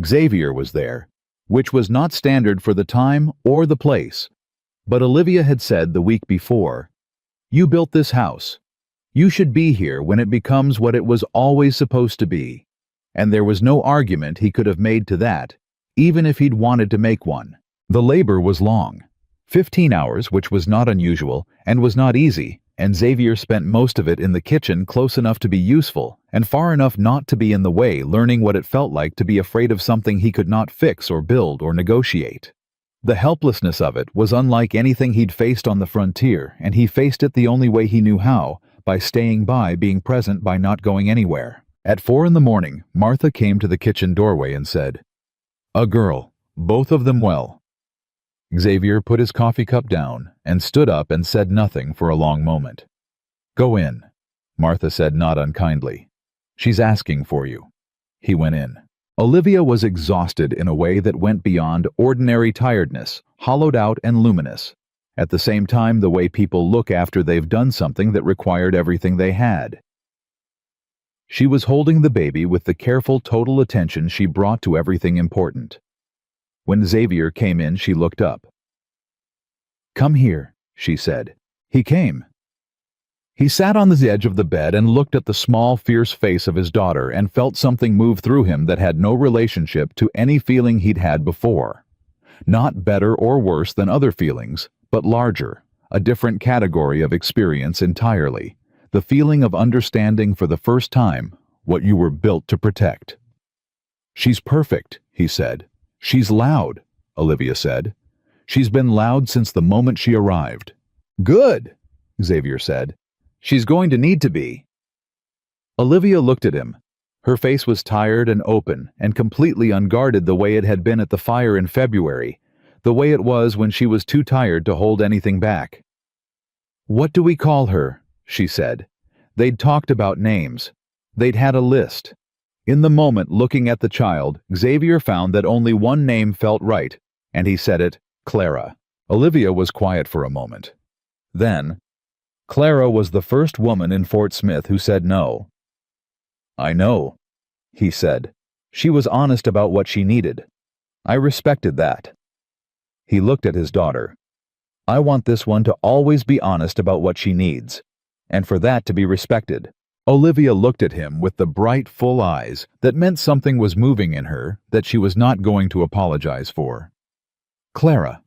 Xavier was there, which was not standard for the time or the place. But Olivia had said the week before, "You built this house. You should be here when it becomes what it was always supposed to be." And there was no argument he could have made to that, even if he'd wanted to make one. The labor was long. 15 hours, which was not unusual, and was not easy, and Xavier spent most of it in the kitchen, close enough to be useful, and far enough not to be in the way, learning what it felt like to be afraid of something he could not fix or build or negotiate. The helplessness of it was unlike anything he'd faced on the frontier, and he faced it the only way he knew how, by staying by, being present, by not going anywhere. At 4 a.m, Martha came to the kitchen doorway and said, "A girl, both of them well." Xavier put his coffee cup down and stood up and said nothing for a long moment. "Go in," Martha said, not unkindly. "She's asking for you." He went in. Olivia was exhausted in a way that went beyond ordinary tiredness, hollowed out and luminous. At the same time, the way people look after they've done something that required everything they had. She was holding the baby with the careful, total attention she brought to everything important. When Xavier came in, she looked up. "Come here," she said. He came. He sat on the edge of the bed and looked at the small, fierce face of his daughter and felt something move through him that had no relationship to any feeling he'd had before. Not better or worse than other feelings, but larger, a different category of experience entirely. The feeling of understanding for the first time what you were built to protect. "She's perfect," he said. "She's loud," Olivia said. "She's been loud since the moment she arrived." "Good," Xavier said. "She's going to need to be." Olivia looked at him. Her face was tired and open and completely unguarded, the way it had been at the fire in February, the way it was when she was too tired to hold anything back. "What do we call her?" she said. They'd talked about names. They'd had a list. In the moment, looking at the child, Xavier found that only one name felt right, and he said it, Clara. Olivia was quiet for a moment. Then, "Clara was the first woman in Fort Smith who said no." "I know," he said. "She was honest about what she needed. I respected that." He looked at his daughter. "I want this one to always be honest about what she needs, and for that to be respected." Olivia looked at him with the bright, full eyes that meant something was moving in her that she was not going to apologize for. "Clara,"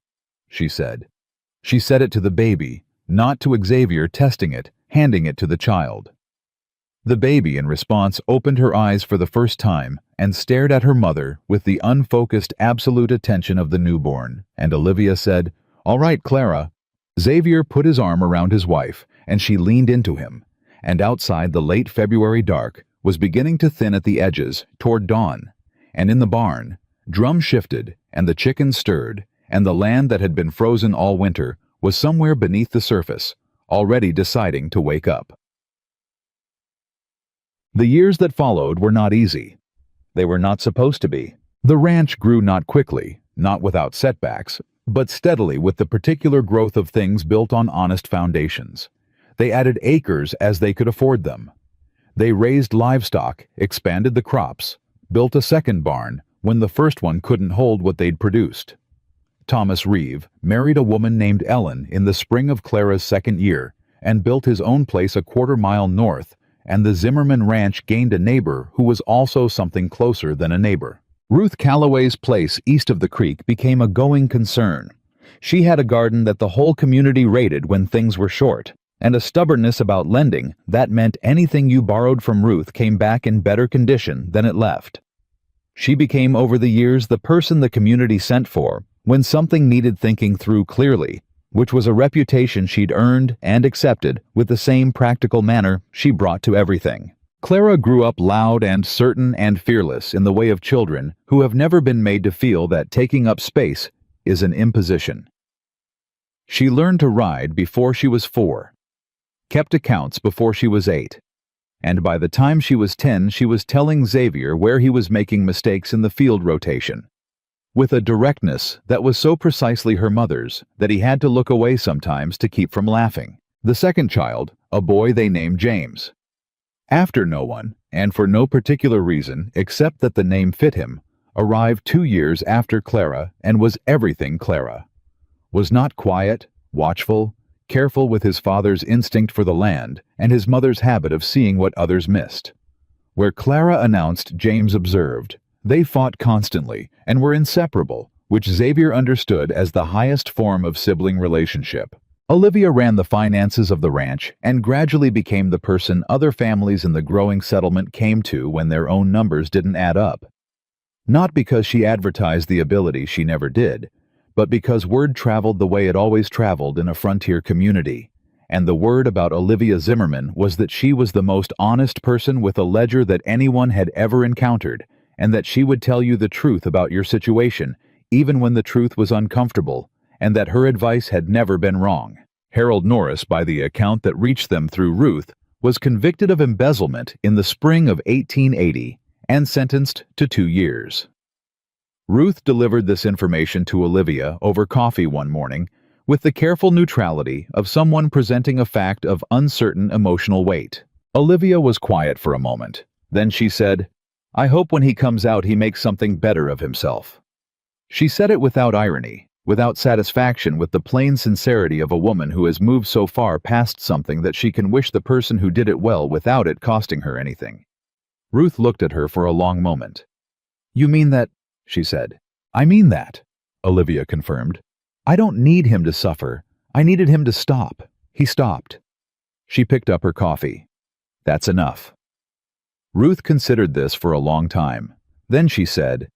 she said. She said it to the baby, not to Xavier, testing it, handing it to the child. The baby, in response, opened her eyes for the first time and stared at her mother with the unfocused, absolute attention of the newborn, and Olivia said, "All right, Clara." Xavier put his arm around his wife, and she leaned into him, and outside the late February dark was beginning to thin at the edges toward dawn, and in the barn, drums shifted, and the chickens stirred, and the land that had been frozen all winter was somewhere beneath the surface, already deciding to wake up. The years that followed were not easy. They were not supposed to be. The ranch grew not quickly, not without setbacks, but steadily with the particular growth of things built on honest foundations. They added acres as they could afford them. They raised livestock, expanded the crops, built a second barn when the first one couldn't hold what they'd produced. Thomas Reeve married a woman named Ellen in the spring of Clara's second year and built his own place a quarter-mile north, and the Zimmerman Ranch gained a neighbor who was also something closer than a neighbor. Ruth Calloway's place east of the creek became a going concern. She had a garden that the whole community raided when things were short, and a stubbornness about lending that meant anything you borrowed from Ruth came back in better condition than it left. She became over the years the person the community sent for when something needed thinking through clearly, which was a reputation she'd earned and accepted with the same practical manner she brought to everything. Clara grew up loud and certain and fearless in the way of children who have never been made to feel that taking up space is an imposition. She learned to ride before she was 4, kept accounts before she was 8, and by the time she was 10 she was telling Xavier where he was making mistakes in the field rotation, with a directness that was so precisely her mother's that he had to look away sometimes to keep from laughing. The second child, a boy they named James. After no one, and for no particular reason except that the name fit him, arrived 2 years after Clara and was everything Clara. Was not quiet, watchful, careful with his father's instinct for the land and his mother's habit of seeing what others missed. Where Clara announced, James observed. They fought constantly and were inseparable, which Xavier understood as the highest form of sibling relationship. Olivia ran the finances of the ranch and gradually became the person other families in the growing settlement came to when their own numbers didn't add up. Not because she advertised the ability she never did, but because word traveled the way it always traveled in a frontier community. And the word about Olivia Zimmerman was that she was the most honest person with a ledger that anyone had ever encountered, and that she would tell you the truth about your situation, even when the truth was uncomfortable, and that her advice had never been wrong. Harold Norris, by the account that reached them through Ruth, was convicted of embezzlement in the spring of 1880, and sentenced to 2 years. Ruth delivered this information to Olivia over coffee one morning with the careful neutrality of someone presenting a fact of uncertain emotional weight. Olivia was quiet for a moment. Then she said, "I hope when he comes out he makes something better of himself." She said it without irony, without satisfaction, with the plain sincerity of a woman who has moved so far past something that she can wish the person who did it well without it costing her anything. Ruth looked at her for a long moment. "You mean that?" she said. "I mean that," Olivia confirmed. "I don't need him to suffer. I needed him to stop. He stopped." She picked up her coffee. "That's enough." Ruth considered this for a long time. Then she said,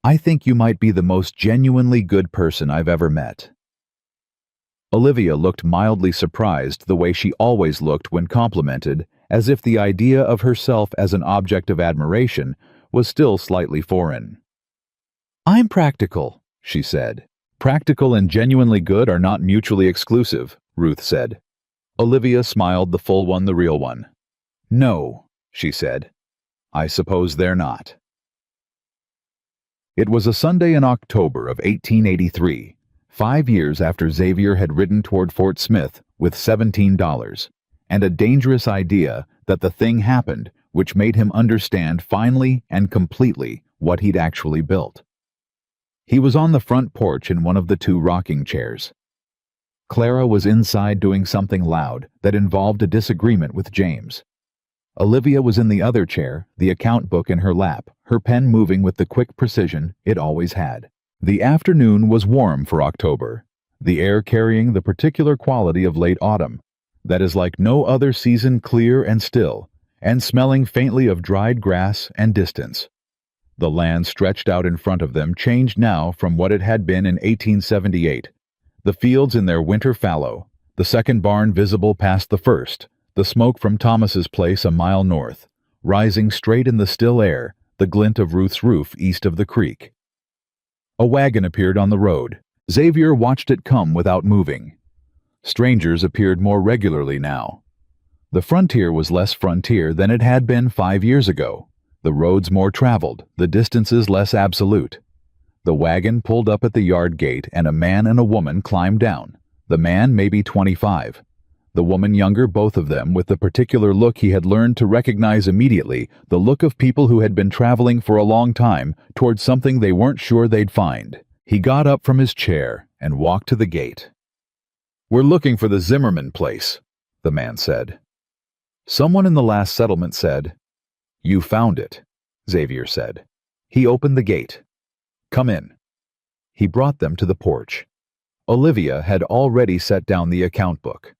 "I think you might be the most genuinely good person I've ever met." Olivia looked mildly surprised, the way she always looked when complimented, as if the idea of herself as an object of admiration was still slightly foreign. "I'm practical," she said. "Practical and genuinely good are not mutually exclusive," Ruth said. Olivia smiled, the full one, the real one. "No," she said. "I suppose they're not." It was a Sunday in October of 1883, 5 years after Xavier had ridden toward Fort Smith with $17, and a dangerous idea that the thing happened which made him understand finally and completely what he'd actually built. He was on the front porch in one of the 2 rocking chairs. Clara was inside doing something loud that involved a disagreement with James. Olivia was in the other chair, the account book in her lap, her pen moving with the quick precision it always had. The afternoon was warm for October, the air carrying the particular quality of late autumn, that is like no other season, clear and still, and smelling faintly of dried grass and distance. The land stretched out in front of them changed now from what it had been in 1878. The fields in their winter fallow, the second barn visible past the first, the smoke from Thomas's place a mile north, rising straight in the still air, the glint of Ruth's roof east of the creek. A wagon appeared on the road. Xavier watched it come without moving. Strangers appeared more regularly now. The frontier was less frontier than it had been 5 years ago, the roads more traveled, the distances less absolute. The wagon pulled up at the yard gate and a man and a woman climbed down, the man maybe 25. The woman younger, both of them with the particular look he had learned to recognize immediately, the look of people who had been traveling for a long time towards something they weren't sure they'd find. He got up from his chair and walked to the gate. "We're looking for the Zimmerman place," the man said. Someone in the last settlement said, "You found it," Xavier said. He opened the gate. "Come in." He brought them to the porch. Olivia had already set down the account book.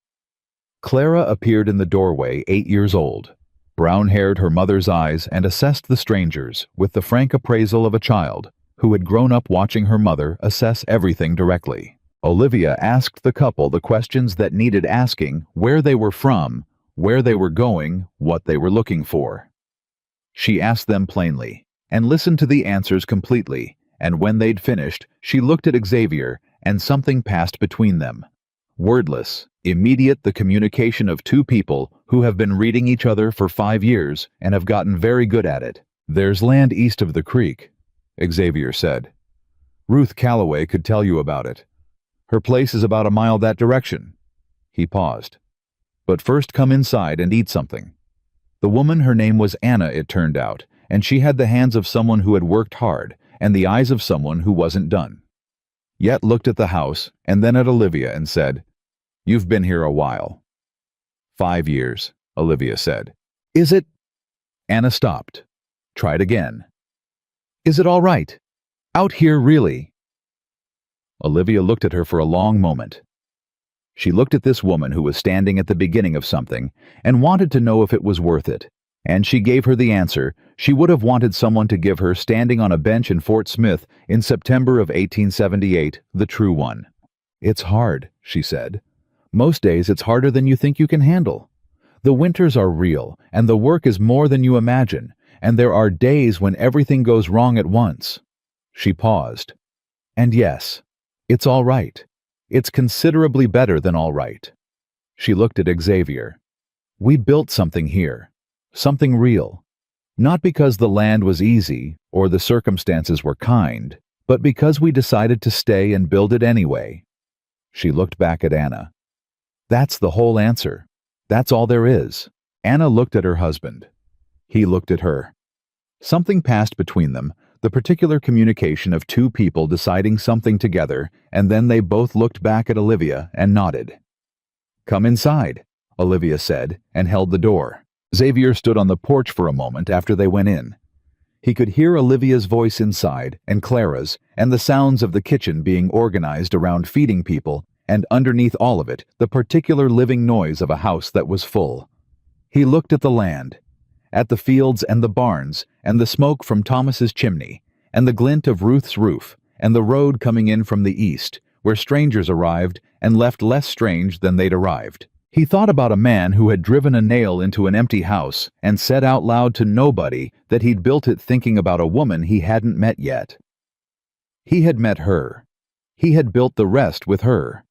Clara appeared in the doorway, 8 years old, brown-haired, her mother's eyes, and assessed the strangers with the frank appraisal of a child who had grown up watching her mother assess everything directly. Olivia asked the couple the questions that needed asking: where they were from, where they were going, what they were looking for. She asked them plainly, and listened to the answers completely, and when they'd finished, she looked at Xavier, and something passed between them. Wordless, immediate, the communication of 2 people who have been reading each other for 5 years and have gotten very good at it. "There's land east of the creek," Xavier said. "Ruth Calloway could tell you about it. Her place is about a mile that direction." He paused. "But first come inside and eat something." The woman, her name was Anna, it turned out, and she had the hands of someone who had worked hard and the eyes of someone who wasn't done. Yet looked at the house and then at Olivia and said, "You've been here a while." 5 years, Olivia said. "Is it?" Anna stopped. Tried again. "Is it all right? Out here, really?" Olivia looked at her for a long moment. She looked at this woman who was standing at the beginning of something and wanted to know if it was worth it, and she gave her the answer she would have wanted someone to give her standing on a bench in Fort Smith in September of 1878, the true one. "It's hard," she said. "Most days it's harder than you think you can handle. The winters are real, and the work is more than you imagine, and there are days when everything goes wrong at once." She paused. "And yes, it's all right. It's considerably better than all right." She looked at Xavier. "We built something here. Something real. Not because the land was easy or the circumstances were kind, but because we decided to stay and build it anyway. She looked back at Anna. That's the whole answer. That's all there is. Anna looked at her husband. He looked at her. Something passed between them, the particular communication of two people deciding something together, and then they both looked back at Olivia and nodded. "Come inside," Olivia said, and held the door. Xavier stood on the porch for a moment after they went in. He could hear Olivia's voice inside, and Clara's, and the sounds of the kitchen being organized around feeding people, and underneath all of it, the particular living noise of a house that was full. He looked at the land, at the fields and the barns, and the smoke from Thomas's chimney, and the glint of Ruth's roof, and the road coming in from the east, where strangers arrived and left less strange than they'd arrived. He thought about a man who had driven a nail into an empty house and said out loud to nobody that he'd built it thinking about a woman he hadn't met yet. He had met her. He had built the rest with her.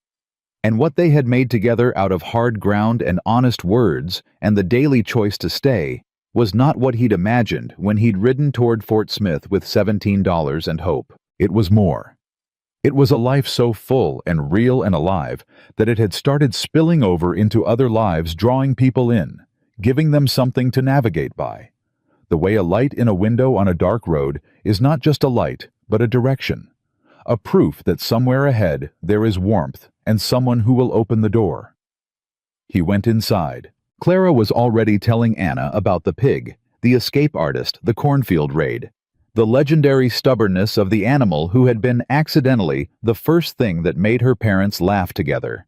And what they had made together out of hard ground and honest words and the daily choice to stay was not what he'd imagined when he'd ridden toward Fort Smith with $17 and hope. It was more. It was a life so full and real and alive that it had started spilling over into other lives, drawing people in, giving them something to navigate by. The way a light in a window on a dark road is not just a light, but a direction, a proof that somewhere ahead there is warmth and someone who will open the door. He went inside. Clara was already telling Anna about the pig, the escape artist, the cornfield raid, the legendary stubbornness of the animal who had been accidentally the first thing that made her parents laugh together.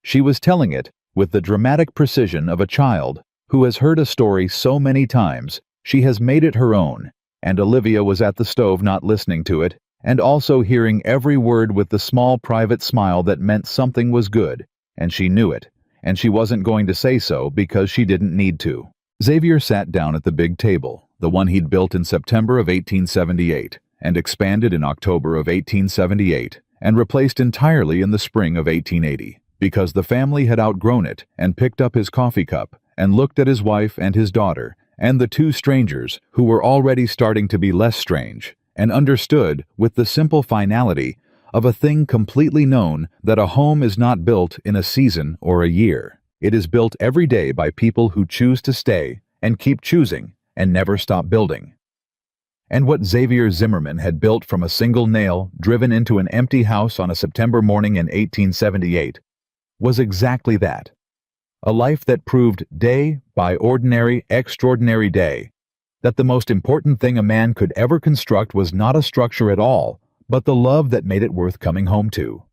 She was telling it with the dramatic precision of a child who has heard a story so many times she has made it her own, and Olivia was at the stove not listening to it, and also hearing every word with the small private smile that meant something was good, and she knew it, and she wasn't going to say so because she didn't need to. Xavier sat down at the big table, the one he'd built in September of 1878, and expanded in October of 1878, and replaced entirely in the spring of 1880, because the family had outgrown it, and picked up his coffee cup, and looked at his wife and his daughter, and the two strangers, who were already starting to be less strange, and understood, with the simple finality of a thing completely known, that a home is not built in a season or a year. It is built every day by people who choose to stay and keep choosing and never stop building. And what Xavier Zimmerman had built from a single nail driven into an empty house on a September morning in 1878 was exactly that. A life that proved day by ordinary, extraordinary day that the most important thing a man could ever construct was not a structure at all, but the love that made it worth coming home to.